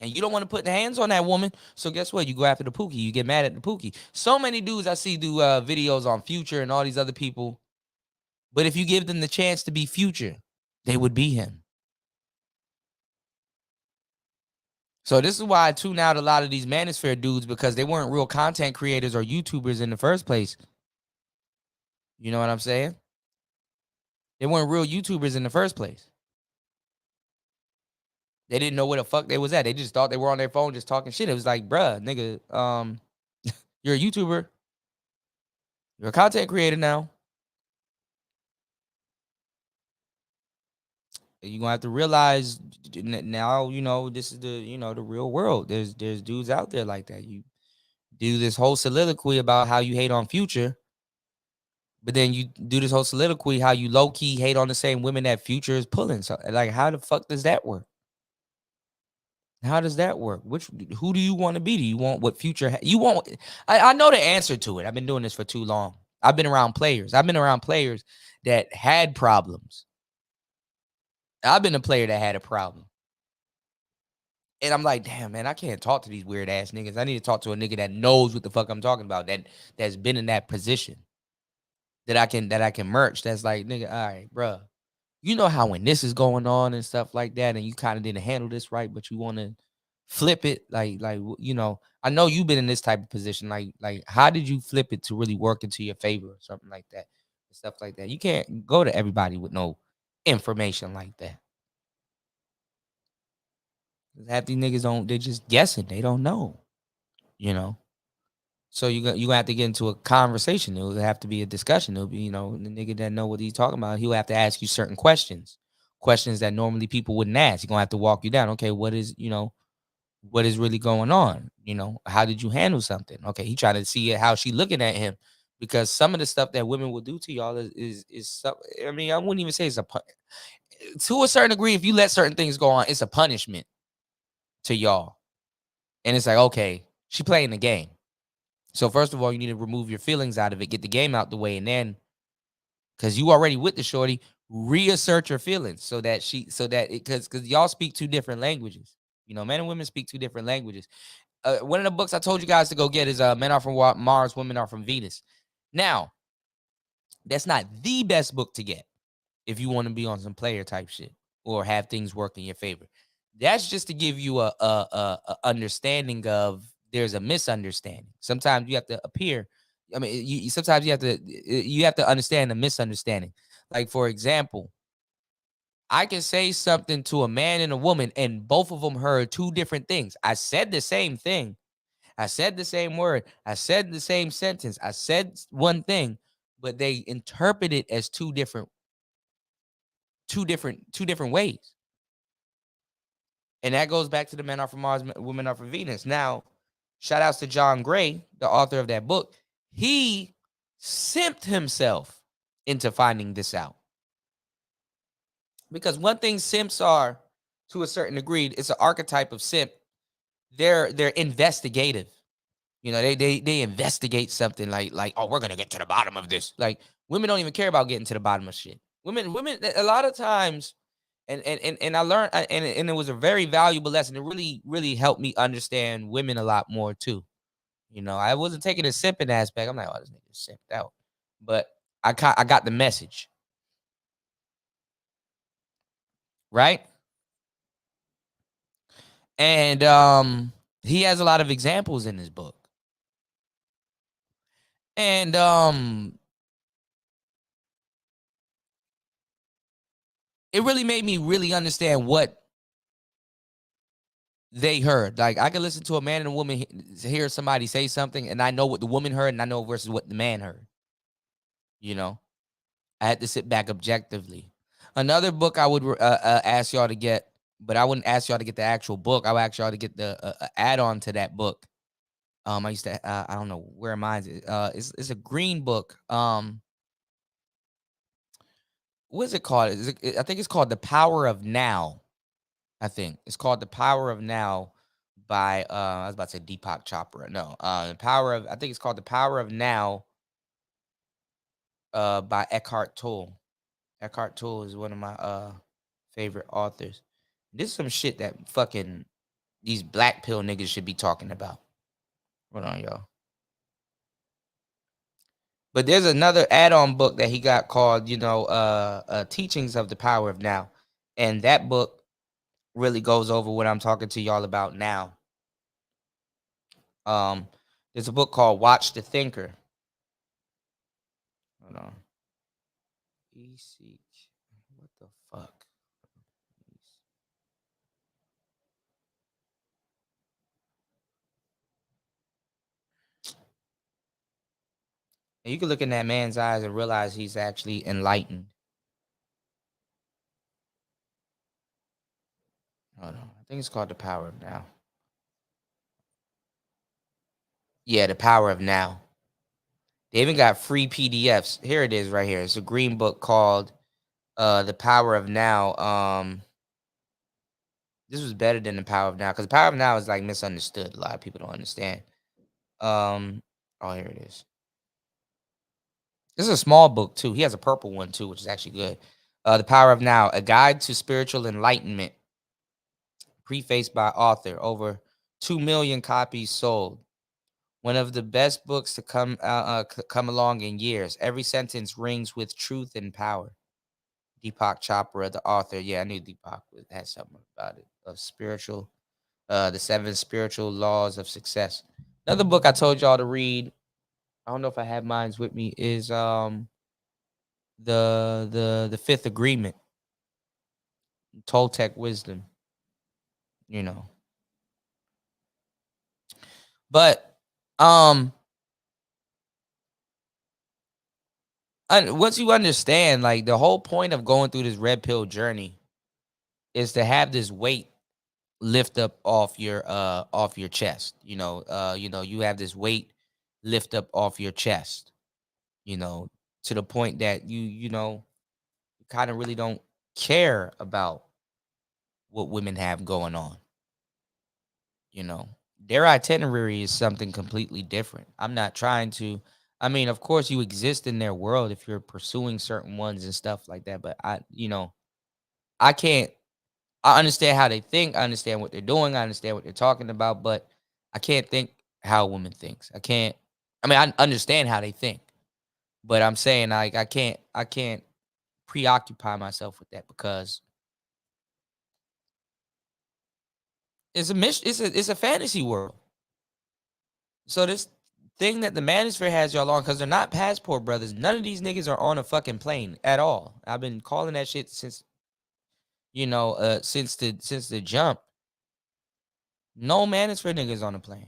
And you don't want to put the hands on that woman. So guess what? You go after the Pookie. You get mad at the Pookie. So many dudes I see do videos on Future and all these other people. But if you give them the chance to be Future, they would be him. So this is why I tune out a lot of these manosphere dudes, because they weren't real content creators or YouTubers in the first place. You know what I'm saying? They weren't real YouTubers in the first place. They didn't know where the fuck they was at. They just thought they were on their phone just talking shit. It was like, bruh, nigga, you're a YouTuber. You're a content creator now. You're gonna have to realize now, this is the real world. There's dudes out there like that. You do this whole soliloquy about how you hate on Future, but then you do this whole soliloquy how you low-key hate on the same women that Future is pulling. So like, how the fuck does that work? How does that work? Who do you want to be? Do you want what Future you want? I know the answer to it. I've been doing this for too long. I've been around players. I've been around players that had problems. I've been a player that had a problem. And I'm like, damn, man, I can't talk to these weird ass niggas. I need to talk to a nigga that knows what the fuck I'm talking about, that's been in that position. That I can merch. That's like, nigga, all right, bro. You know how when this is going on and stuff like that, and you kind of didn't handle this right, but you want to flip it, like I know you've been in this type of position. Like, how did you flip it to really work into your favor or something like that, stuff like that? You can't go to everybody with no information like that. Half these niggas they're just guessing. They don't know, So you gonna have to get into a conversation. It'll have to be a discussion. It'll be, the nigga that know what he's talking about, he'll have to ask you certain questions that normally people wouldn't ask. He's gonna have to walk you down. Okay, what is, what is really going on. You know, how did you handle something? Okay, he trying to see how she looking at him, because some of the stuff that women will do to y'all is stuff. I mean, I wouldn't even say it's to a certain degree. If you let certain things go on, it's a punishment to y'all, and it's like, okay, she playing the game. So first of all, you need to remove your feelings out of it, get the game out the way, and then, because you already with the shorty, reassert your feelings so that because y'all speak two different languages. You know, men and women speak two different languages. One of the books I told you guys to go get is Men Are From Mars, Women Are From Venus. Now, that's not the best book to get if you want to be on some player type shit or have things work in your favor. That's just to give you a understanding of there's a misunderstanding. Sometimes you have to appear. I mean, sometimes you have to understand the misunderstanding. Like, for example, I can say something to a man and a woman, and both of them heard two different things. I said the same thing. I said the same word. I said the same sentence. I said one thing, but they interpret it as two different ways. And that goes back to the Men Are From Mars, Women Are From Venus. Now, shout outs to John Gray, the author of that book. He simped himself into finding this out. Because one thing simps are, to a certain degree, it's an archetype of simp. They're investigative. You know, they investigate something like, oh, we're gonna get to the bottom of this. Like, women don't even care about getting to the bottom of shit. Women, a lot of times, and I learned, and it was a very valuable lesson. It really, really helped me understand women a lot more too. You know, I wasn't taking a simping aspect. I'm like, oh, this nigga simped out, but I got the message, right? And he has a lot of examples in his book. And it really made me really understand what they heard. Like, I could listen to a man and a woman hear somebody say something, and I know what the woman heard, and I know versus what the man heard. You know, I had to sit back objectively. Another book I would ask y'all to get, but I wouldn't ask y'all to get the actual book. I would ask y'all to get the add-on to that book. I used to, I don't know where mine's is. It's a green book. What is it called? I think it's called The Power of Now. I think it's called The Power of Now by I was about to say Deepak Chopra. No, I think it's called The Power of Now by Eckhart Tolle. Eckhart Tolle is one of my favorite authors. This is some shit that fucking these black pill niggas should be talking about. Hold on, y'all. But there's another add-on book that he got called, Teachings of the Power of Now. And that book really goes over what I'm talking to y'all about now. There's a book called Watch the Thinker. Hold on. What the fuck? And you can look in that man's eyes and realize he's actually enlightened. Hold on. I think it's called The Power of Now. Yeah, The Power of Now. They even got free PDFs. Here it is right here. It's a green book called The Power of Now. This was better than The Power of Now, because The Power of Now is like misunderstood. A lot of people don't understand. Oh, here it is. This is a small book too. He has a purple one too, which is actually good. The Power of Now, A Guide to Spiritual Enlightenment. Prefaced by author. Over 2 million copies sold. One of the best books to come along in years. Every sentence rings with truth and power. Deepak Chopra, the author. Yeah, I knew Deepak had something about it. Of spiritual, the 7 spiritual laws of success. Another book I told y'all to read, I don't know if I have mine with me, is the Fifth Agreement. Toltec wisdom. You know. But once you understand, like, the whole point of going through this red pill journey is to have this weight lift up off your chest. You know, you have this weight lift up off your chest, you know, to the point that you kind of really don't care about what women have going on. You know, their itinerary is something completely different. I'm not trying to, I mean, of course you exist in their world if you're pursuing certain ones and stuff like that, but I can't, I understand how they think, I understand what they're doing, I understand what they're talking about, but I can't think how a woman thinks. I mean, I understand how they think, but I'm saying like I can't preoccupy myself with that because it's a fantasy world. So this thing that the manosphere has y'all on, because they're not passport brothers. None of these niggas are on a fucking plane at all. I've been calling that shit since since the jump. No manosphere niggas on the plane.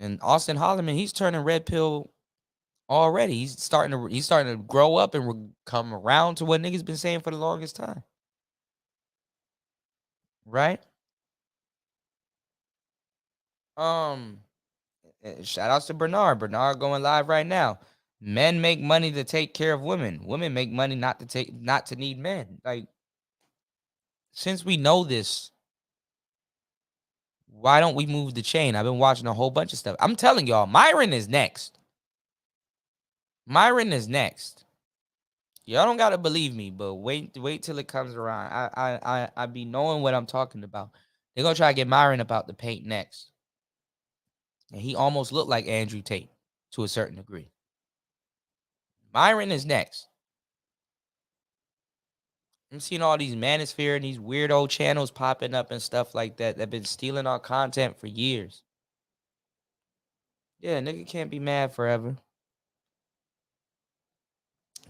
And Austin Holloman, he's turning red pill already. He's starting to grow up and come around to what niggas been saying for the longest time. Right? Shout outs to Bernard. Bernard going live right now. Men make money to take care of women. Women make money not to need men. Like, since we know this, why don't we move the chain? I've been watching a whole bunch of stuff. I'm telling y'all, Myron is next. Myron is next. Y'all don't gotta believe me, but wait till it comes around. I be knowing what I'm talking about. They're gonna try to get Myron about the paint next. And he almost looked like Andrew Tate to a certain degree. Myron is next. I'm seeing all these manosphere and these weirdo channels popping up and stuff like that have been stealing our content for years. Yeah, nigga can't be mad forever.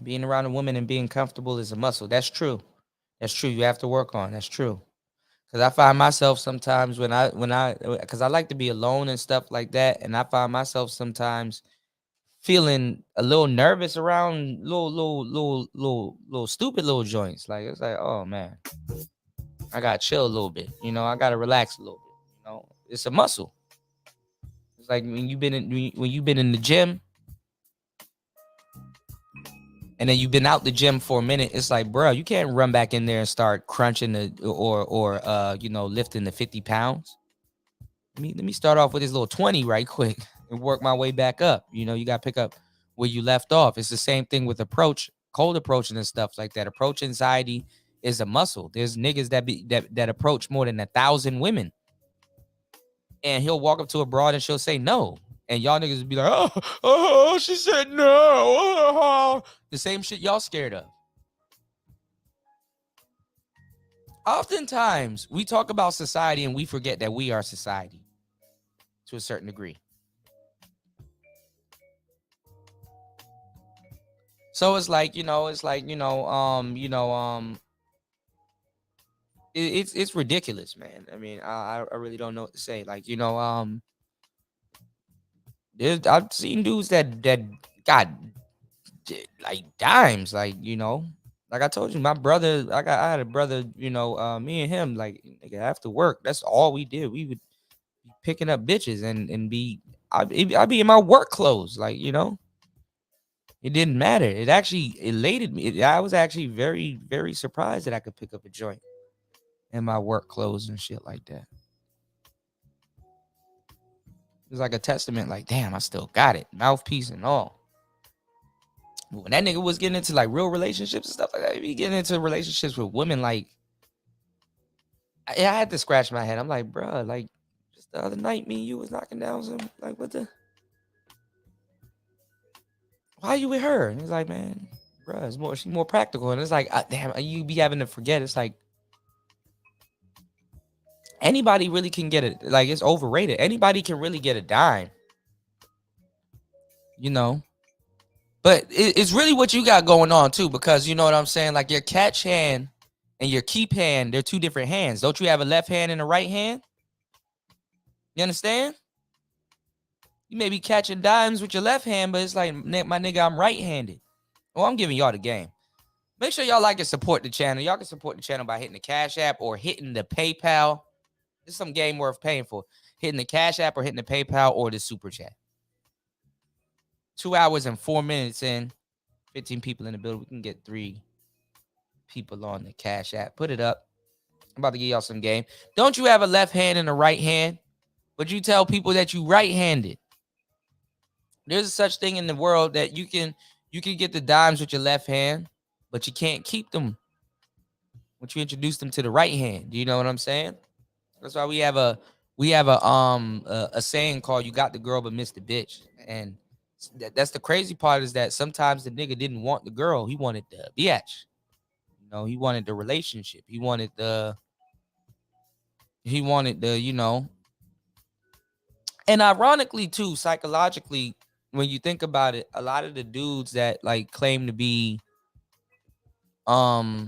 Being around a woman and being comfortable is a muscle. That's true. That's true. You have to work on. That's true. Because I find myself sometimes because I like to be alone and stuff like that, and I find myself sometimes feeling a little nervous around little stupid little joints. Like, it's like, oh man, I gotta chill a little bit. You know, I gotta relax a little bit. You know, it's a muscle. It's like when you've been in the gym, and then you've been out the gym for a minute. It's like, bro, you can't run back in there and start crunching lifting the 50 pounds. Let me start off with this little 20 right quick and work my way back up. You know, you got to pick up where you left off. It's the same thing with cold approaching and stuff like that. Approach anxiety is a muscle. There's niggas that approach more than 1,000 women. And he'll walk up to a broad and she'll say no. And y'all niggas will be like, oh, she said no. The same shit y'all scared of. Oftentimes, we talk about society and we forget that we are society to a certain degree. So it's it's ridiculous, man. I mean, I really don't know what to say. Like, I've seen dudes that got like dimes, like, like I told you, my brother, I had a brother, me and him, like, nigga, after work, that's all we did. We would be picking up bitches and I'd be in my work clothes, like, it didn't matter. It actually elated me. I was actually very, very surprised that I could pick up a joint in my work clothes and shit like that. It was like a testament, like, damn, I still got it. Mouthpiece and all. But when that nigga was getting into like real relationships and stuff like that, he getting into relationships with women, like, I had to scratch my head. I'm like, bro, like, just the other night, me and you was knocking down some, like, what the? Why you with her? And he's like, man, bro, she's more practical. And it's like, damn, you be having to forget. It's like, anybody really can get it. Like, it's overrated. Anybody can really get a dime. But it's really what you got going on too, because you know what I'm saying? Like, your catch hand and your keep hand, they're two different hands. Don't you have a left hand and a right hand? You understand? You may be catching dimes with your left hand, but it's like, my nigga, I'm right-handed. Well, I'm giving y'all the game. Make sure y'all like and support the channel. Y'all can support the channel by hitting the Cash App or hitting the PayPal. It's some game worth paying for. Hitting the Cash App or hitting the PayPal or the Super Chat. 2 hours and 4 minutes in. 15 people in the building. We can get 3 people on the Cash App. Put it up. I'm about to give y'all some game. Don't you have a left hand and a right hand? But you tell people that you right-handed. There's such thing in the world that you can get the dimes with your left hand, but you can't keep them once you introduce them to the right hand. Do you know what I'm saying? That's why we have a saying called "You got the girl but missed the bitch," and that's the crazy part is that sometimes the nigga didn't want the girl, he wanted the bitch. You know, he wanted the relationship, he wanted the you know. And ironically too, psychologically, when you think about it, a lot of the dudes that like claim to be like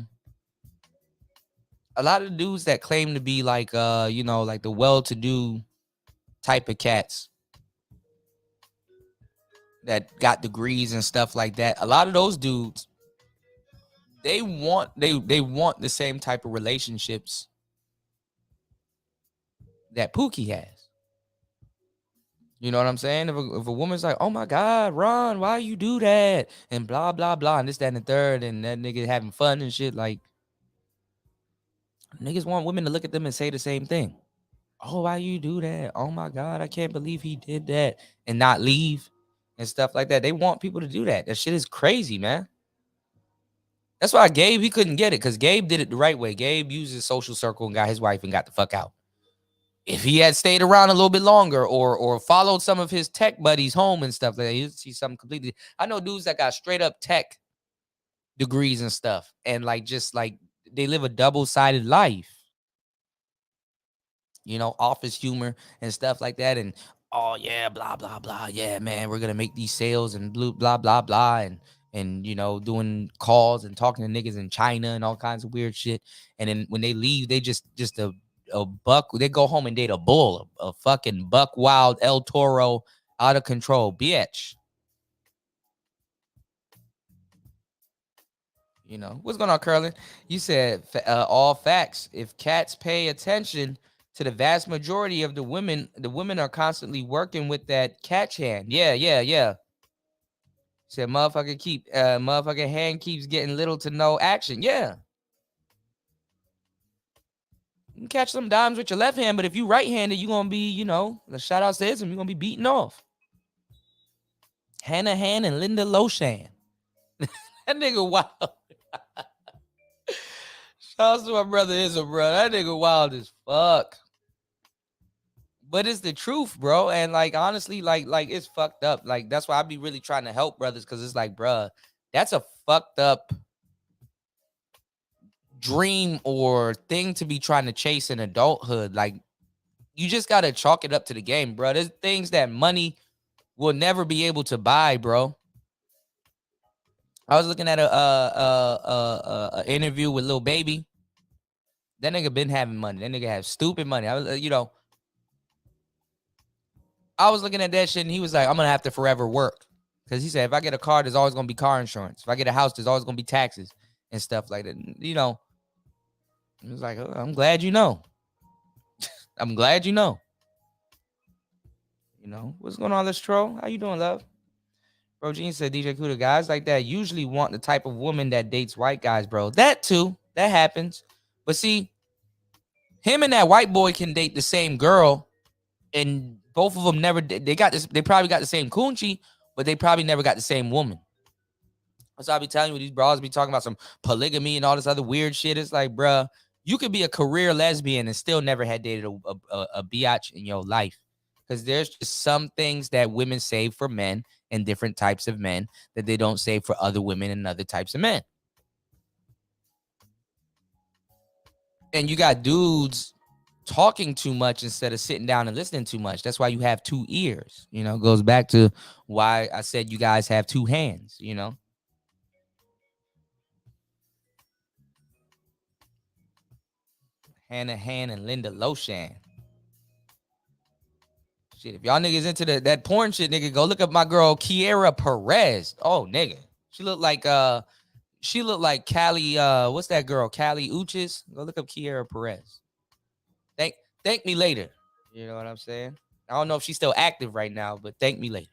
you know, like the well-to-do type of cats that got degrees and stuff like that, a lot of those dudes, they want the same type of relationships that Pookie has. You know what I'm saying? If a woman's like, oh my God, Ron, why you do that? And blah, blah, blah, and this, that, and the third, and that nigga having fun and shit, like, niggas want women to look at them and say the same thing. Oh, why you do that? Oh my God, I can't believe he did that. And not leave and stuff like that. They want people to do that. That shit is crazy, man. That's why Gabe, he couldn't get it, because Gabe did it the right way. Gabe used his social circle and got his wife and got the fuck out. If he had stayed around a little bit longer or followed some of his tech buddies home and stuff like that, you'd see something completely. I know dudes that got straight up tech degrees and stuff, and like just like they live a double-sided life. You know, office humor and stuff like that. And oh yeah, blah, blah, blah. Yeah, man, we're gonna make these sales and blah, blah, blah. And you know, doing calls and talking to niggas in China and all kinds of weird shit. And then when they leave, they just a buck, they go home and date a bull, a fucking buck wild El Toro, out of control bitch. You know what's going on, Curlin? You said all facts. If cats pay attention to the vast majority of the women are constantly working with that catch hand. Yeah. Said motherfucking hand keeps getting little to no action. Yeah. You can catch some dimes with your left hand, but if you right-handed, you're going to be, you know, the shout out says, you're going to be beaten off. Hannah Han and Linda Loshan. That nigga wild. Shout out to my brother Izzo, bro. That nigga wild as fuck. But it's the truth, bro. And like, honestly, like it's fucked up. Like, that's why I be really trying to help brothers, because it's like, bruh, that's a fucked up dream or thing to be trying to chase in adulthood. Like, you just gotta chalk it up to the game, bro. There's things that money will never be able to buy, bro. I was looking at a interview with Lil Baby. That nigga been having money. That nigga have stupid money. I was, you know, I was looking at that shit and he was like, I'm gonna have to forever work. Because he said, if I get a car, there's always gonna be car insurance. If I get a house, there's always gonna be taxes and stuff like that. You know, it was like, oh, I'm glad you know. I'm glad you know. You know, what's going on, Lestro? How you doing, love? Bro, Gene said, DJ Kuda, guys like that usually want the type of woman that dates white guys, bro. That too, that happens. But see, him and that white boy can date the same girl, and both of them never, they probably got the same coochie, but they probably never got the same woman. So I'll be telling you, these bras be talking about some polygamy and all this other weird shit. It's like, bruh, you could be a career lesbian and still never had dated a biatch in your life. Because there's just some things that women save for men and different types of men that they don't save for other women and other types of men. And you got dudes talking too much instead of sitting down and listening too much. That's why you have 2 ears. You know, it goes back to why I said you guys have 2 hands, you know. Hannah Han and Linda Loshan. Shit, if y'all niggas into that porn shit, nigga, go look up my girl Kiera Perez. Oh, nigga. She looked like Callie, what's that girl? Callie Uchis. Go look up Kiera Perez. Thank me later. You know what I'm saying? I don't know if she's still active right now, but thank me later.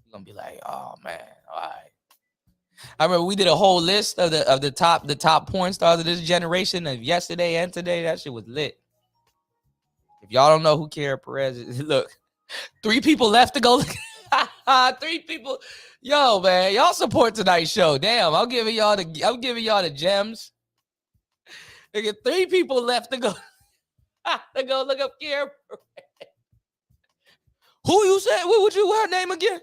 You're gonna be like, oh man, all right. I remember we did a whole list of the top porn stars of this generation of yesterday and today. That shit was lit. If y'all don't know who Kiera Perez is, look, 3 people left to go. 3 people. Yo, man, y'all support tonight's show. Damn, I'm giving y'all the gems. Nigga, 3 people left to go. To go look up Kiera Perez. Who you said? What her name again?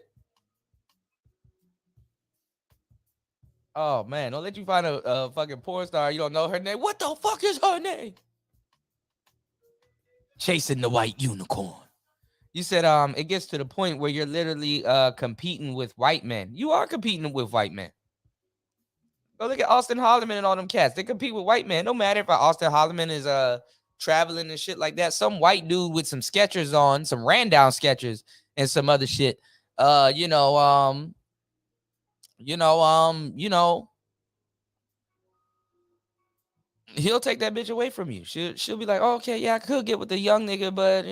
Oh man, don't let you find a fucking porn star. You don't know her name. What the fuck is her name? Chasing the white unicorn. You said it gets to the point where you're literally competing with white men. You are competing with white men. Go look at Austin Holloman and all them cats. They compete with white men. No matter if Austin Holloman is traveling and shit like that. Some white dude with some Skechers on, some ran down Skechers and some other shit. He'll take that bitch away from you. She'll be like, oh, okay, yeah, I could get with the young nigga, but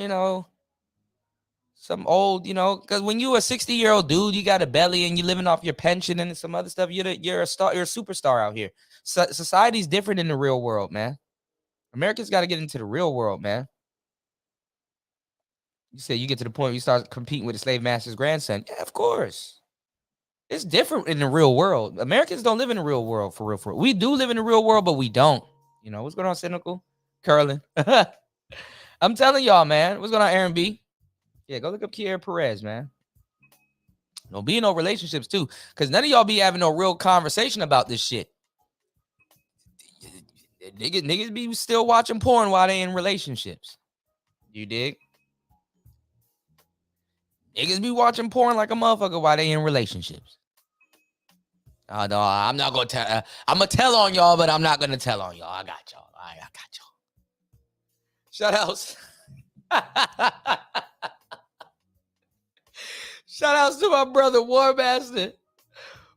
some old, because when you a 60-year-old dude, you got a belly and you living off your pension and some other stuff, you're a star, you're a superstar out here. Society's different in the real world, man. Americans got to get into the real world, man. You say you get to the point where you start competing with the slave master's grandson. Yeah, of course. It's different in the real world. Americans don't live in the real world for real. We do live in the real world, but we don't. What's going on, Cynical? Curling. I'm telling y'all, man. What's going on, Aaron B? Yeah, go look up Kiera Perez, man. Don't be in no relationships, too, because none of y'all be having no real conversation about this shit. Niggas be still watching porn while they in relationships. You dig? Niggas be watching porn like a motherfucker while they in relationships. Oh, no, I'm not going to tell. I'm going to tell on y'all, but I'm not going to tell on y'all. I got y'all. I got y'all. Shout outs. Shout outs to my brother, War Master.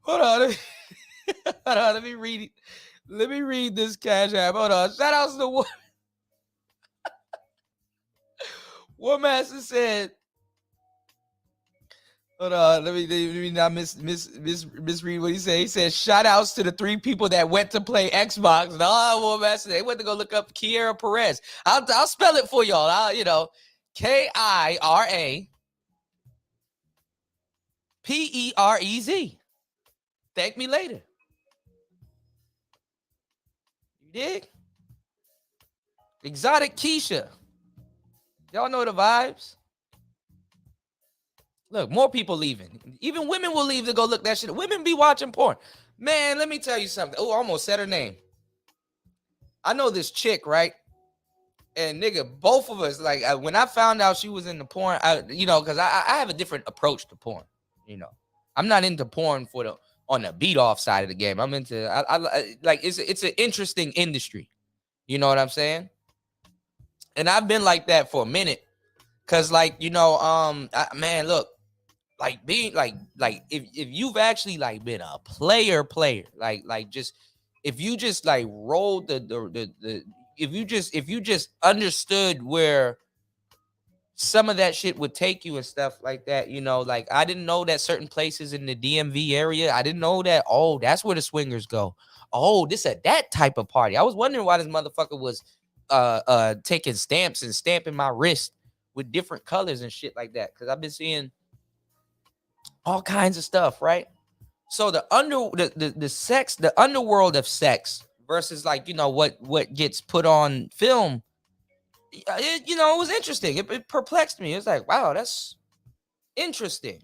Hold on. Let me read it. Let me read this cash app. Hold on. Shout outs to War. War Master said, hold on, let me not misread what he said. He said, shout outs to the 3 people that went to play Xbox. No, Master, they went to go look up Kiera Perez. I'll spell it for y'all. Kiera Perez. Thank me later. You dig? Exotic Keisha. Y'all know the vibes. Look, more people leaving. Even women will leave to go look that shit. Women be watching porn. Man, let me tell you something. Oh, I almost said her name. I know this chick, right? And nigga, both of us, like, when I found out she was in the porn, because I have a different approach to porn. I'm not into porn on the beat off side of the game. I'm into, it's an interesting industry. You know what I'm saying? And I've been like that for a minute. Cause man, look, like being like if you've actually like been a player, like just if you just like rolled if you just understood where some of that shit would take you and stuff like that, like I didn't know that certain places in the DMV area, I didn't know that, oh, that's where the swingers go. Oh, this at that type of party. I was wondering why this motherfucker was taking stamps and stamping my wrist with different colors and shit like that, because I've been seeing all kinds of stuff, right? So the underworld of sex versus like what gets put on film, it was interesting. It perplexed me. It's like, wow, that's interesting.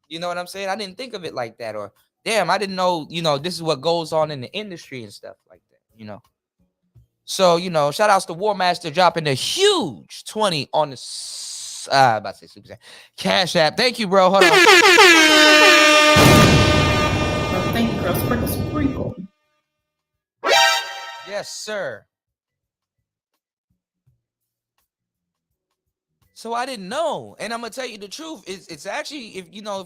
You know what I'm saying? I didn't think of it like that, or damn, I didn't know this is what goes on in the industry and stuff like that. So, shout outs to War Master dropping a huge 20 on the about to say Super Cash App. Thank you, bro. Hold on. Thank you, girl. Sprinkle. Yes, sir. So I didn't know, and I'm gonna tell you the truth. It's actually, if you know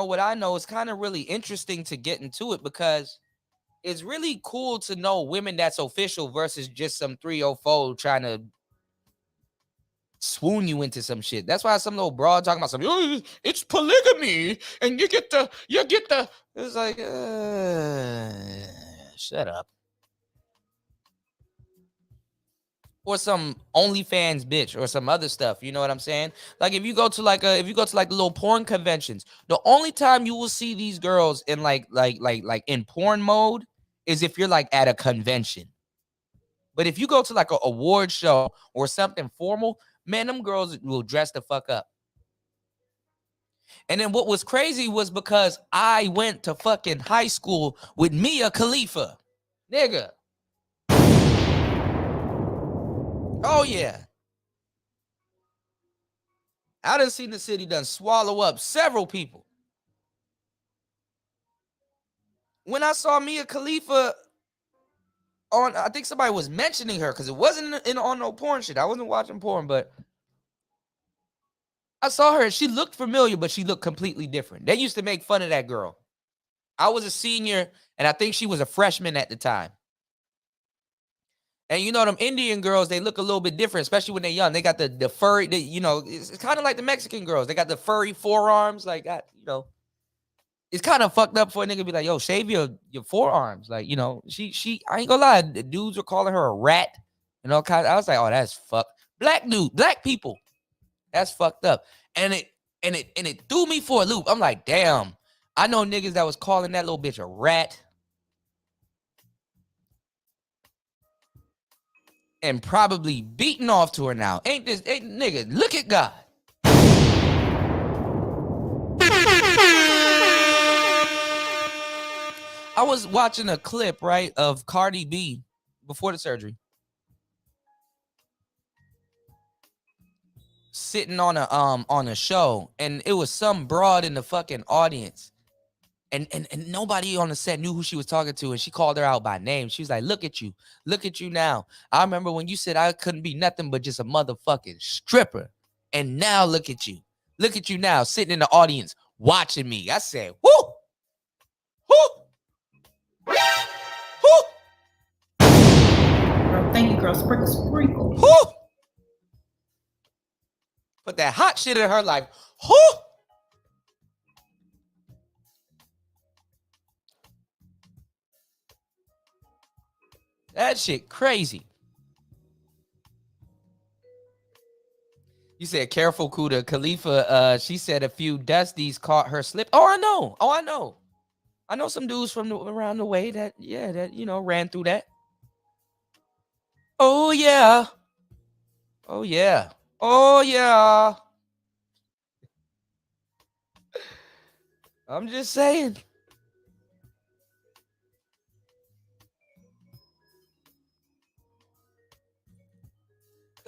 what I know, it's kind of really interesting to get into it, because it's really cool to know women that's official versus just some 304 trying to swoon you into some shit. That's why some little broad talking about something. Oh, it's polygamy, and you get the. It's like, shut up. Or some OnlyFans bitch or some other stuff. You know what I'm saying? Like if you go to like little porn conventions, the only time you will see these girls in like in porn mode is if you're like at a convention. But if you go to like an award show or something formal, man, them girls will dress the fuck up. And then what was crazy was because I went to fucking high school with Mia Khalifa. Nigga. Oh, yeah. I done seen the city done swallow up several people. When I saw Mia Khalifa on, I think somebody was mentioning her because it wasn't on no porn shit. I wasn't watching porn, but I saw her and she looked familiar, but she looked completely different. They used to make fun of that girl. I was a senior and I think she was a freshman at the time. And you know, them Indian girls, they look a little bit different, especially when they're young. They got the furry, it's kind of like the Mexican girls. They got the furry forearms. Like, it's kind of fucked up for a nigga to be like, yo, shave your forearms. Like, she I ain't gonna lie. The dudes were calling her a rat and all kinds. I was like, oh, that's fucked. Black people. That's fucked up. And it threw me for a loop. I'm like, damn, I know niggas that was calling that little bitch a rat. And probably beating off to her now. Ain't nigga, look at God. I was watching a clip, right, of Cardi B before the surgery. Sitting on a show, and it was some broad in the fucking audience. And nobody on the set knew who she was talking to, and she called her out by name. She was like, look at you now. I remember when you said I couldn't be nothing but just a motherfucking stripper. And now look at you now, sitting in the audience, watching me. I said, whoo, whoo, whoo. Girl, thank you, girl. Sprinkle. Whoo. Put that hot shit in her life. Whoo. That shit crazy. You said careful, Kuda. Khalifa, she said a few dusties caught her slip. Oh, I know. I know some dudes from around the way that ran through that. Oh, yeah. I'm just saying.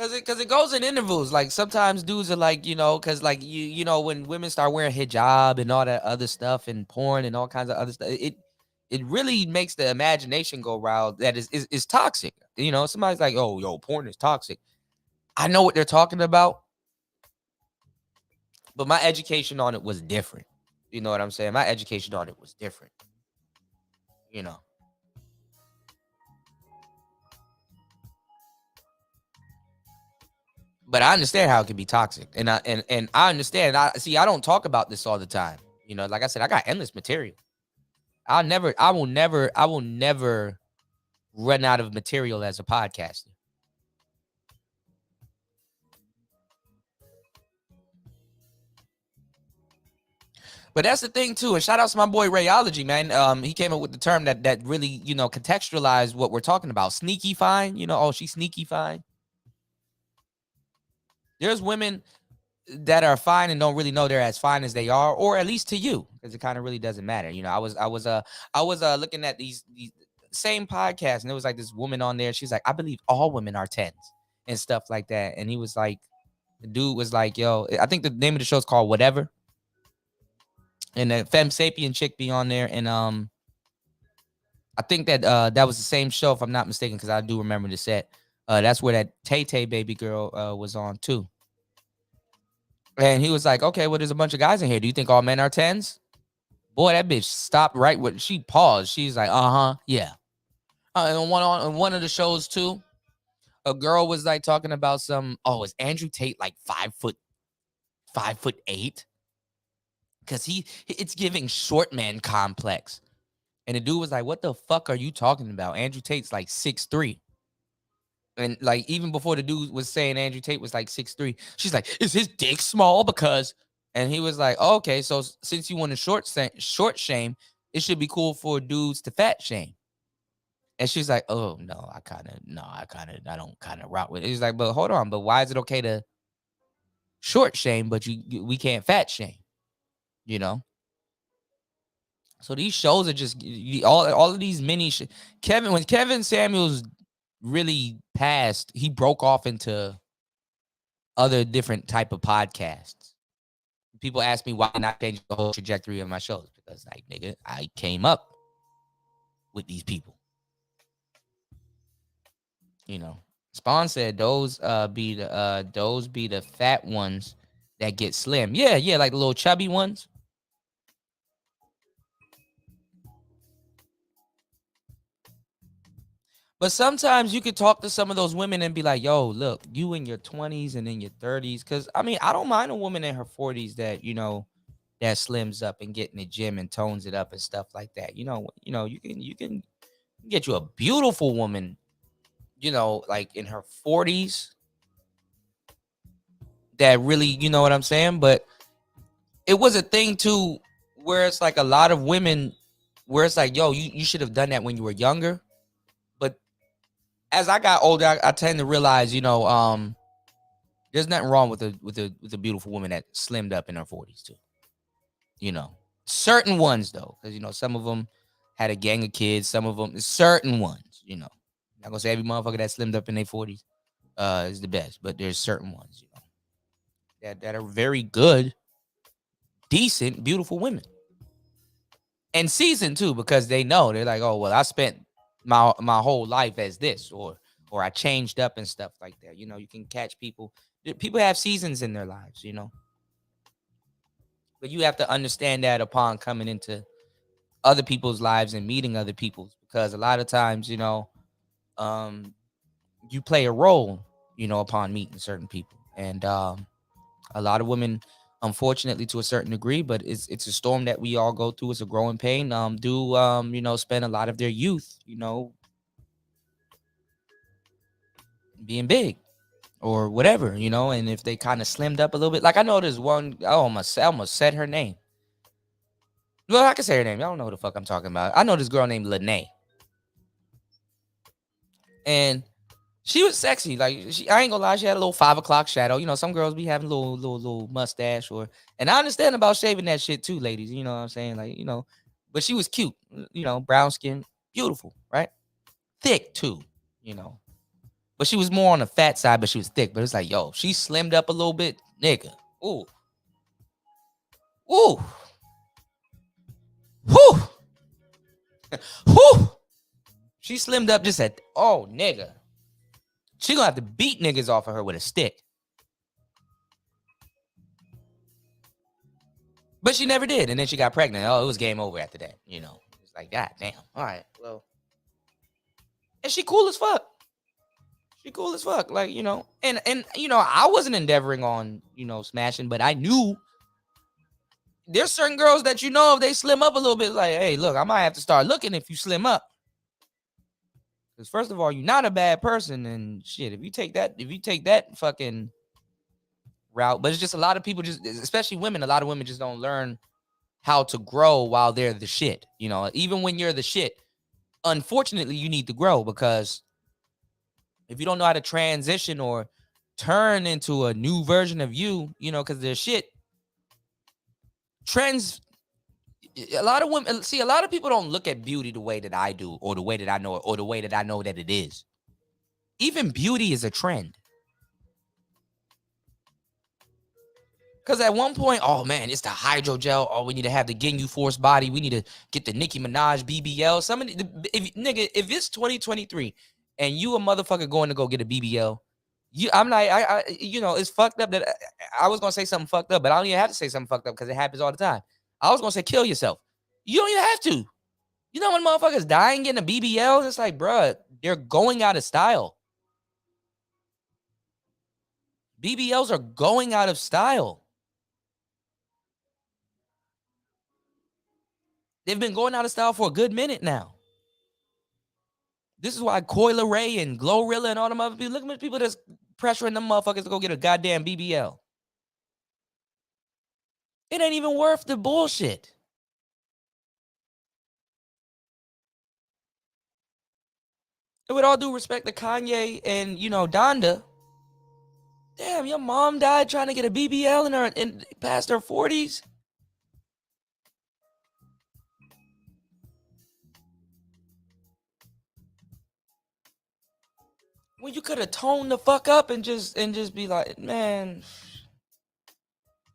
Because it goes in intervals. Like sometimes dudes are like, because like when women start wearing hijab and all that other stuff and porn and all kinds of other stuff, it really makes the imagination go wild. That is toxic. Somebody's like, oh, yo, porn is toxic. I know what they're talking about, but my education on it was different. You know what I'm saying? My education on it was different. But I understand how it can be toxic, and I understand. I don't talk about this all the time. Like I said, I got endless material. I will never run out of material as a podcaster. But that's the thing too. And shout out to my boy Rayology, man. He came up with the term that really, contextualized what we're talking about. Sneaky fine. Oh, she's sneaky fine. There's women that are fine and don't really know they're as fine as they are, or at least to you, because it kind of really doesn't matter. I was looking at these same podcasts, and there was like this woman on there. She's like, I believe all women are 10s and stuff like that. And he was like, the dude was like, yo, I think the name of the show is called Whatever. And the Femme Sapien chick be on there, and I think that that was the same show, if I'm not mistaken, because I do remember the set. That's where that Tay baby girl was on too. And he was like, okay, well, there's a bunch of guys in here. Do you think all men are 10s? Boy, that bitch stopped right when she paused. She's like, yeah. And on one of the shows too, a girl was like talking about is Andrew Tate like 5'8"? Because it's giving short man complex. And the dude was like, what the fuck are you talking about? Andrew Tate's like 6'3". And like even before the dude was saying Andrew Tate was like 6'3", she's like, is his dick small? Because, and he was like, oh, okay, so since you want to short shame, it should be cool for dudes to fat shame. And she's like, oh no, I don't kind of rock with it. He's like, but hold on, but why is it okay to short shame, but we can't fat shame? You know? So these shows are just all of these mini when Kevin Samuels really passed, he broke off into other different type of podcasts. People ask me why not change the whole trajectory of my shows, because like, nigga, I came up with these people. You know, Spawn said those be the fat ones that get slim. Yeah, like the little chubby ones. But sometimes you could talk to some of those women and be like, yo, look, you in your 20s and in your 30s. Because, I mean, I don't mind a woman in her 40s that, you know, that slims up and get in the gym and tones it up and stuff like that. You can get you a beautiful woman, you know, like in her 40s that really, you know what I'm saying? But it was a thing, too, where it's like a lot of women where it's like, yo, you should have done that when you were younger. As I got older, I tend to realize, you know, there's nothing wrong with a beautiful woman that slimmed up in her 40s too. You know, certain ones though, because you know some of them had a gang of kids. Some of them, certain ones, you know, I'm not gonna say every motherfucker that slimmed up in their 40s is the best, but there's certain ones, you know, that are very good, decent, beautiful women, and seasoned too, because they're like, oh well, I spent my whole life as this, or I changed up and stuff like that. You know, you can catch people have seasons in their lives, you know, but you have to understand that upon coming into other people's lives and meeting other people, because a lot of times, you know, you play a role, you know, upon meeting certain people. And a lot of women, unfortunately, to a certain degree, but it's a storm that we all go through. It's a growing pain. You know, spend a lot of their youth, you know, being big or whatever, you know. And if they kind of slimmed up a little bit, like I know there's one, I almost said her name. Well, I can say her name. I don't know who the fuck I'm talking about. I know this girl named Lene. And she was sexy. Like, I ain't gonna lie, she had a little 5 o'clock shadow. You know, some girls be having a little mustache, and I understand about shaving that shit too, ladies. You know what I'm saying? Like, you know, but she was cute, you know, brown skin, beautiful, right? Thick too, you know. But she was more on the fat side, but she was thick. But it's like, yo, she slimmed up a little bit, nigga. Ooh. Whew. Whew. She slimmed up just at, oh, nigga. She gonna have to beat niggas off of her with a stick. But she never did. And then she got pregnant. Oh, it was game over after that. You know, it's like, God damn. All right, well. And she cool as fuck. She cool as fuck. Like, you know, and you know, I wasn't endeavoring on, you know, smashing, but I knew there's certain girls that, you know, if they slim up a little bit, like, hey, look, I might have to start looking if you slim up. Because first of all, you're not a bad person, and shit, if you take that fucking route, but it's just a lot of people, just especially women, a lot of women just don't learn how to grow while they're the shit. You know, even when you're the shit, unfortunately, you need to grow, because if you don't know how to transition or turn into a new version of you, you know, because there's shit trends. A lot of women, see, a lot of people don't look at beauty the way that I do, or the way that I know it, or the way that I know that it is. Even beauty is a trend. Because at one point, oh man, it's the hydrogel. Oh, we need to have the Ginyu Force body. We need to get the Nicki Minaj BBL. If it's 2023 and you a motherfucker going to go get a BBL, I'm like, you know, it's fucked up that I was gonna say something fucked up, but I don't even have to say something fucked up because it happens all the time. I was gonna say kill yourself. You don't even have to. You know when motherfuckers dying getting a BBL, it's like, bruh, they're going out of style. BBLs are going out of style. They've been going out of style for a good minute now. This is why Coil Ray and Glorilla and all them other people, look at the people that's pressuring them motherfuckers to go get a goddamn BBL. It ain't even worth the bullshit. And with all due respect to Kanye and, you know, Donda, damn, your mom died trying to get a BBL in past her 40s. When you could have toned the fuck up and just be like, man,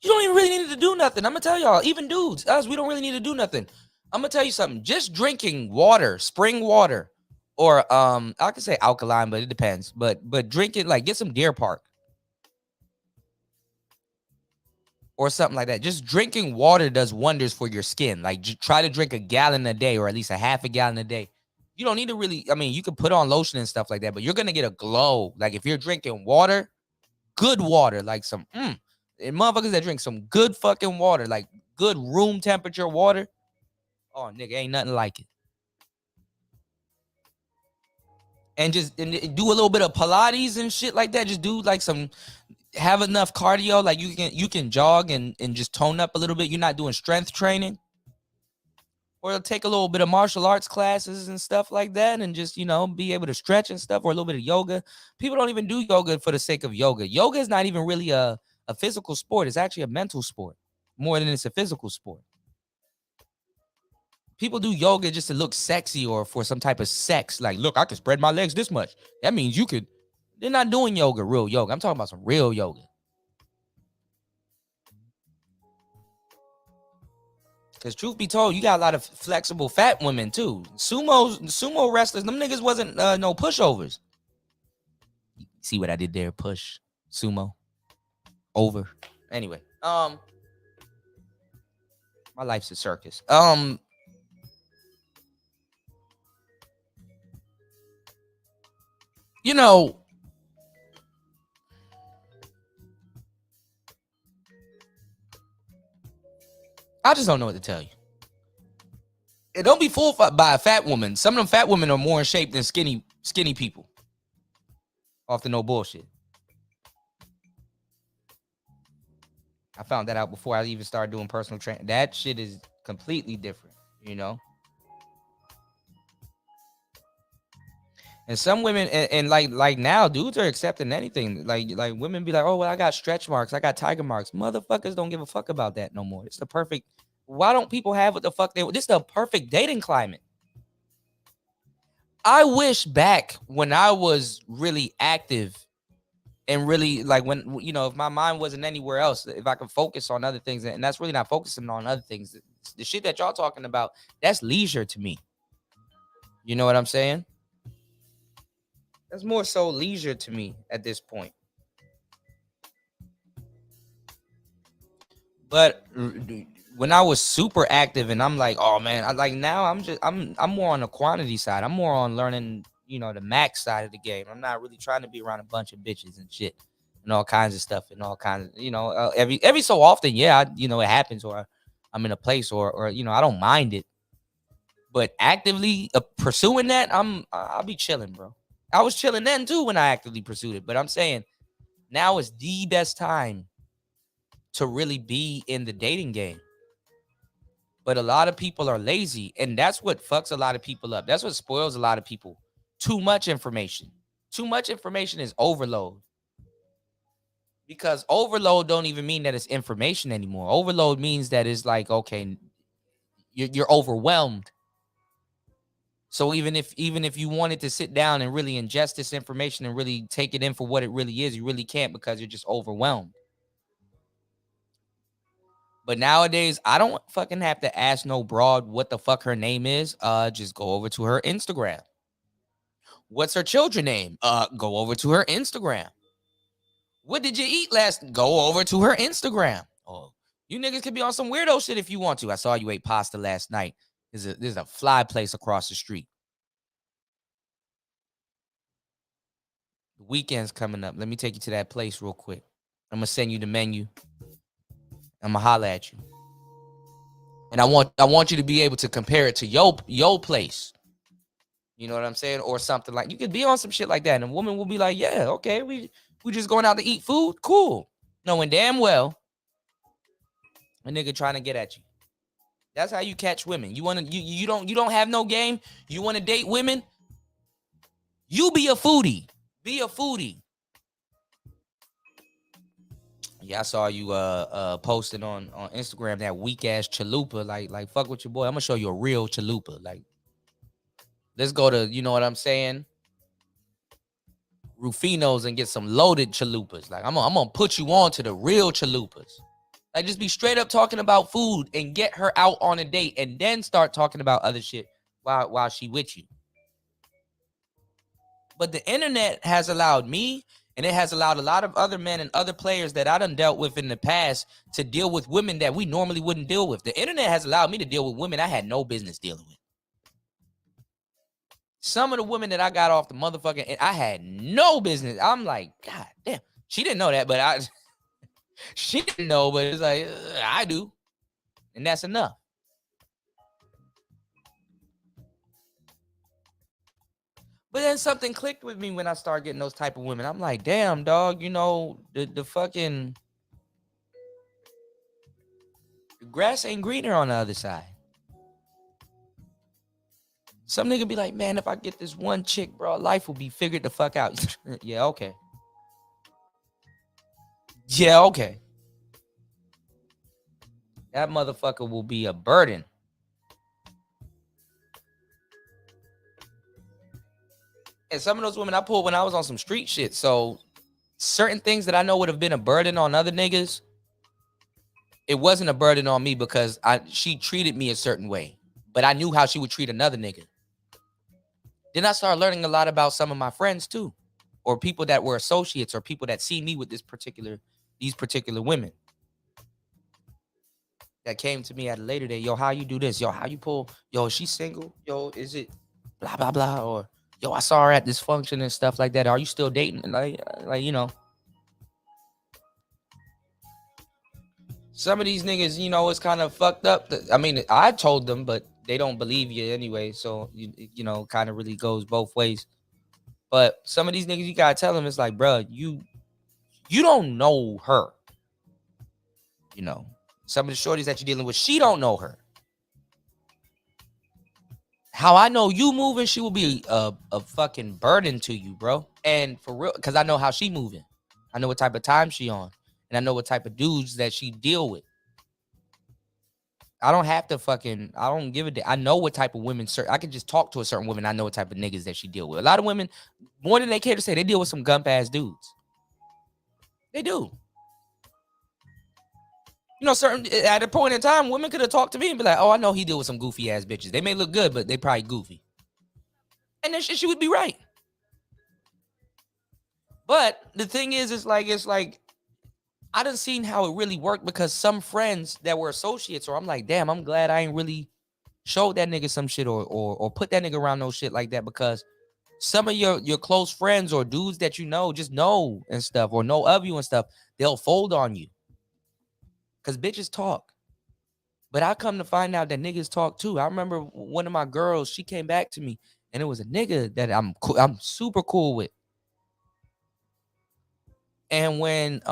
you don't even really need to do nothing. I'm gonna tell y'all, even dudes, us, we don't really need to do nothing. I'm gonna tell you something. Just drinking water, spring water, or I could say alkaline, but it depends. But drink it, like get some Deer Park or something like that. Just drinking water does wonders for your skin. Like try to drink a gallon a day, or at least a half a gallon a day. You don't need to really, I mean, you can put on lotion and stuff like that, but you're going to get a glow. Like if you're drinking water, good water, like some, and motherfuckers that drink some good fucking water, like good room temperature water. Oh, nigga, ain't nothing like it. And just do a little bit of Pilates and shit like that. Just do like have enough cardio. Like you can jog and just tone up a little bit. You're not doing strength training. Or take a little bit of martial arts classes and stuff like that and just, you know, be able to stretch and stuff, or a little bit of yoga. People don't even do yoga for the sake of yoga. Yoga is not even really a physical sport. It's actually a mental sport more than it's a physical sport. People do yoga just to look sexy or for some type of sex. Like, look, I can spread my legs this much. That means you could. They're not doing yoga, real yoga. I'm talking about some real yoga. Because truth be told, you got a lot of flexible fat women too. Sumo wrestlers, them niggas wasn't no pushovers. See what I did there? Push, sumo, over. Anyway, my life's a circus. You know, I just don't know what to tell you. And don't be fooled by a fat woman. Some of them fat women are more in shape than skinny people. Off the no bullshit. I found that out before I even started doing personal training. That shit is completely different, you know? And some women, and like now, dudes are accepting anything. Like women be like, oh, well, I got stretch marks. I got tiger marks. Motherfuckers don't give a fuck about that no more. It's the perfect. Why don't people have what the fuck they want? This is the perfect dating climate. I wish back when I was really active and really like when, you know, if my mind wasn't anywhere else, if I could focus on other things, and that's really not focusing on other things. The shit that y'all talking about, that's leisure to me. You know what I'm saying? That's more so leisure to me at this point. But when I was super active and I'm like, oh man, I'm more on the quantity side. I'm more on learning, you know, the max side of the game. I'm not really trying to be around a bunch of bitches and shit and all kinds of stuff and all kinds of, you know, every so often, yeah, you know, it happens, or I'm in a place or you know, I don't mind it. But actively pursuing that, I'll be chilling, bro. I was chilling then too when I actively pursued it. But I'm saying now is the best time to really be in the dating game. But a lot of people are lazy, and that's what fucks a lot of people up. That's what spoils a lot of people. Too much information. Too much information is overload. Because overload don't even mean that it's information anymore. Overload means that it's like, okay, you're overwhelmed. So even if you wanted to sit down and really ingest this information and really take it in for what it really is, you really can't because you're just overwhelmed. But nowadays, I don't fucking have to ask no broad what the fuck her name is. Just go over to her Instagram. What's her children's name? Go over to her Instagram. What did you eat last? Go over to her Instagram. Oh, you niggas could be on some weirdo shit if you want to. I saw you ate pasta last night. There's a fly place across the street. The weekend's coming up. Let me take you to that place real quick. I'm gonna send you the menu. I'm gonna holler at you. And I want you to be able to compare it to your place. You know what I'm saying? Or something like, you could be on some shit like that. And a woman will be like, yeah, okay, we just going out to eat food. Cool. Knowing damn well a nigga trying to get at you. That's how you catch women. You don't have no game. You want to date women? You be a foodie. Be a foodie. Yeah, I saw you posting on Instagram that weak ass chalupa. Like fuck with your boy. I'm gonna show you a real chalupa. Like, let's go to, you know what I'm saying, Rufino's and get some loaded chalupas. Like, I'm gonna put you on to the real chalupas. Like, just be straight up talking about food and get her out on a date and then start talking about other shit while she with you. But the internet has allowed me, and it has allowed a lot of other men and other players that I done dealt with in the past to deal with women that we normally wouldn't deal with. The internet has allowed me to deal with women I had no business dealing with. Some of the women that I got off the motherfucking, I had no business. I'm like, God damn. She didn't know that, but she didn't know, but it's like, I do. And that's enough. But then something clicked with me when I started getting those type of women. I'm like, damn, dog, you know, the fucking the grass ain't greener on the other side. Some nigga be like, man, if I get this one chick, bro, life will be figured the fuck out. Yeah, okay. Yeah, okay. That motherfucker will be a burden. And some of those women I pulled when I was on some street shit. So certain things that I know would have been a burden on other niggas, it wasn't a burden on me because she treated me a certain way. But I knew how she would treat another nigga. Then I started learning a lot about some of my friends too, or people that were associates, or people that see me with these particular women that came to me at a later date. Yo, how you do this? Yo, how you pull? Yo, she's single? Yo, is it blah blah blah? Or yo, I saw her at this function and stuff like that. Are you still dating? Like you know, some of these niggas, you know, it's kind of fucked up. I mean, I told them, but they don't believe you anyway. So, you know, kind of really goes both ways. But some of these niggas, you gotta tell them, it's like, bro, you don't know her. You know, some of the shorties that you're dealing with, she don't know her. How I know you moving, she will be a fucking burden to you, bro. And for real, because I know how she moving. I know what type of time she on. And I know what type of dudes that she deal with. I don't have to I don't give a damn. I know what type of women, I can just talk to a certain woman. I know what type of niggas that she deal with. A lot of women, more than they care to say, they deal with some gump ass dudes. They do. You know, at a point in time, women could have talked to me and be like, oh, I know he deal with some goofy ass bitches. They may look good, but they probably goofy. And then she would be right. But the thing is, it's like, I done seen how it really worked, because some friends that were associates, or I'm like, damn, I'm glad I ain't really showed that nigga some shit or put that nigga around no shit like that, because some of your close friends or dudes that you know just know and stuff, or know of you and stuff, they'll fold on you. Because bitches talk. But I come to find out that niggas talk too. I remember one of my girls, she came back to me, and it was a nigga that I'm super cool with. And when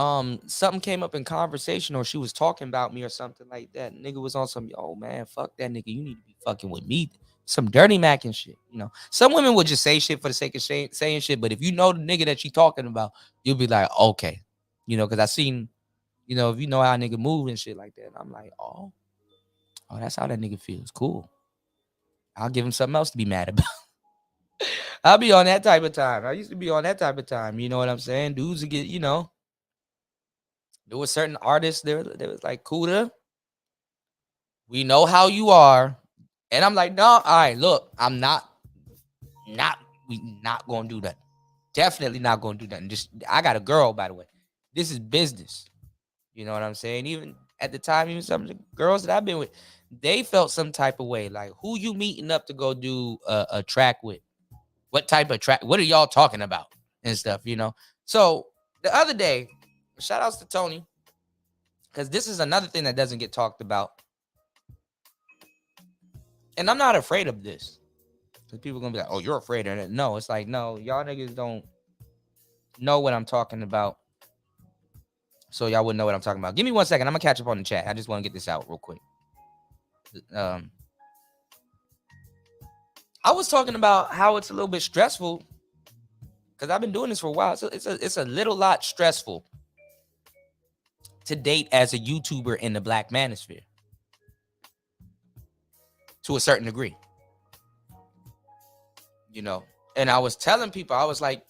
something came up in conversation, or she was talking about me or something like that, nigga was on some, yo, man, fuck that nigga. You need to be fucking with me. Some dirty Mac and shit, you know. Some women would just say shit for the sake of saying shit. But if you know the nigga that she talking about, you'll be like, okay. You know, because I seen, you know, if you know how a nigga move and shit like that, I'm like, oh, that's how that nigga feels. Cool. I'll give him something else to be mad about. I'll be on that type of time. I used to be on that type of time. You know what I'm saying? Dudes would get, you know, there were certain artists there was like, Kuda, we know how you are. And I'm like, no, all right, look, we not going to do that. Definitely not going to do that. And just, I got a girl, by the way. This is business. You know what I'm saying? Even at the time, even some of the girls that I've been with, they felt some type of way. Like, who you meeting up to go do a track with? What type of track? What are y'all talking about and stuff, you know? So the other day, shout outs to Tony, because this is another thing that doesn't get talked about. And I'm not afraid of this. Because people are going to be like, oh, you're afraid of it. No, it's like, no, y'all niggas don't know what I'm talking about. So y'all wouldn't know what I'm talking about. Give me 1 second. I'm going to catch up on the chat. I just want to get this out real quick. I was talking about how it's a little bit stressful because I've been doing this for a while. So it's a little lot stressful to date as a YouTuber in the Black manosphere to a certain degree, you know. And I was telling people, I was like,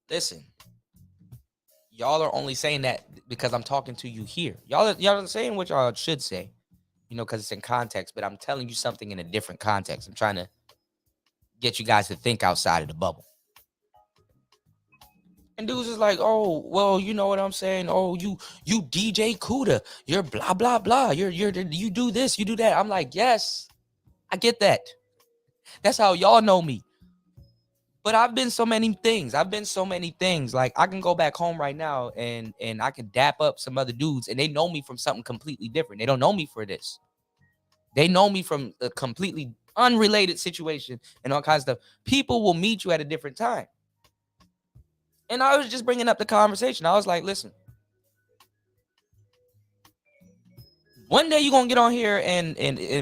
listen, y'all are only saying that because I'm talking to you here. Y'all are saying what y'all should say, you know, because it's in context. But I'm telling you something in a different context. I'm trying to get you guys to think outside of the bubble. And dudes is like, oh, well, you know what I'm saying? Oh, you DJ Kuda, you're blah, blah, blah. You do this, you do that. I'm like, yes, I get that. That's how y'all know me. But I've been so many things. Like, I can go back home right now and I can dap up some other dudes and they know me from something completely different. They don't know me for this. They know me from a completely unrelated situation and all kinds of stuff. People will meet you at a different time. And I was just bringing up the conversation. I was like, listen, one day you're going to get on here and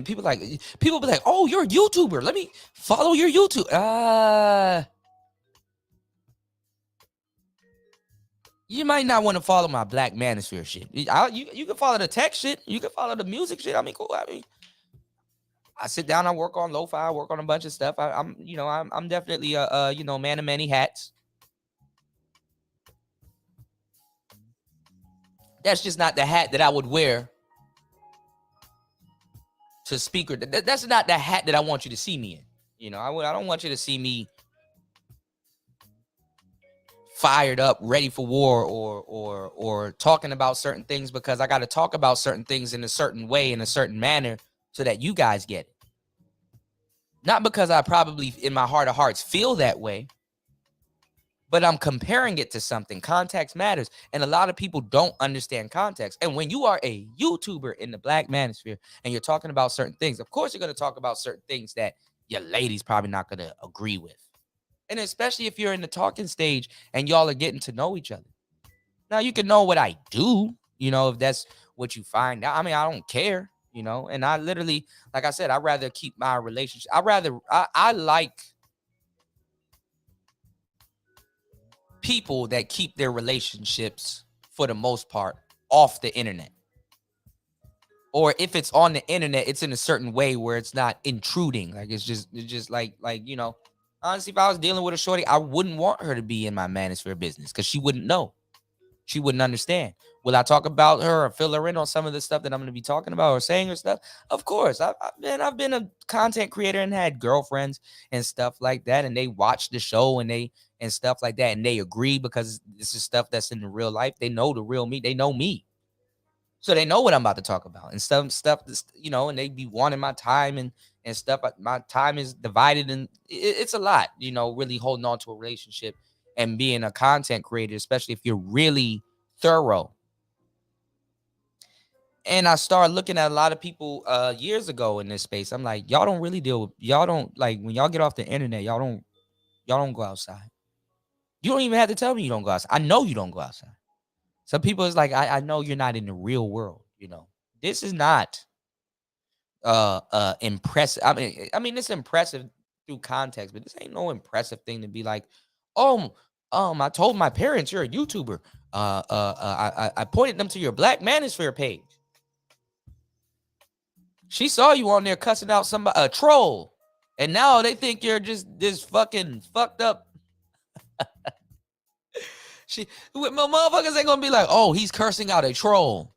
people be like, oh, you're a YouTuber. Let me follow your YouTube. You might not want to follow my Black manosphere shit. You can follow the tech shit. You can follow the music shit. I mean, cool. I sit down, I work on lo-fi, I work on a bunch of stuff. I'm definitely a man of many hats. That's just not the hat that I would wear to speaker. That's not the hat that I want you to see me in. You know, I don't want you to see me fired up, ready for war, or talking about certain things because I got to talk about certain things in a certain way, in a certain manner, so that you guys get it. Not because I probably in my heart of hearts feel that way, but I'm comparing it to something. Context matters. And a lot of people don't understand context. And when you are a YouTuber in the Black manosphere and you're talking about certain things, of course, you're going to talk about certain things that your lady's probably not going to agree with. And especially if you're in the talking stage and y'all are getting to know each other. Now, you can know what I do, you know, if that's what you find out. I mean, I don't care, you know, and I literally, like I said, I'd rather keep my relationship. I like people that keep their relationships for the most part off the internet. Or if it's on the internet, it's in a certain way where it's not intruding. Like it's just like, you know, honestly, if I was dealing with a shorty, I wouldn't want her to be in my manosphere business because she wouldn't know. She wouldn't understand. Will I talk about her or fill her in on some of the stuff that I'm going to be talking about or saying or stuff? Of course. I've been a content creator and had girlfriends and stuff like that. And they watch the show and stuff like that. And they agree because this is stuff that's in the real life. They know the real me. They know me. So they know what I'm about to talk about. And some stuff, you know, and they be wanting my time and stuff. My time is divided and it's a lot, you know, really holding on to a relationship and being a content creator, especially if you're really thorough. And I started looking at a lot of people years ago in this space. I'm like, y'all don't really y'all don't like when y'all get off the internet, y'all don't go outside. You don't even have to tell me you don't go outside. I know you don't go outside. Some people is like, I know you're not in the real world, you know. This is not impressive. I mean, it's impressive through context, but this ain't no impressive thing to be like, I told my parents you're a YouTuber. I pointed them to your Black manosphere page. She saw you on there cussing out a troll, and now they think you're just this fucking fucked up. My motherfuckers ain't gonna be like, oh, he's cursing out a troll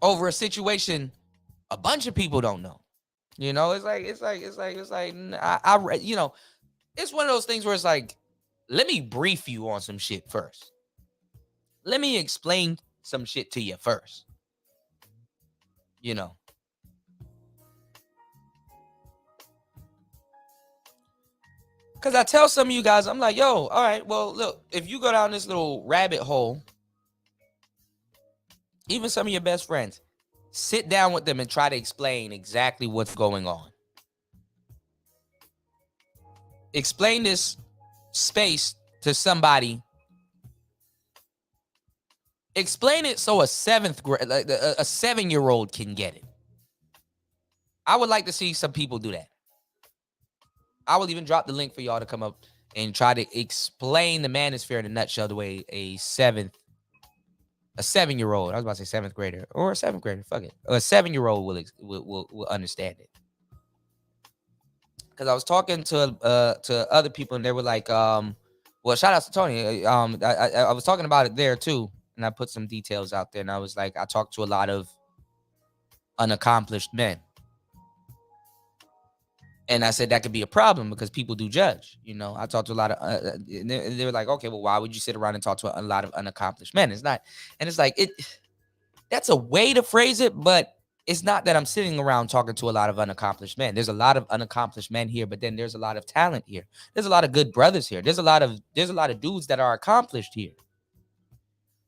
over a situation a bunch of people don't know. You know, it's like, you know, it's one of those things where it's like, let me brief you on some shit first. Let me explain some shit to you first. You know. Because I tell some of you guys, I'm like, yo, all right, well, look, if you go down this little rabbit hole, even some of your best friends, sit down with them and try to explain exactly what's going on. Explain this space to somebody. Explain it so a 7-year-old can get it. I would like to see some people do that. I will even drop the link for y'all to come up and try to explain the manosphere in a nutshell the way a 7-year-old, I was about to say 7th grader or a 7th grader, fuck it, a 7-year-old will understand it. Because I was talking to other people and they were like, well, shout out to Tony. I was talking about it there too, and I put some details out there, and I was like, I talked to a lot of unaccomplished men. And I said that could be a problem because people do judge. You know, I talked to a lot of, and they were like, okay, well, why would you sit around and talk to a lot of unaccomplished men? It's not, and it's like, that's a way to phrase it, but it's not that I'm sitting around talking to a lot of unaccomplished men. There's a lot of unaccomplished men here, but then there's a lot of talent here. There's a lot of good brothers here. There's a lot of dudes that are accomplished here.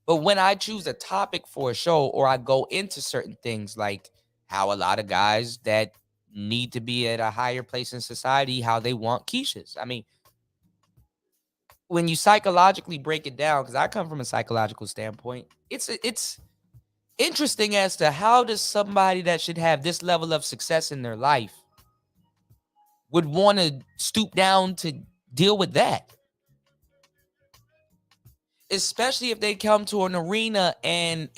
But when I choose a topic for a show or I go into certain things like how a lot of guys that need to be at a higher place in society, how they want quiches. I mean, when you psychologically break it down, because I come from a psychological standpoint, it's interesting as to how does somebody that should have this level of success in their life would want to stoop down to deal with that. Especially if they come to an arena and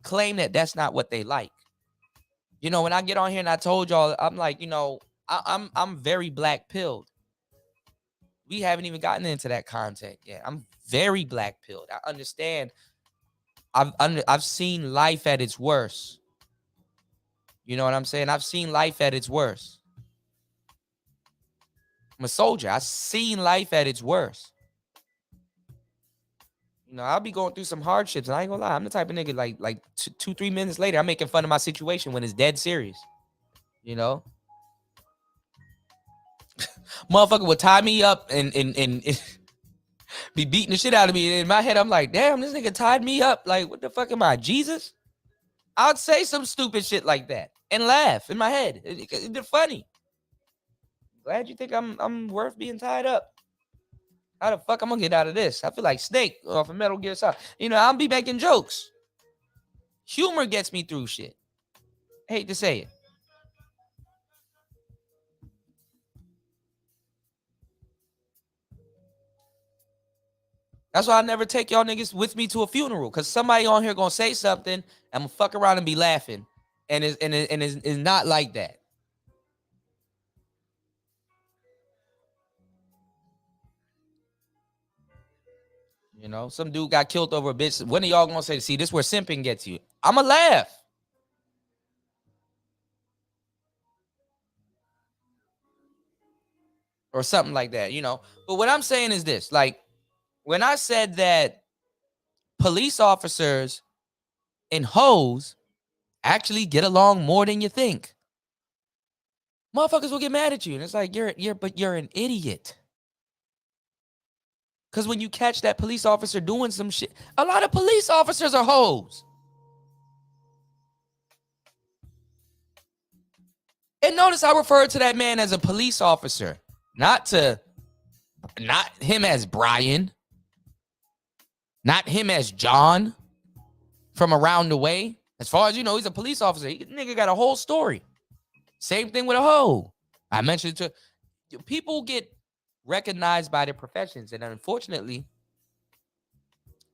claim that that's not what they like. You know, when I get on here and I told y'all, I'm like, you know, I'm very black pilled. We haven't even gotten into that content yet. I'm very black pilled. I understand. I've seen life at its worst. You know what I'm saying? I've seen life at its worst. I'm a soldier. I've seen life at its worst. You know, I'll be going through some hardships, and I ain't gonna lie, I'm the type of nigga like 2-3 minutes later, I'm making fun of my situation when it's dead serious. You know, motherfucker would tie me up and be beating the shit out of me. And in my head, I'm like, damn, this nigga tied me up. Like, what the fuck am I, Jesus? I'd say some stupid shit like that and laugh in my head. It's funny. Glad you think I'm worth being tied up. How the fuck I'm gonna get out of this? I feel like Snake off of Metal Gear Solid. You know, I'll be making jokes. Humor gets me through shit. I hate to say it. That's why I never take y'all niggas with me to a funeral. Because somebody on here gonna say something, I'm gonna fuck around and be laughing. And it's not like that. You know, some dude got killed over a bitch. When are y'all gonna say, see, this is where simping gets you? I'ma laugh. Or something like that, you know. But what I'm saying is this, like, when I said that police officers and hoes actually get along more than you think, motherfuckers will get mad at you. And it's like, you're an idiot. Because when you catch that police officer doing some shit, a lot of police officers are hoes. And notice I referred to that man as a police officer, not him as Brian, not him as John from around the way. As far as you know, he's a police officer. Nigga got a whole story. Same thing with a hoe. I mentioned to people get recognized by their professions, and unfortunately,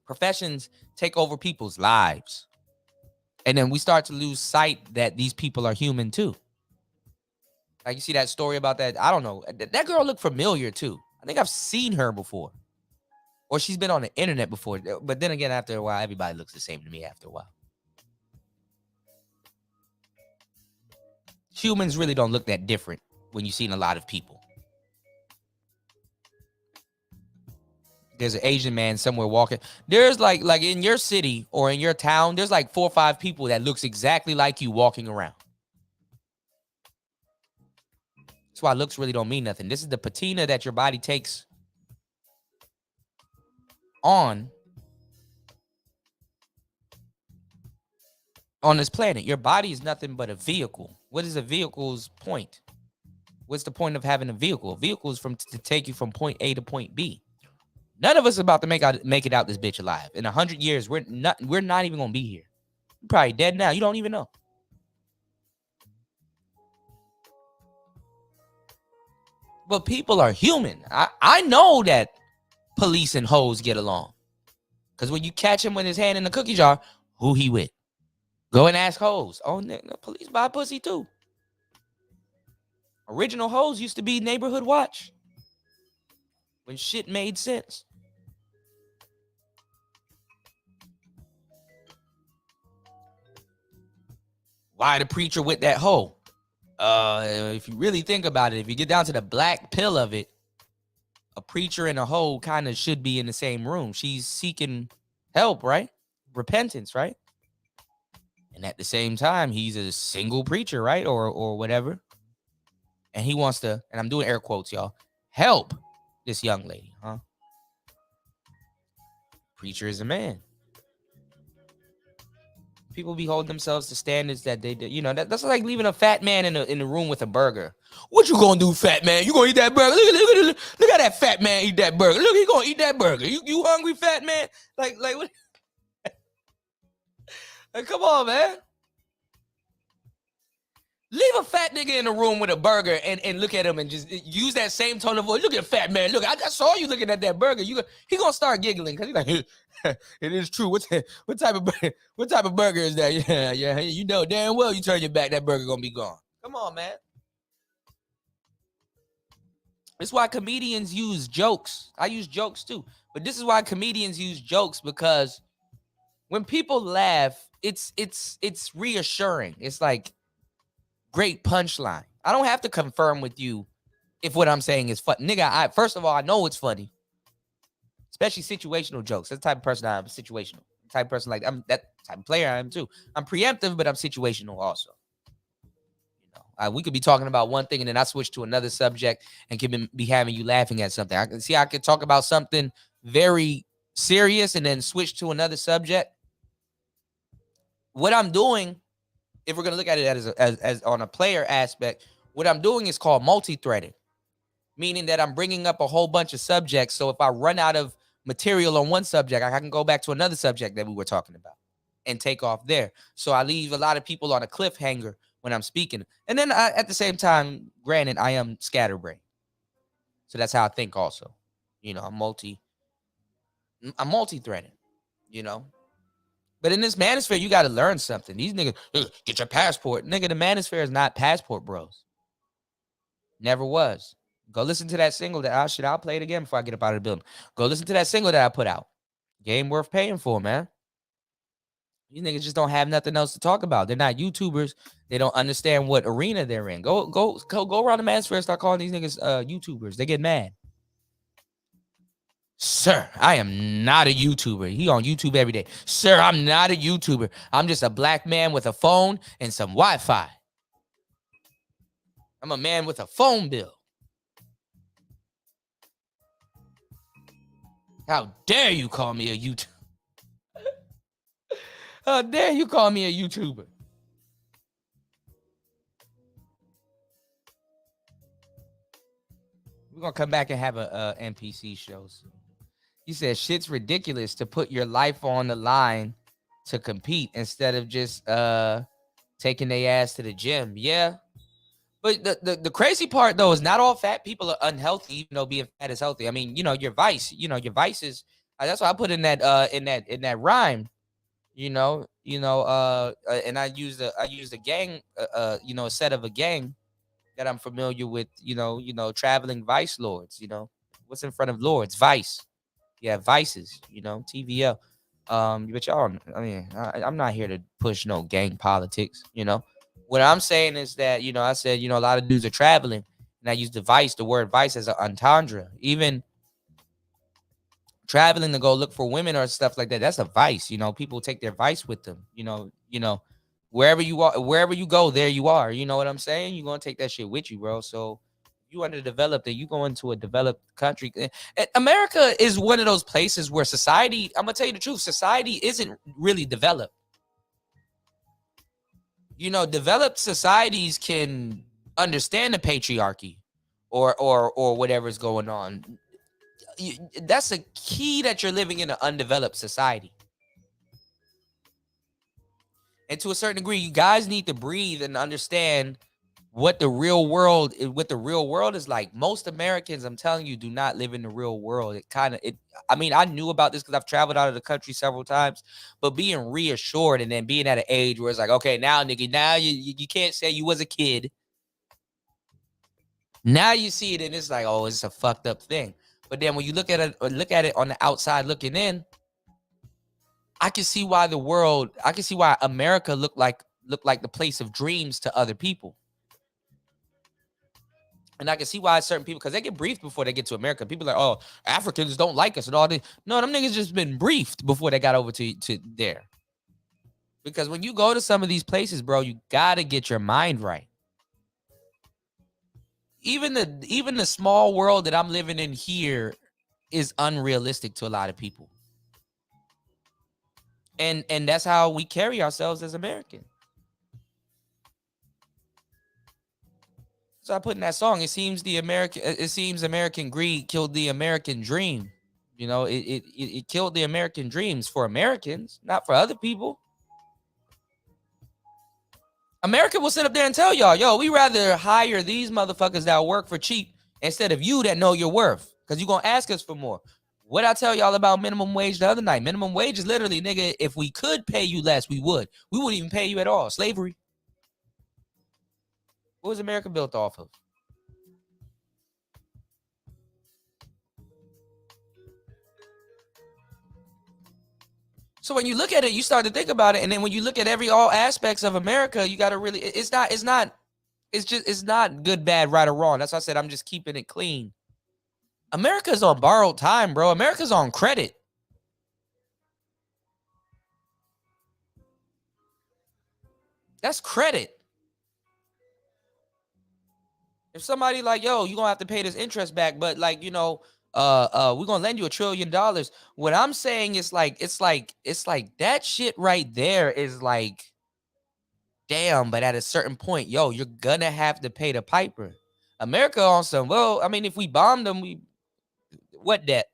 professions take over people's lives, and then we start to lose sight that these people are human too. Like, you see that story about that, I don't know, that girl looked familiar too. I think I've seen her before, or she's been on the internet before. But then again, after a while, everybody looks the same to me after a while. Humans really don't look that different when you've seen a lot of people. There's an Asian man somewhere walking. There's like in your city or in your town, there's like 4 or 5 people that looks exactly like you walking around. That's why looks really don't mean nothing. This is the patina that your body takes on this planet. Your body is nothing but a vehicle. What is a vehicle's point? What's the point of having a vehicle? A vehicle is to take you from point A to point B. None of us are about to make it out this bitch alive. In 100 years, we're not even gonna be here. You're probably dead now. You don't even know. But people are human. I know that police and hoes get along. Because when you catch him with his hand in the cookie jar, who he with? Go and ask hoes. Oh, the police buy pussy too. Original hoes used to be neighborhood watch. When shit made sense. Why the preacher with that hoe? If you really think about it, if you get down to the black pill of it, a preacher and a hoe kind of should be in the same room. She's seeking help, right? Repentance, right? And at the same time, he's a single preacher, right? Or whatever. And he wants to, and I'm doing air quotes, y'all, help this young lady, huh? Preacher is a man. People be holding themselves to standards that they, that's like leaving a fat man in the room with a burger. What you gonna do, fat man? You gonna eat that burger? Look at that fat man eat that burger. Look, he gonna eat that burger. You hungry, fat man? Like what? Like, come on, man. Leave a fat nigga in the room with a burger and look at him and just use that same tone of voice. Look at fat man. Look, I saw you looking at that burger. He gonna start giggling because he's like, it is true. What type of burger is that? Yeah. You know damn well you turn your back, that burger gonna be gone. Come on, man. That's why comedians use jokes. I use jokes too, but this is why comedians use jokes, because when people laugh, it's reassuring. It's like great punchline. I don't have to confirm with you if what I'm saying is fun. Nigga, first of all, I know it's funny. Especially situational jokes. That's the type of person I am, situational. The type of person I'm that type of player I am too. I'm preemptive, but I'm situational also. We could be talking about one thing and then I switch to another subject and can be having you laughing at something. I could talk about something very serious and then switch to another subject. What I'm doing, if we're going to look at it as on a player aspect, what I'm doing is called multi-threading, meaning that I'm bringing up a whole bunch of subjects. So if I run out of material on one subject, I can go back to another subject that we were talking about and take off there. So I leave a lot of people on a cliffhanger when I'm speaking. And then at the same time, granted, I am scatterbrained. So that's how I think also. I'm multi-threading, But in this manosphere, you got to learn something. These niggas, get your passport. Nigga, the manosphere is not passport bros. Never was. Go listen to that single that I'll play it again before I get up out of the building. Go listen to that single that I put out. Game worth paying for, man. These niggas just don't have nothing else to talk about. They're not YouTubers. They don't understand what arena they're in. Go around the manosphere and start calling these niggas YouTubers. They get mad. Sir, I am not a YouTuber. He on YouTube every day. Sir, I'm not a YouTuber. I'm just a black man with a phone and some Wi-Fi. I'm a man with a phone bill. How dare you call me a YouTuber? How dare you call me a YouTuber? We're going to come back and have a NPC show soon. He said, shit's ridiculous to put your life on the line to compete instead of just taking their ass to the gym. Yeah. But the crazy part, though, is not all fat people are unhealthy, even though being fat is healthy. I mean, your vices. That's why I put in that rhyme, and I used a gang, a set of a gang that I'm familiar with, traveling vice lords, what's in front of lords? Vice. Yeah, vices, TVL. But y'all, I'm not here to push no gang politics, What I'm saying is that, I said, a lot of dudes are traveling, and I use the word vice as an entendre. Even traveling to go look for women or stuff like that, that's a vice. People take their vice with them. Wherever you are, wherever you go, there you are. You know what I'm saying? You're gonna take that shit with you, bro. So you underdeveloped and you go into a developed country. And America is one of those places where society, I'm gonna tell you the truth, society isn't really developed. You know, developed societies can understand the patriarchy or whatever's going on. That's a key that you're living in an undeveloped society. And to a certain degree, you guys need to breathe and understand what the real world is like. Most Americans, I'm telling you, do not live in the real world. I mean, I knew about this because I've traveled out of the country several times, but being reassured and then being at an age where it's like, okay, now, nigga, now you can't say you was a kid. Now you see it and it's like, oh, it's a fucked up thing. But then when you look at it on the outside looking in, I can see why America looked like the place of dreams to other people. And I can see why certain people, because they get briefed before they get to America. People are like, oh, Africans don't like us and all this. No, them niggas just been briefed before they got over to there. Because when you go to some of these places, bro, you gotta get your mind right. Even the small world that I'm living in here is unrealistic to a lot of people. And that's how we carry ourselves as Americans. So I put in that song, it seems American greed killed the American dream. You know, it killed the American dreams for Americans, not for other people. America will sit up there and tell y'all, yo, we rather hire these motherfuckers that work for cheap instead of you that know your worth, because you're going to ask us for more. What I tell y'all about minimum wage the other night? Minimum wage is literally, nigga, if we could pay you less, we would. We wouldn't even pay you at all. Slavery. What was America built off of? So when you look at it, you start to think about it, and then when you look at all aspects of America, you got to really. It's not good, bad, right, or wrong. That's why I said I'm just keeping it clean. America's on borrowed time, bro. America's on credit. That's credit. If somebody like, yo, you're gonna have to pay this interest back, but like, you know, we're gonna lend you $1 trillion. What I'm saying is it's like that shit right there is like, damn, but at a certain point, yo, you're gonna have to pay the piper. America on some, well, I mean, if we bomb them, what debt?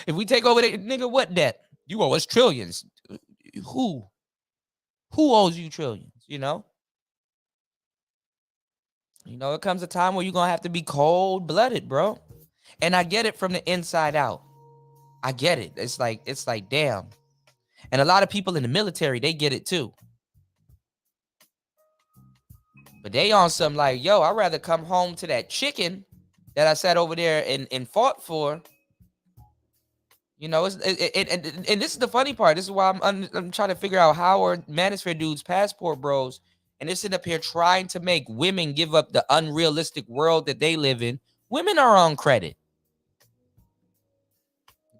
If we take over the nigga, what debt? You owe us trillions. Who owes you trillions? You know, it comes a time where you're gonna have to be cold-blooded, bro. And I get it from the inside out. I get it. It's like, damn. And a lot of people in the military, they get it too. But they on some like, yo, I'd rather come home to that chicken that I sat over there and fought for. You know, and this is the funny part. This is why I'm trying to figure out how are Manosphere dudes passport bros, and they're sitting up here trying to make women give up the unrealistic world that they live in. Women are on credit.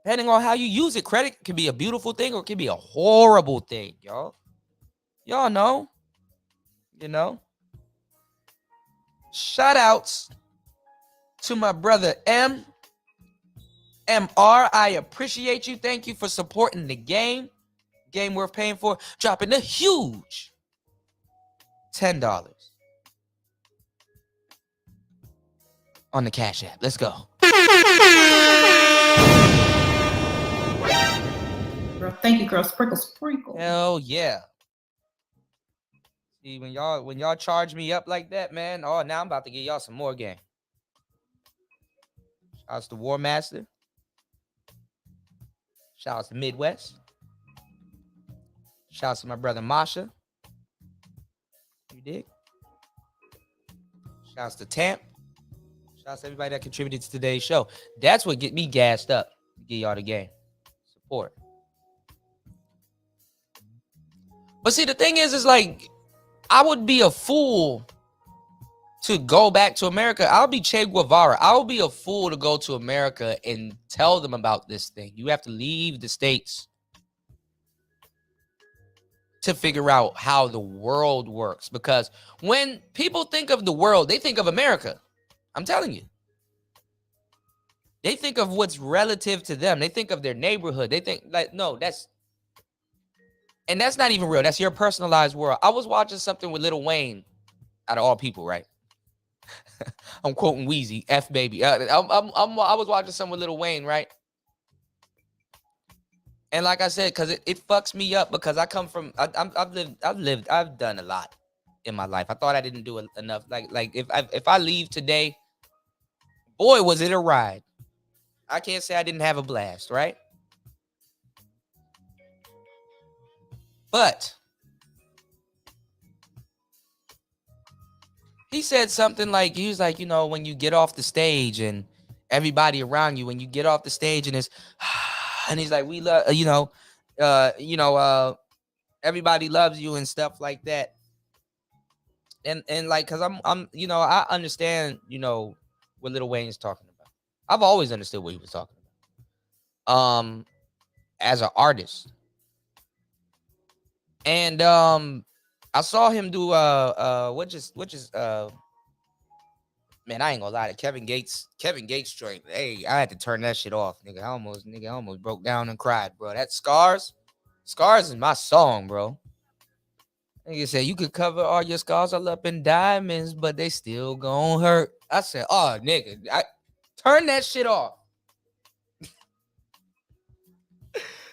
Depending on how you use it, credit can be a beautiful thing or it can be a horrible thing, y'all. Y'all know. You know. Shout outs to my brother MR. I appreciate you. Thank you for supporting the game. Game worth paying for. Dropping a huge $10 on the Cash App. Let's go. Girl, thank you, girl. Sprinkle, sprinkle. Hell yeah. See, when y'all charge me up like that, man, now I'm about to give y'all some more game. Shouts to War Master. Shouts to Midwest. Shouts to my brother Masha. You dig? Shouts to Tamp. Shouts to everybody that contributed to today's show. That's what get me gassed up to give y'all the game. Support. But see, the thing is like, I would be a fool to go back to America. I'll be Che Guevara. I'll be a fool to go to America and tell them about this thing. You have to leave the States to figure out how the world works. Because when people think of the world, they think of America. I'm telling you. They think of what's relative to them. They think of their neighborhood. They think like, no, that's not even real. That's your personalized world. I was watching something with Lil Wayne, out of all people, right? I'm quoting Wheezy, F baby. I was watching something with Lil Wayne, right? And like I said, because it fucks me up because I come from, I've done a lot in my life. I thought I didn't do enough. Like if I leave today, boy, was it a ride. I can't say I didn't have a blast, right? But he said something like, he was like, you know, when you get off the stage and everybody around you, when you get off the stage and it's, and he's like, we love, everybody loves you and stuff like that. And like, cause I'm, I understand, what Lil Wayne's talking about. I've always understood what he was talking about. As an artist. And I saw him do man, I ain't gonna lie, to Kevin Gates joint. Hey, I had to turn that shit off, nigga. I almost broke down and cried, bro. That Scars is my song, bro. Nigga said you could cover all your scars all up in diamonds, but they still gonna hurt. I said, oh nigga, turn that shit off.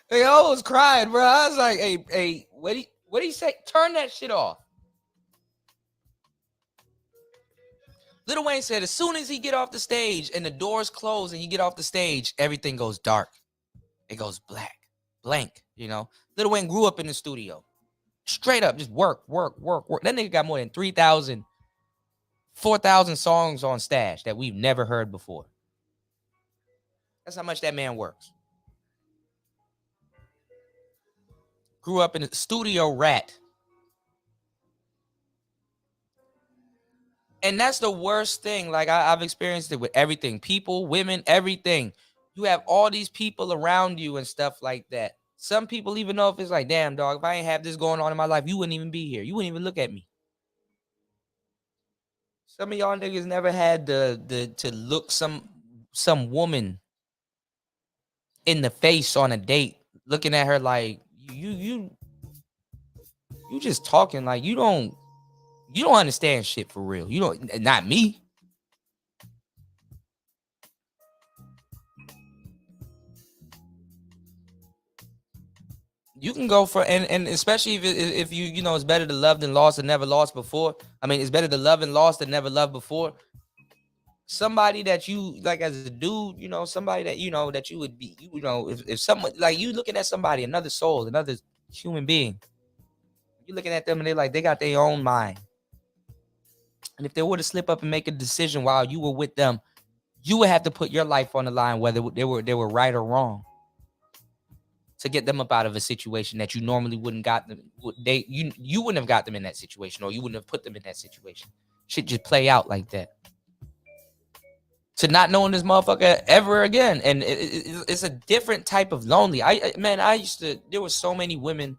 Hey, I was crying, bro. I was like, hey, what do you say? Turn that shit off. Lil Wayne said as soon as he get off the stage and the doors close and you get off the stage, everything goes dark. It goes blank, Lil Wayne grew up in the studio. Straight up, just work. That nigga got more than 3,000, 4,000 songs on stash that we've never heard before. That's how much that man works. Grew up in a studio rat. And that's the worst thing. Like I've experienced it with everything. People, women, everything. You have all these people around you and stuff like that. Some people even know if it's like, damn, dog, if I ain't have this going on in my life, you wouldn't even be here. You wouldn't even look at me. Some of y'all niggas never had to look some woman in the face on a date, looking at her like you just talking like you don't understand shit for real. You don't, not me. You can go for, and especially if you it's better to love than lost and never lost before. I mean, it's better to love and lost than never loved before. Somebody that you like as a dude, somebody that that you would be, if someone like you looking at somebody, another soul, another human being, you looking at them and they're like, they got their own mind. And if they were to slip up and make a decision while you were with them, you would have to put your life on the line, whether they were right or wrong, to get them up out of a situation that you normally wouldn't got them. You wouldn't have got them in that situation, or you wouldn't have put them in that situation. Shit just play out like that. To not knowing this motherfucker ever again, and it's a different type of lonely. There were so many women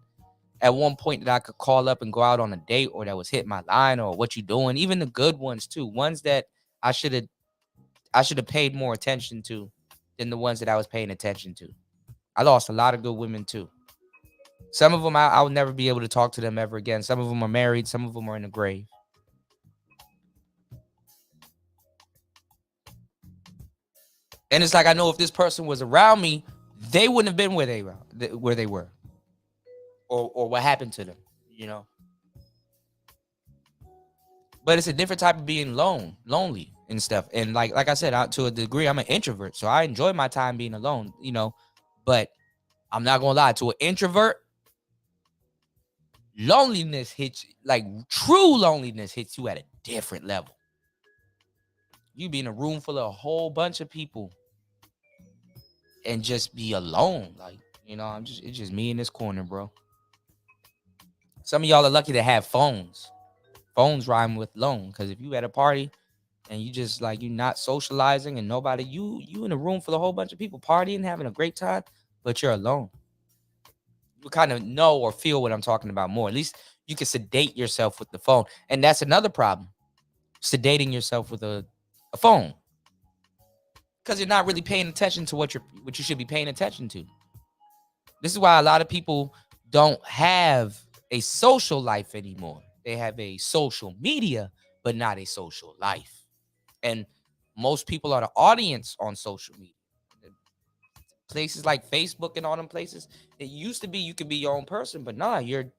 at one point that I could call up and go out on a date, or that was hit my line, or what you doing. Even the good ones too, ones that I should have paid more attention to than the ones that I was paying attention to. I lost a lot of good women too. Some of them I will never be able to talk to them ever again. Some of them are married. Some of them are in the grave. And it's like, I know if this person was around me, they wouldn't have been where they were, or what happened to them, But it's a different type of being lonely and stuff. And like I said, to a degree, I'm an introvert, so I enjoy my time being alone, But I'm not gonna lie, to an introvert, loneliness hits, like true loneliness hits you at a different level. You be in a room full of a whole bunch of people and just be alone. Like, it's just me in this corner, bro. Some of y'all are lucky to have phones. Phones rhyme with lone. Because if you at a party and you just like, you're not socializing and nobody, you in a room full of a whole bunch of people partying, having a great time, but you're alone. You kind of know or feel what I'm talking about more. At least you can sedate yourself with the phone. And that's another problem. Sedating yourself with a a phone. Because you're not really paying attention to what you should be paying attention to. This is why a lot of people don't have a social life anymore. They have a social media, but not a social life. And most people are the audience on social media. Places like Facebook and all them places, it used to be you could be your own person, but nah, you're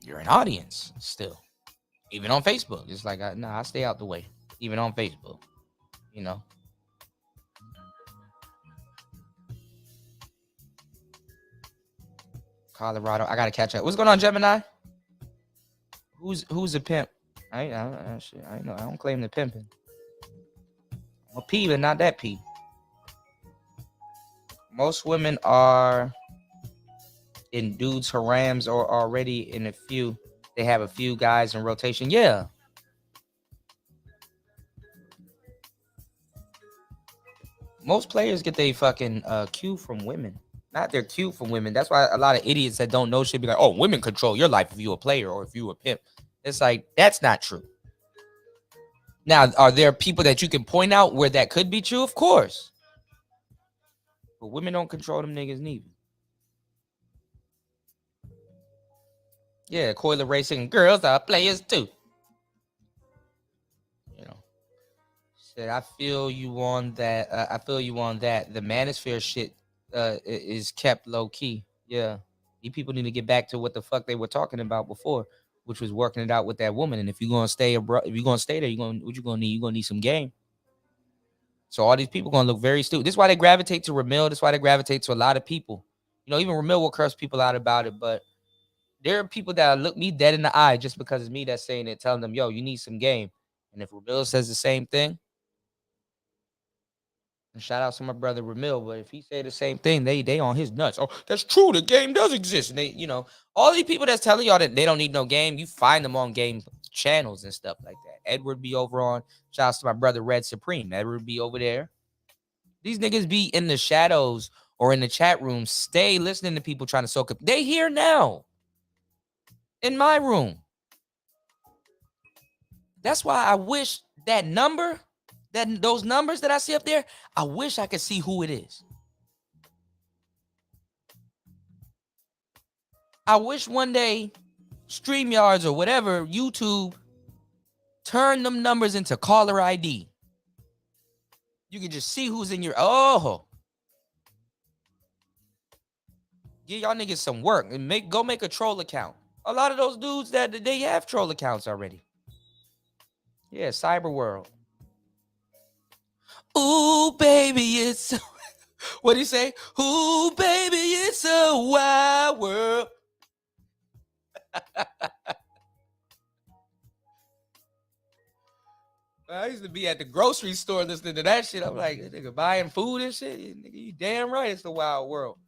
an audience still. Even on Facebook. It's like, I stay out the way. Even on Facebook, you know. Colorado, I gotta catch up. What's going on, Gemini? Who's a pimp? I know. I don't claim the pimping. I'm a P, but not that P. Most women are in dudes' harams or already in a few. They have a few guys in rotation. Yeah. Most players get their fucking cue from women. Not their cue from women. That's why a lot of idiots that don't know shit be like, oh, women control your life if you're a player or if you're a pimp. It's like, that's not true. Now, are there people that you can point out where that could be true? Of course. But women don't control them niggas neither. Yeah, Coiler Racing girls are players too. You know. Said, I feel you on that. The manosphere shit is kept low key. Yeah. You people need to get back to what the fuck they were talking about before, which was working it out with that woman. And if you're gonna stay there, what you gonna need? You're gonna need some game. So all these people gonna look very stupid. This is why they gravitate to Ramil. This is why they gravitate to a lot of people. You know, even Ramil will curse people out about it, but there are people that look me dead in the eye just because it's me that's saying it, telling them, yo, you need some game. And if Ramil says the same thing, and shout out to my brother Ramil, but if he say the same thing, they on his nuts. Oh, that's true. The game does exist. And they, you know, all these people that's telling y'all that they don't need no game, you find them on game channels and stuff like that. Edward be over on, shout out to my brother Red Supreme. Edward be over there. These niggas be in the shadows or in the chat room, stay listening to people trying to soak up. They here now. In my room. That's why I wish that number, those numbers that I see up there, I wish I could see who it is. I wish one day StreamYards or whatever, YouTube, turn them numbers into caller ID. You can just see who's in your, give y'all niggas some work and go make a troll account. A lot of those dudes that they have troll accounts already. Yeah, Cyber World. Ooh, baby, it's what do you say? Ooh, baby, it's a wild world. I used to be at the grocery store listening to that shit. I'm like, nigga, buying food and shit. Nigga, you damn right, it's the wild world.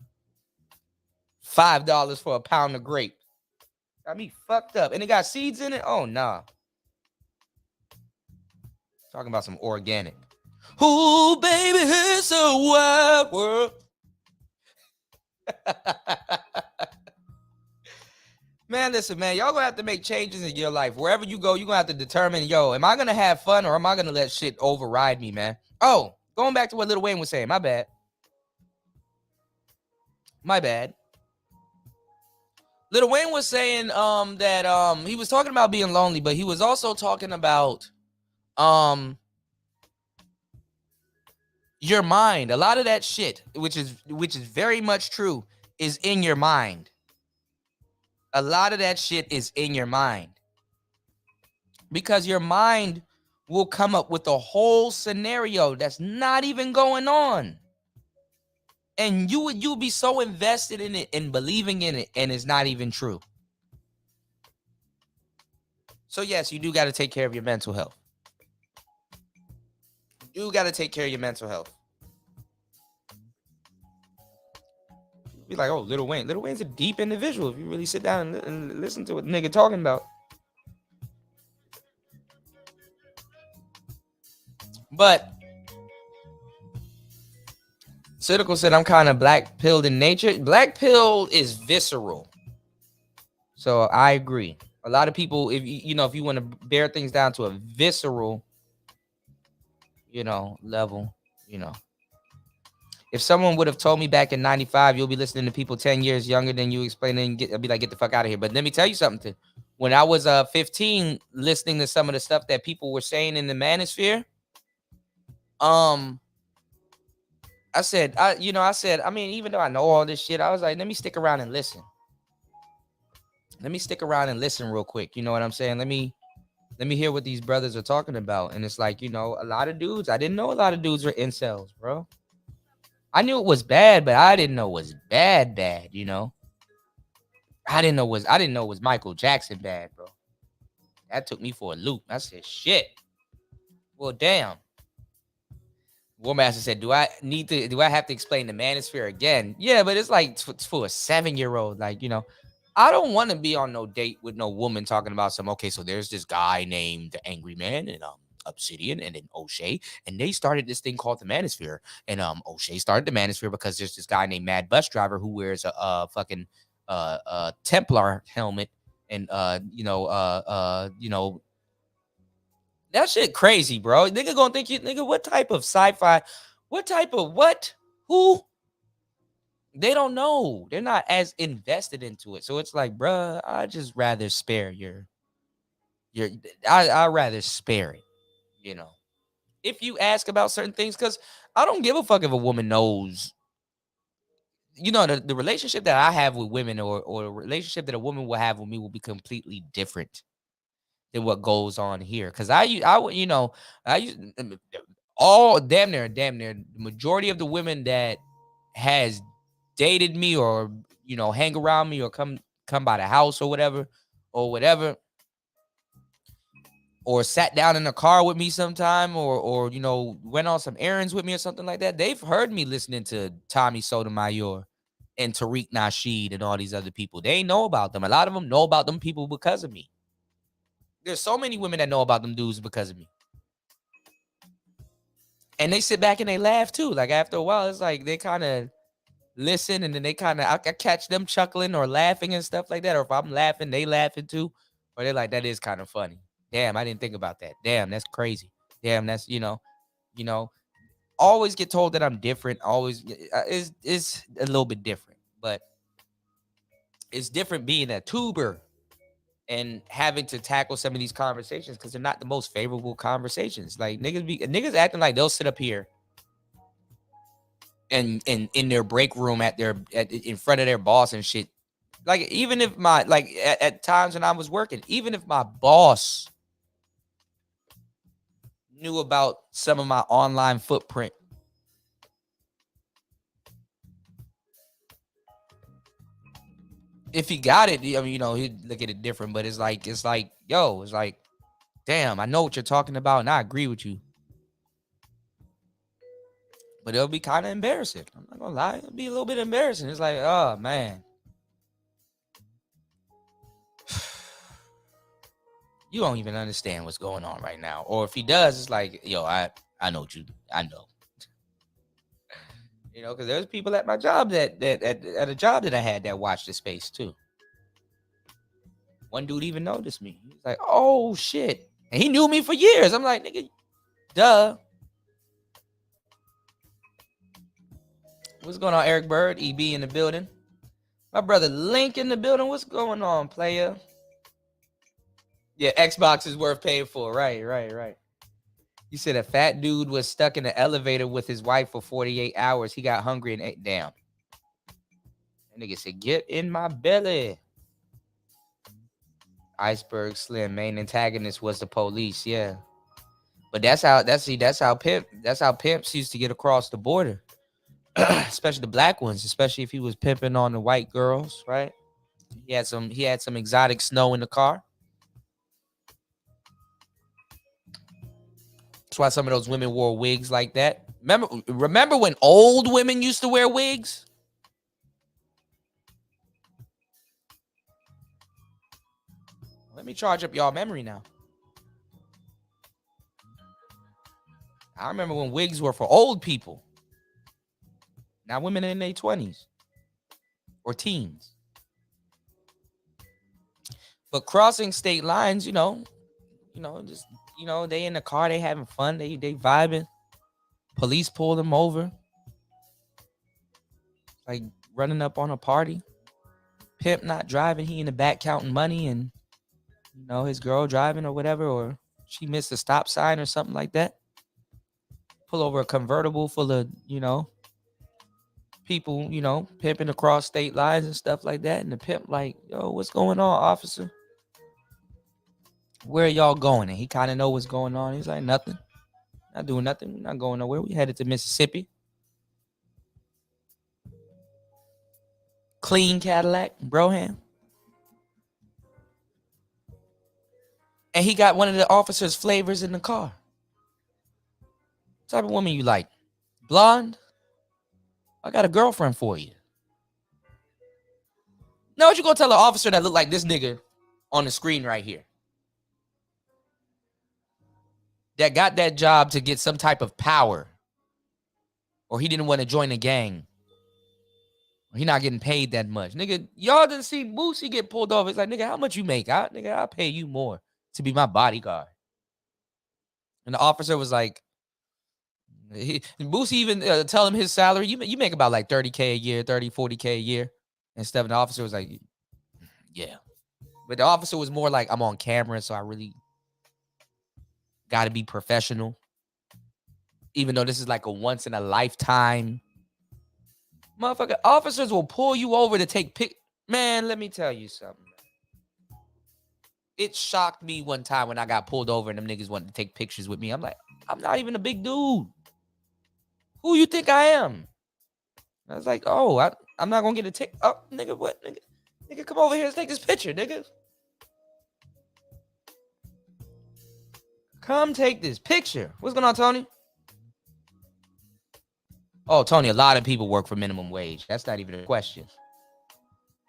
$5 for a pound of grape. Got me fucked up. And it got seeds in it? Oh, nah. Talking about some organic. Ooh, baby, it's a wild world. Man, listen, man. Y'all gonna have to make changes in your life. Wherever you go, you're gonna have to determine, yo, am I gonna have fun or am I gonna let shit override me, man? Oh, going back to what Lil Wayne was saying. My bad. Lil Wayne was saying that he was talking about being lonely, but he was also talking about your mind. A lot of that shit, which is very much true, is in your mind. A lot of that shit is in your mind. Because your mind will come up with a whole scenario that's not even going on. And you'll be so invested in it and believing in it, and it's not even true. So yes, you do got to take care of your mental health. You got to take care of your mental health. Be like, oh, Lil Wayne. Lil Wayne's a deep individual. If you really sit down and listen to what the nigga talking about. But Cynical said, I'm kind of black-pilled in nature. Black pill is visceral. So I agree. A lot of people, if you know, if you want to bear things down to a visceral, level, if someone would have told me back in 95, you'll be listening to people 10 years younger than you explaining, I'd be like, get the fuck out of here. But let me tell you something. When I was 15, listening to some of the stuff that people were saying in the manosphere, I said, I mean, even though I know all this shit, I was like, let me stick around and listen. Let me stick around and listen real quick. You know what I'm saying? Let me hear what these brothers are talking about. And it's like, a lot of dudes, I didn't know a lot of dudes were incels, bro. I knew it was bad, but I didn't know it was bad, I didn't know it was Michael Jackson bad, bro. That took me for a loop. I said, shit. Well, damn. War Master said, do I have to explain the manosphere again? Yeah, but it's like for a 7-year-old, like, I don't want to be on no date with no woman talking about so there's this guy named the Angry Man and Obsidian and then O'Shea, and they started this thing called the Manosphere. And O'Shea started the Manosphere because there's this guy named Mad Bus Driver who wears a fucking Templar helmet, and that shit crazy, bro. Nigga gonna think what type of sci-fi, what type of what? Who? They don't know. They're not as invested into it. So it's like, bruh, I just rather spare I'd rather spare it. If you ask about certain things, because I don't give a fuck if a woman knows, the relationship that I have with women or the relationship that a woman will have with me will be completely different than what goes on here. Because all damn near the majority of the women that has dated me or, hang around me or come by the house or whatever, or sat down in the car with me sometime, or went on some errands with me or something like that, they've heard me listening to Tommy Sotomayor and Tariq Nasheed and all these other people. They know about them. A lot of them know about them people because of me. There's so many women that know about them dudes because of me. And they sit back and they laugh too. Like after a while, it's like they kind of listen, and then they kind of, I catch them chuckling or laughing and stuff like that. Or if I'm laughing, they laughing too. Or they're like, that is kind of funny. Damn, I didn't think about that. Damn, that's crazy. Damn, that's, always get told that I'm different. Always is a little bit different, but it's different being a tuber and having to tackle some of these conversations because they're not the most favorable conversations. Like niggas acting like they'll sit up here and in their break room in front of their boss and shit. Like even if at times when I was working, even if my boss knew about some of my online footprint, if he got it, I mean, he'd look at it different. But it's like, damn, I know what you're talking about, and I agree with you. But it'll be kind of embarrassing. I'm not gonna lie, it'll be a little bit embarrassing. It's like, oh man, you don't even understand what's going on right now. Or if he does, it's like, yo, I know what you, I know. Because there's people at my job that at a job that I had that watched the space too. One dude even noticed me. He's like, oh shit. And he knew me for years. I'm like, nigga, duh. What's going on, Eric Bird? EB in the building. My brother Link in the building. What's going on, player? Yeah, Xbox is worth paying for. Right. You said a fat dude was stuck in the elevator with his wife for 48 hours. He got hungry and ate. Damn. That nigga said, get in my belly. Iceberg Slim, main antagonist was the police. Yeah. But that's how pimps used to get across the border. Especially the black ones, especially if he was pimping on the white girls, right? He had some exotic snow in the car. That's why some of those women wore wigs like that. Remember when old women used to wear wigs? Let me charge up y'all memory now. I remember when wigs were for old people. Now women in their 20s or teens. But crossing state lines, just they in the car, they having fun, they vibing. Police pull them over, like running up on a party. Pimp not driving, he in the back counting money, and his girl driving or whatever, or she missed a stop sign or something like that. Pull over a convertible full of people, pimping across state lines and stuff like that. And the pimp like, yo, what's going on, officer? Where are y'all going? And he kind of know what's going on. He's like, nothing. Not doing nothing. We're not going nowhere. We headed to Mississippi. Clean Cadillac, Broham. And he got one of the officer's flavors in the car. What type of woman you like? Blonde? I got a girlfriend for you. Now what you gonna tell an officer that look like this nigga on the screen right here? That got that job to get some type of power. Or he didn't want to join a gang. Or he not getting paid that much. Nigga, y'all didn't see Boosie get pulled off. It's like, nigga, how much you make? I'll pay you more to be my bodyguard. And the officer was like, Boosie even tell him his salary. You make about like 30K a year, 30, 40K a year and stuff. And the officer was like, yeah. But the officer was more like, I'm on camera, so I really got to be professional. Even though this is like a once in a lifetime. Motherfucker, officers will pull you over to take pic. Man, let me tell you something. It shocked me one time when I got pulled over and them niggas wanted to take pictures with me. I'm like, I'm not even a big dude. Who you think I am? I was like, oh, I'm not going to get a take. Oh, nigga, what? Nigga, come over here and take this picture, nigga. Come take this picture. What's going on, Tony? Oh, Tony, a lot of people work for minimum wage. That's not even a question.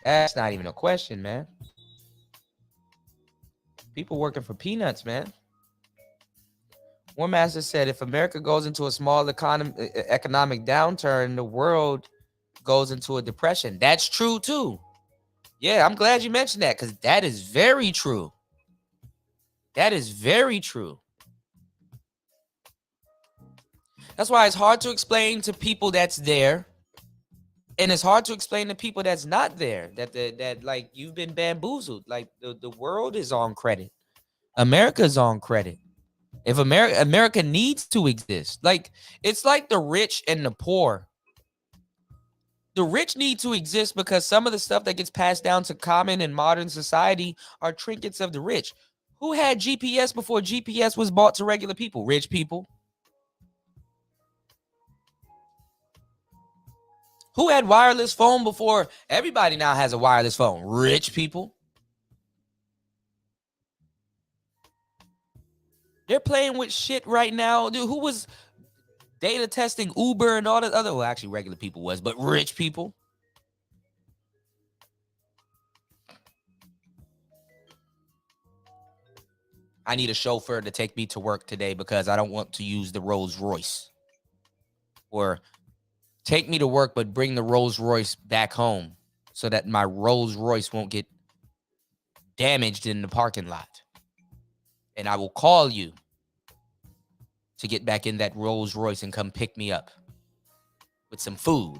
That's not even a question, man. People working for peanuts, man. One master said, if America goes into a small economic downturn, the world goes into a depression. That's true, too. Yeah, I'm glad you mentioned that because that is very true. That is very true. That's why it's hard to explain to people that's there. And it's hard to explain to people that's not there. That like you've been bamboozled. Like the world is on credit. America's on credit. If America needs to exist. Like it's like the rich and the poor. The rich need to exist because some of the stuff that gets passed down to common and modern society are trinkets of the rich. Who had GPS before GPS was bought to regular people? Rich people. Who had wireless phone before everybody now has a wireless phone? Rich people. They're playing with shit right now. Dude, who was data testing Uber and all that other? Well, actually, regular people was, but rich people. I need a chauffeur to take me to work today because I don't want to use the Rolls Royce. Or take me to work, but bring the Rolls Royce back home so that my Rolls Royce won't get damaged in the parking lot. And I will call you to get back in that Rolls Royce and come pick me up with some food.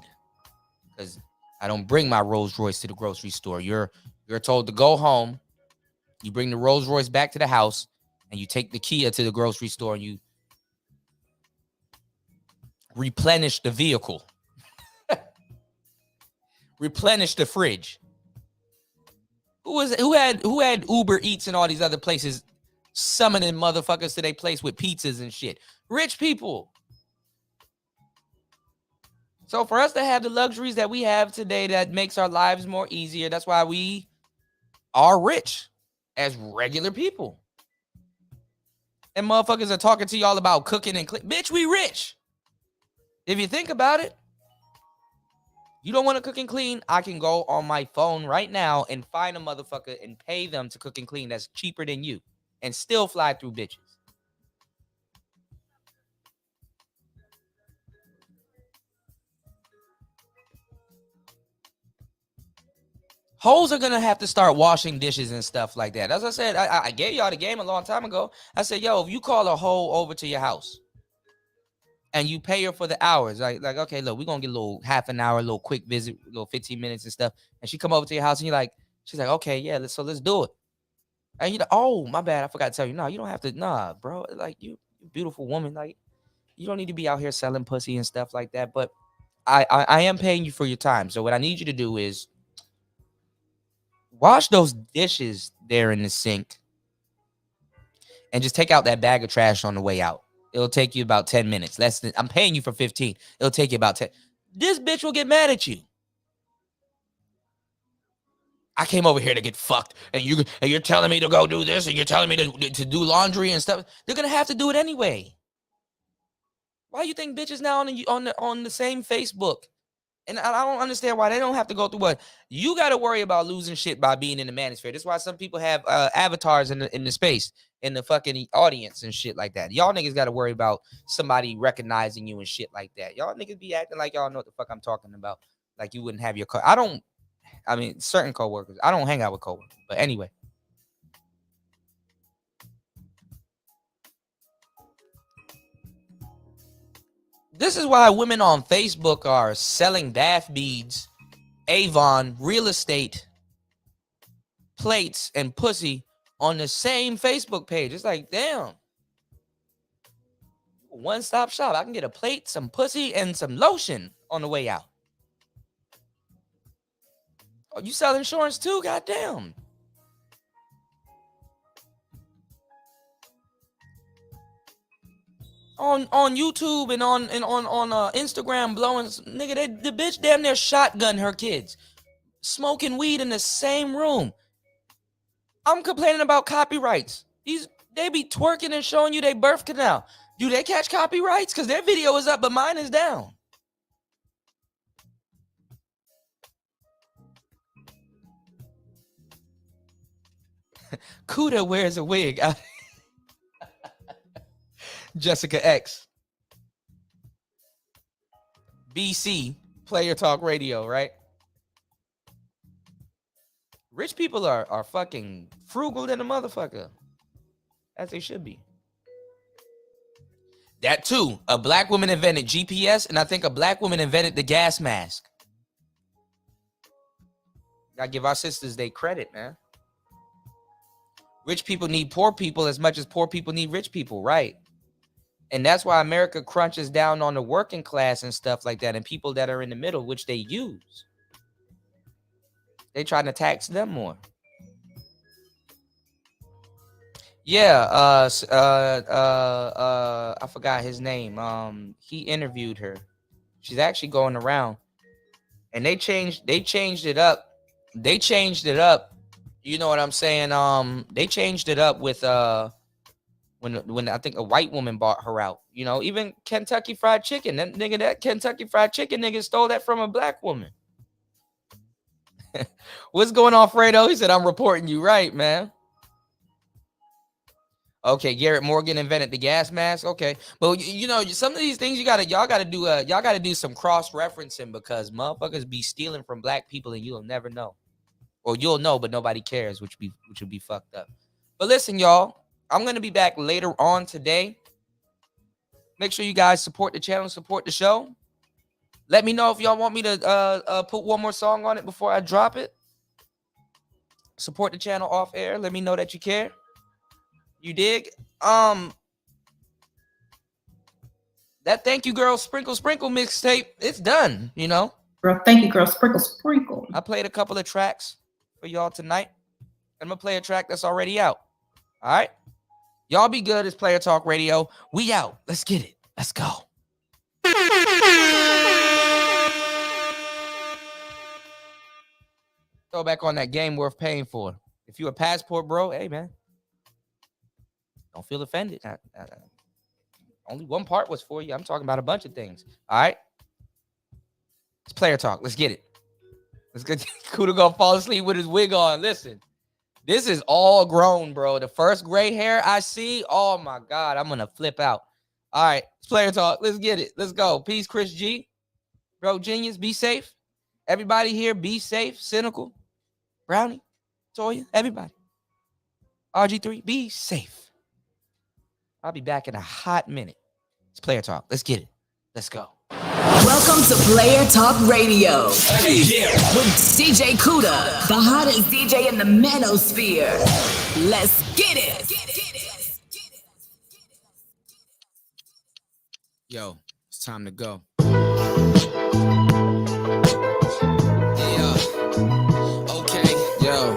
Because I don't bring my Rolls Royce to the grocery store. You're told to go home. You bring the Rolls Royce back to the house, and you take the Kia to the grocery store, and you replenish the vehicle. Replenish the fridge. Who had Uber Eats and all these other places summoning motherfuckers to their place with pizzas and shit? Rich people. So for us to have the luxuries that we have today that makes our lives more easier, that's why we are rich as regular people. And motherfuckers are talking to y'all about cooking and bitch, we rich. If you think about it, you don't want to cook and clean, I can go on my phone right now and find a motherfucker and pay them to cook and clean that's cheaper than you and still fly through bitches. Hoes are gonna have to start washing dishes and stuff like that. As I said, I gave y'all the game a long time ago. I said, yo, if you call a hoe over to your house and you pay her for the hours, like okay, look, we're gonna get a little half an hour, a little quick visit, a little 15 minutes and stuff. And she come over to your house and she's like, okay, yeah, let's do it. And you like, oh, my bad, I forgot to tell you. No, you don't have to, nah, bro. Like you beautiful woman, like you don't need to be out here selling pussy and stuff like that. But I am paying you for your time. So what I need you to do is wash those dishes there in the sink and just take out that bag of trash on the way out. It'll take you about 10 minutes. Less than, I'm paying you for 15. It'll take you about 10. This bitch will get mad at you. I came over here to get fucked, and you're telling me to go do this, and you're telling me to do laundry and stuff. They're gonna have to do it anyway. Why you think bitches now on the same Facebook? And I don't understand why they don't have to go through what you got to worry about losing shit by being in the manosphere. That's why some people have avatars in the space, in the fucking audience and shit like that. Y'all niggas got to worry about somebody recognizing you and shit like that. Y'all niggas be acting like y'all know what the fuck I'm talking about. Like you wouldn't have your certain coworkers. I don't hang out with coworkers. But anyway. This is why women on Facebook are selling bath beads, Avon, real estate, plates, and pussy on the same Facebook page. It's like, damn. One-stop shop. I can get a plate, some pussy, and some lotion on the way out. Oh, you sell insurance too? Goddamn. On YouTube and on Instagram blowing nigga, the bitch damn near shotgun her kids, smoking weed in the same room. I'm complaining about copyrights. They be twerking and showing you their birth canal. Do they catch copyrights? Because their video is up, but mine is down. Kuda wears a wig. Jessica X. BC, Player Talk Radio, right? Rich people are fucking frugal than a motherfucker. As they should be. That too. A black woman invented GPS, and I think a black woman invented the gas mask. Gotta give our sisters their credit, man. Rich people need poor people as much as poor people need rich people, right? And that's why America crunches down on the working class and stuff like that, and people that are in the middle, which they use. They trying to tax them more. Yeah, I forgot his name. He interviewed her. She's actually going around, and they changed it up. They changed it up. You know what I'm saying? They changed it up with when I think a white woman bought her out. You know, even Kentucky Fried Chicken. That Kentucky Fried Chicken nigga stole that from a black woman. What's going on, Fredo? He said, I'm reporting you right, man. Okay, Garrett Morgan invented the gas mask. Okay, but you know, some of these things y'all gotta do some cross-referencing, because motherfuckers be stealing from black people and you'll never know. Or you'll know, but nobody cares, which would be fucked up. But listen, y'all, I'm going to be back later on today. Make sure you guys support the channel, support the show. Let me know if y'all want me to put one more song on it before I drop it. Support the channel off air. Let me know that you care. You dig? That Thank You Girl Sprinkle mixtape, it's done, you know. Girl, thank you, girl. Sprinkle. I played a couple of tracks for y'all tonight. I'm going to play a track that's already out. All right? Y'all be good. It's Player Talk Radio. We out. Let's get it. Let's go. Throw back on that game worth paying for. If you're a passport bro, hey, man. Don't feel offended. Only one part was for you. I'm talking about a bunch of things. All right? It's Player Talk. Let's get it. Let's get Kuda gonna fall asleep with his wig on. Listen, this is all grown, bro. The first gray hair I see, oh my God, I'm gonna flip out. All right, it's Player Talk. Let's get it. Let's go. Peace, Chris G. Bro, genius. Be safe. Everybody here, be safe. Cynical. Brownie, Toya, everybody. RG3, be safe. I'll be back in a hot minute. It's Player Talk. Let's get it. Let's go. Welcome to Player Talk Radio with DJ Kuda, the hottest DJ in the manosphere. Let's get it. Yo, it's time to go. Okay, yo.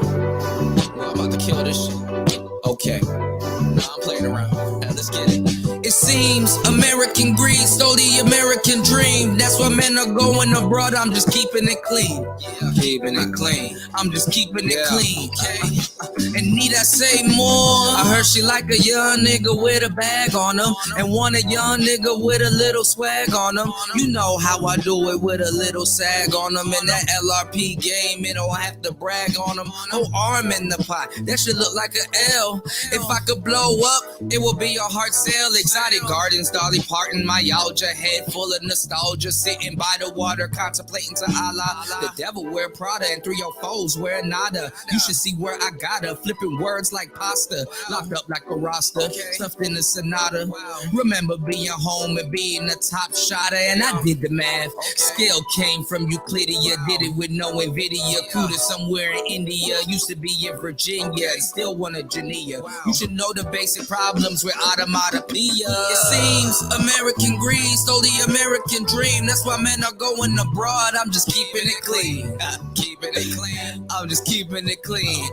Well, I'm about to kill this shit. Okay. Nah, I'm playing around. Now let's get it. It seems American greed stole the American dream. That's why men are going abroad. I'm just keeping it clean. Keeping it clean. I'm just keeping it clean. Okay. And need I say more? I heard she like a young nigga with a bag on him, and want a young nigga with a little swag on him. You know how I do it with a little sag on him. In that LRP game, it don't have to brag on him. Whole arm in the pot, that should look like an L. If I could blow up, it would be a hard sale. Exotic gardens, Dolly Parton, myalgia, head full of nostalgia, sitting by the water, contemplating to Allah. The devil wear Prada, and 3 of your foes wear nada. You should see where I got her, flipping words like pasta, locked up like a roster, stuffed in a Sonata. Remember being home and being a top shotter, and I did the math. Skill came from Euclidia, did it with no Nvidia. Kuda somewhere in India, used to be in Virginia, and still one of Geneva. You should know the basic problems with automatopoeia. It seems American greed stole the American dream. That's why men are going abroad. I'm just keeping it clean. Keeping it clean. I'm just keeping it clean.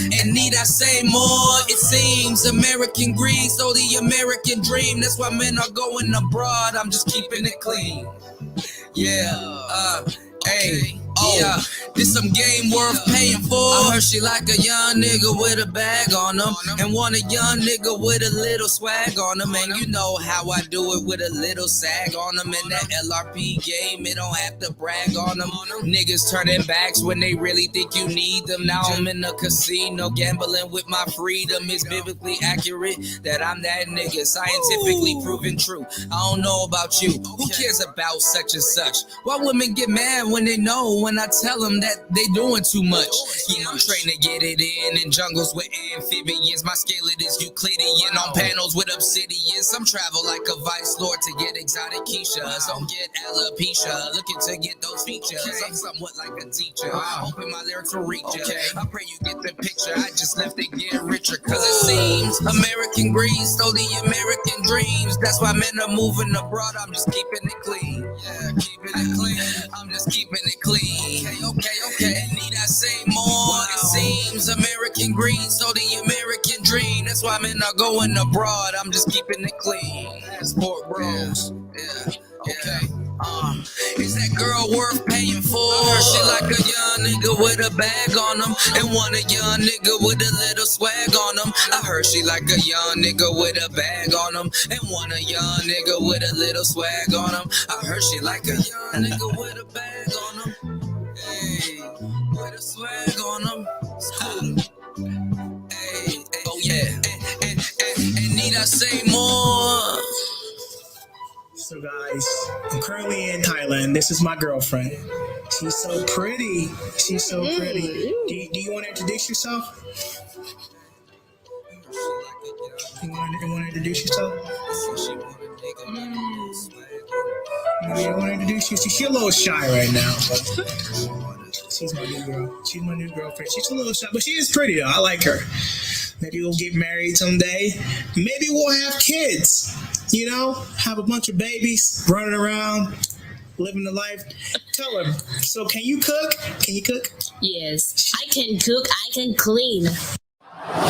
And need I say more? It seems American greed stole the American dream. That's why men are going abroad. I'm just keeping it clean. Yeah. Hey. Yeah, this some game worth paying for. I heard she like a young nigga with a bag on him, and want a young nigga with a little swag on him. And you know how I do it with a little sag on him. In that LRP game, it don't have to brag on them. Niggas turning backs when they really think you need them. Now I'm in a casino gambling with my freedom. It's biblically accurate that I'm that nigga, scientifically proven true. I don't know about you. Who cares about such and such? Why women get mad when they know when I tell them that they doing too much? Yeah, I'm trained to get it in jungles with amphibians. My scale it is Euclidean on panels with obsidian. Some travel like a vice lord to get exotic Keishas. Don't get alopecia, looking to get those features. I'm somewhat like a teacher, hoping my lyrics will reach you. I pray you get the picture. I just left it get richer, cause it seems American greed stole the American dreams. That's why men are moving abroad. I'm just keeping it clean. Yeah, keeping it clean. I'm just keeping it clean. Okay. Need I say more? It seems American greed stole the American dream. That's why men are going abroad. I'm just keeping it clean. Sport bros. Yeah. Okay. Is that girl worth paying for? She like a young nigga with a bag on him, and want a young nigga with a little swag on him. I heard she like a young nigga with a bag on him, and want a young nigga with a little swag on him. I heard she like a young nigga with a bag on him. Hey, with a swag on him. Hey, oh yeah. And need I say more? So guys, I'm currently in Thailand. This is my girlfriend. She's so pretty. She's so pretty. Do you want to introduce yourself? You want to introduce yourself? You want to introduce you? She's a little shy right now, but she's my new girl. She's my new girlfriend. She's a little shy, but she is pretty though. I like her. Maybe we'll get married someday. Maybe we'll have kids. You know, have a bunch of babies running around, living the life. Tell her. So, can you cook? Can you cook? Yes, I can cook, I can clean.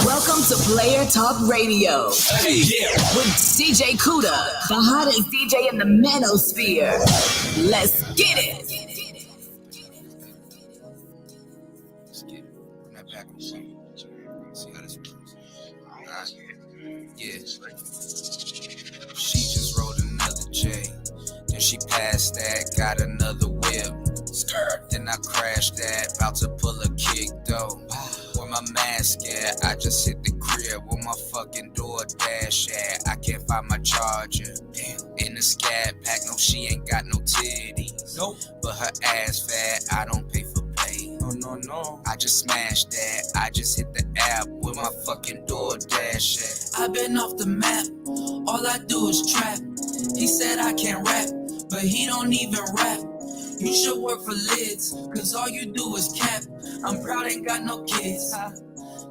Welcome to Player Talk Radio with DJ Kuda, the hottest DJ in the manosphere. Let's get it. She just wrote another J. Then she passed that, got another whip. Then I crashed that, about to pull a kick though. Where my mask at? I just hit the crib. Where my fucking DoorDash at? I can't find my charger. Damn. In the scat pack, no, she ain't got no titties. Nope. But her ass fat, I don't pay for pay. Oh no. I just smashed that. I just hit the app with my fucking DoorDash at. I've been off the map. All I do is trap. He said I can't rap, but he don't even rap. You should work for Lids, cause all you do is cap. I'm proud, ain't got no kids.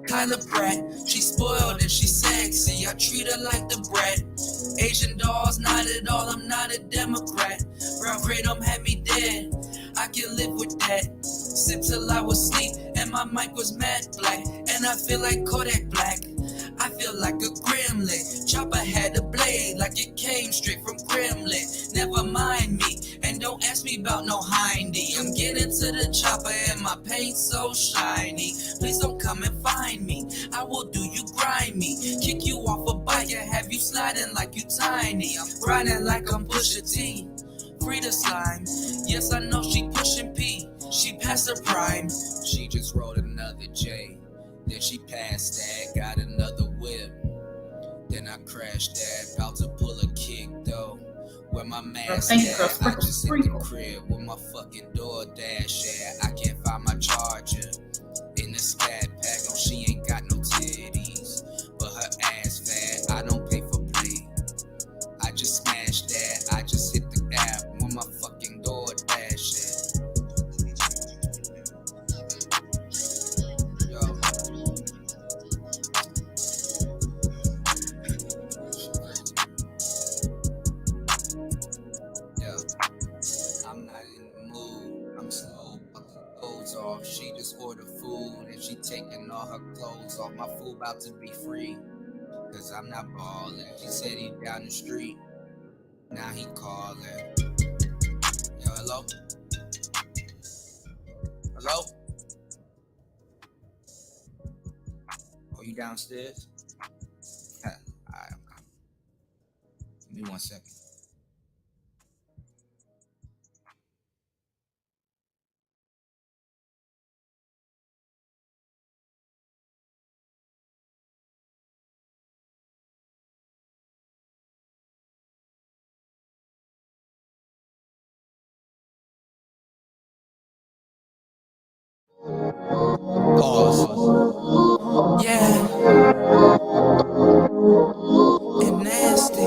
Kyla Pratt, she spoiled and she sexy. I treat her like the brat. Asian dolls, not at all, I'm not a Democrat. Brown kratom had me dead, I can live with that. Sip till I was asleep and my mic was mad black. And I feel like Kodak Black, I feel like a gremlin. Chopper had a blade like it came straight from Kremlin. Never mind me, and don't ask me about no hindy. I'm getting to the chopper and my paint so shiny. Please don't come and find me, I will do you grimy. Kick you off a bike and have you sliding like you tiny. I'm grinding like I'm Pusha T, free the slime. Yes, I know she pushing P, she past her prime. She just wrote another J, then she passed that, got another whip. Then I crashed that, about to pull a kick though. Where my mask at? I just hit the crib with my fucking DoorDash at. I can't find my charger in the scat pack. Oh, she ain't got no titties, but her ass fat. I don't pay for play, I just smashed that. I just hit the app with my fucking DoorDash at. She just ordered food and she taking all her clothes off. My food about to be free, cause I'm not ballin'. She said he down the street, now he calling. Yo, hello? Hello? Oh, you downstairs? Alright, I'm coming. Give me 1 second. Pause. Yeah. And nasty.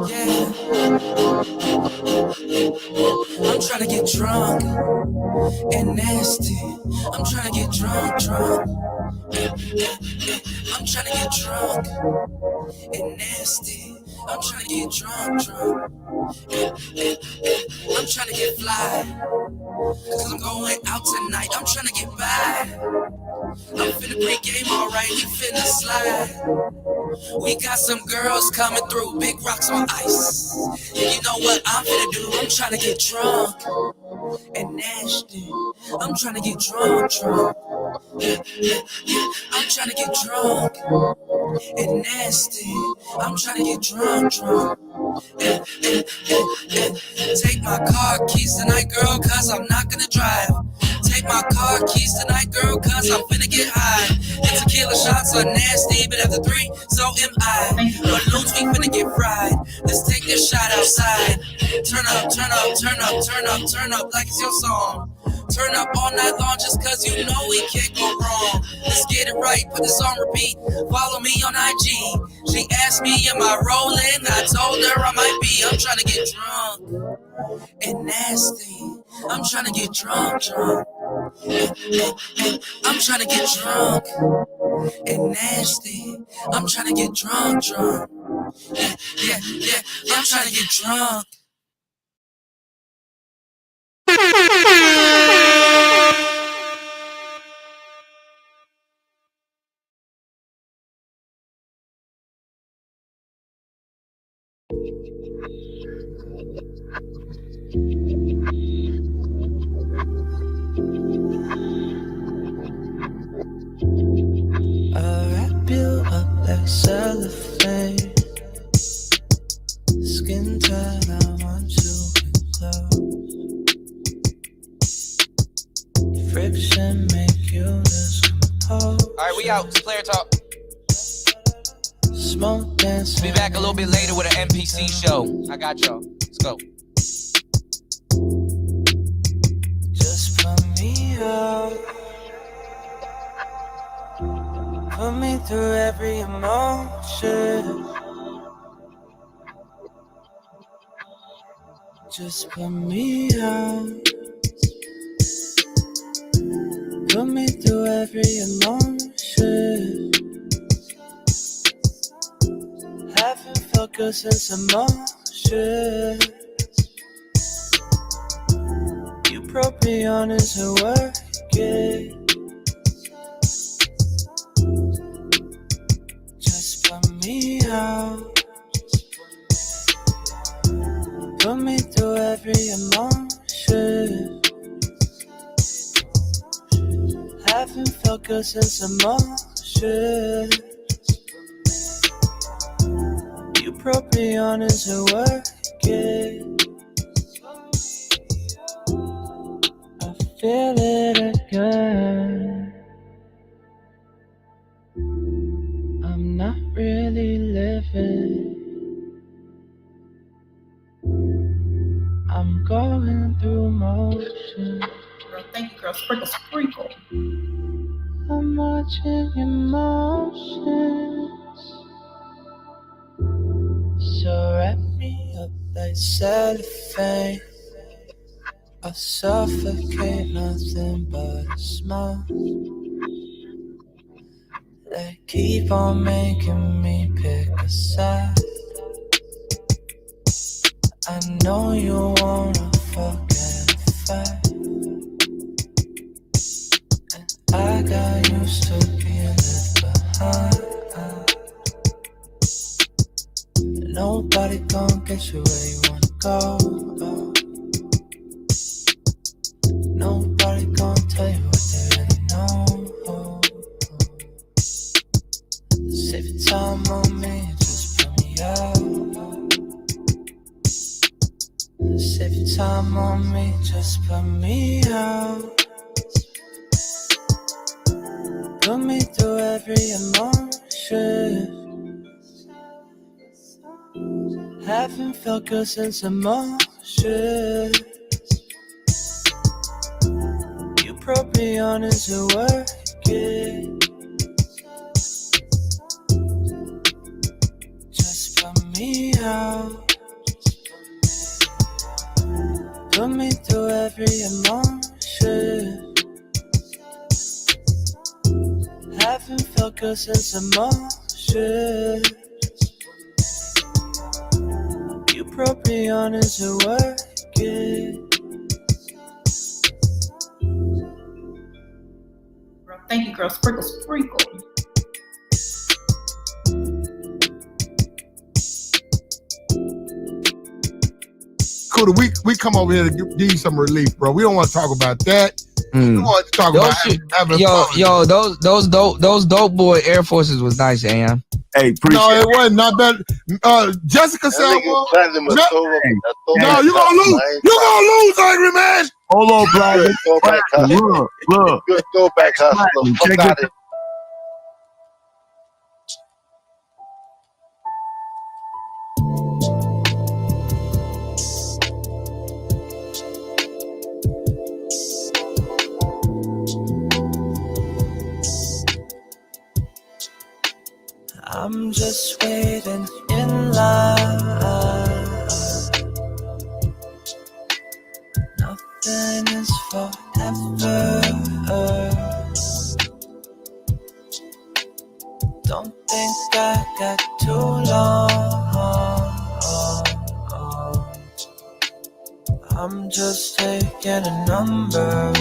Yeah. I'm trying to get drunk and nasty. I'm trying to get drunk. I'm trying to get drunk and nasty. I'm trying to get drunk. I'm trying to get fly, cause I'm going out tonight. I'm trying to get by. I'm finna pre-game alright, we finna slide. We got some girls coming through, big rocks on ice. And you know what I'm finna do? I'm trying to get drunk and nasty. I'm trying to get drunk. I'm trying to get drunk and nasty. I'm trying to get drunk. Take my car keys tonight, girl, cause I'm not gonna drive. Take my car keys tonight, girl, cause I'm finna get high. And tequila shots are nasty, but after 3, so am I. Balloons, we finna get fried. Let's take this shot outside. Turn up like it's your song. Turn up all night long just cause you know we can't go wrong. Let's get it right, put this on repeat. Follow me on IG. She asked me, am I rolling? I told her I might be. I'm trying to get drunk and nasty. I'm trying to get drunk. I'm trying to get drunk and nasty. I'm trying to get drunk. Yeah. I'm trying to get drunk. I'll wrap you up like cellophane. Skin tight, I want you close. Friction make you lose control. Alright, we out. It's Player Talk. Smoke dance. Be back a little bit later with an NPC show. I got y'all. Let's go. out. Put me through every emotion. Just put me out. Put me through every emotion. Haven't felt good since emotion. You propion isn't working. Just put me out. Put me through every emotion. Haven't felt good since emotion. You propion isn't working. I feel it again. I'm not really living. I'm going through motion. Girl, thank you, girl. Sprinkle, sprinkle. I'm watching emotions. So wrap me up like cellophane. I suffocate, nothing but a smile. They keep on making me pick a side. I know you wanna fucking fight, and I got used to being left behind. Nobody gon' get you where you wanna go. Nobody gon' tell you what they really know. Save your time on me, just put me out. Save your time on me, just put me out. Put me through every emotion. Haven't felt good since emotion. You propion isn't working. Just put me out. Put me through every emotion. Haven't felt good since emotion. You propion isn't working. Girl, thank you, girl. Sprinkle, sprinkle. Kuda, we come over here to give you some relief, bro. We don't want to talk about that. We want to talk about having fun. Those dope boy Air Forces was nice, AM. Hey, no, it wasn't not bad. Jessica said, no, you gonna lose. You gonna lose, Angry Man. Hold on, Platinum. Look. Good throwback hustler. Fuck out of here. I'm just waiting in line. Nothing is forever. Don't think I got too long. I'm just taking a number.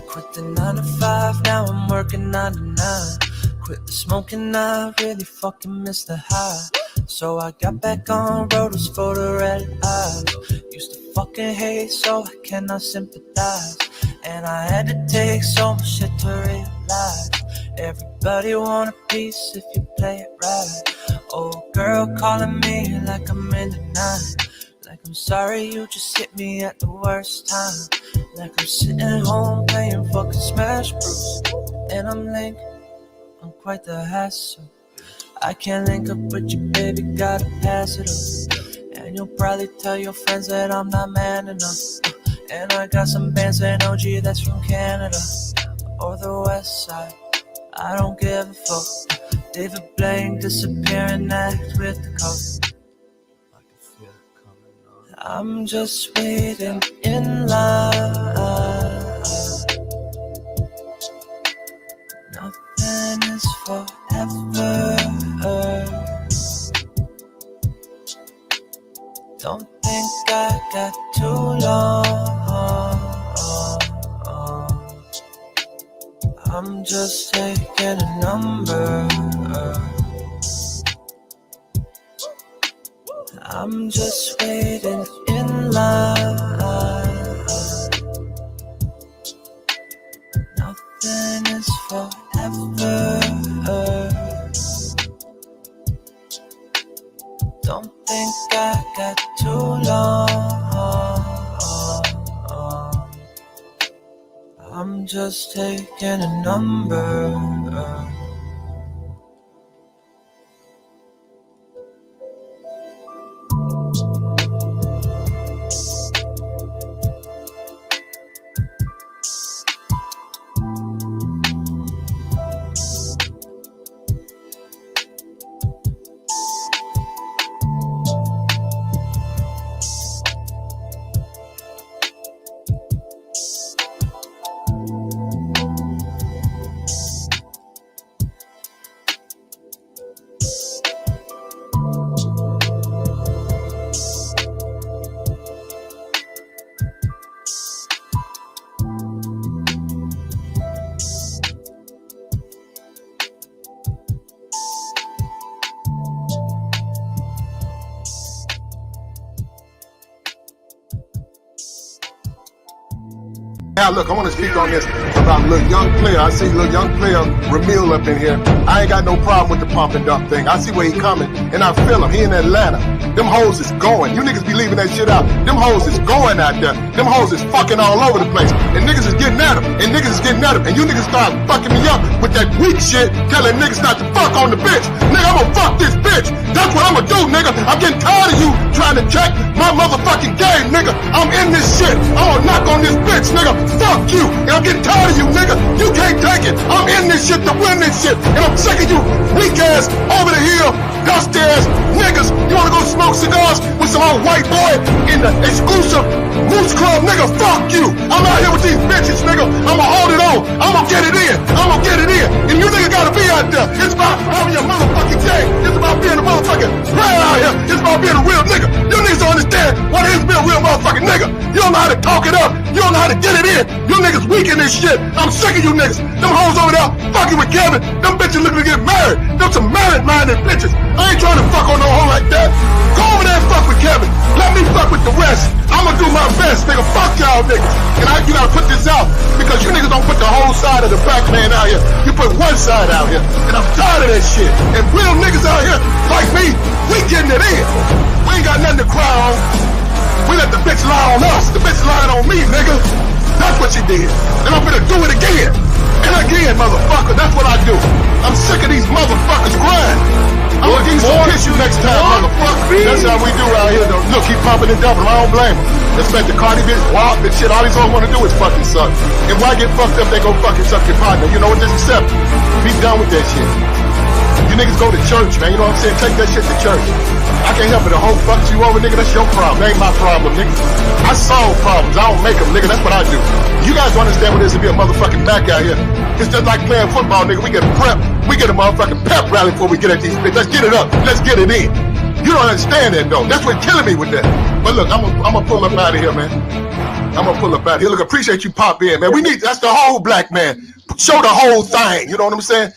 Quit the 9 to 5, now I'm working 9 to 9. Quit the smoking, I really fucking miss the high. So I got back on rollers for the red eyes. Used to fucking hate, so I cannot sympathize. And I had to take so much shit to realize. Everybody want a piece if you play it right. Old girl calling me like I'm in the night. Like I'm sorry you just hit me at the worst time. Like I'm sitting home playing fucking Smash Bros. And I'm late, I'm quite the hassle. I can't link up with you, baby, gotta pass it up. And And you'll probably tell your friends that I'm not man enough. And I got some bands saying, oh gee, that's from Canada or the West Side. I don't give a fuck. David Blaine disappear and act with the coke. I'm just waiting in line. Nothing is forever. Don't think I got too long. I'm just taking a number. I'm just waiting in line. Nothing is forever. Don't think I got too long. I'm just taking a number. Now look, I want to speak on this about little young player. I see little young player Ramil up in here. I ain't got no problem with the pump and dump thing. I see where he coming, and I feel him. He in Atlanta. Them hoes is going. You niggas be leaving that shit out. Them hoes is going out there. Them hoes is fucking all over the place. And niggas is getting at them. And niggas is getting at them. And you niggas start fucking me up with that weak shit, telling niggas not to fuck on the bitch. Nigga, I'm gonna fuck this bitch. That's what I'm gonna do, nigga. I'm getting tired of you trying to check my motherfucking game, nigga. I'm in this shit. I'm gonna knock on this bitch, nigga. Fuck you. And I'm getting tired of you, nigga. You can't take it. I'm in this shit to win this shit. And I'm sick of you weak ass, over the hill, dusty ass niggas. You wanna go smoke cigars with some old white boy in the exclusive Moose Club, nigga? Fuck you. I'm out here with these bitches, nigga. I'ma hold it on. I'ma get it in. I'ma get it in. And you niggas gotta be out there. It's about having your motherfucking game. It's about being a motherfucking player out here. It's about being a real nigga. You niggas don't understand what it is to be a real motherfucking nigga. You don't know how to talk it up. You don't know how to get it in. You niggas weak in this shit. I'm sick of you niggas. Them hoes over there fucking with Kevin. Them bitches looking to get married. Them some married-minded bitches. I ain't trying to fuck on no hoe like that. Go over there and fuck with Kevin. Let me fuck with the rest. I'ma do my best, nigga. Fuck y'all niggas. And you gotta put this out because you niggas don't put the whole side of the black man out here. You put one side out here. And I'm tired of that shit. And real niggas out here like me, we getting it in. We ain't got nothing to cry on. We let the bitch lie on us. The bitch lied on me, nigga. That's what you did. And I'm gonna do it again. And again, motherfucker. That's what I do. I'm sick of these motherfuckers crying. I'm gonna give you some tissue next time, motherfucker. That's how we do out here, though. Look, keep pumping and dumping. I don't blame him. Respect the Cardi bitch, WAP and shit. All these hoes wanna do is fucking suck. And why get fucked up, they go fucking suck your partner. You know what? Just accept it. Be done with that shit. You niggas go to church, man. You know what I'm saying? Take that shit to church. I can't help it. The whole fucks you over, nigga. That's your problem. That ain't my problem, nigga. I solve problems. I don't make them, nigga. That's what I do. You guys don't understand what it is to be a motherfucking back out here. It's just like playing football, nigga. We get prep. We get a motherfucking pep rally before we get at these bitches. Let's get it up. Let's get it in. You don't understand that, though. That's what's killing me with that. But look, I'm gonna pull up out of here, man. I'm gonna pull up out of here. Look, appreciate you pop in, man. We need, that's the whole black man. Show the whole thing. You know what I'm saying?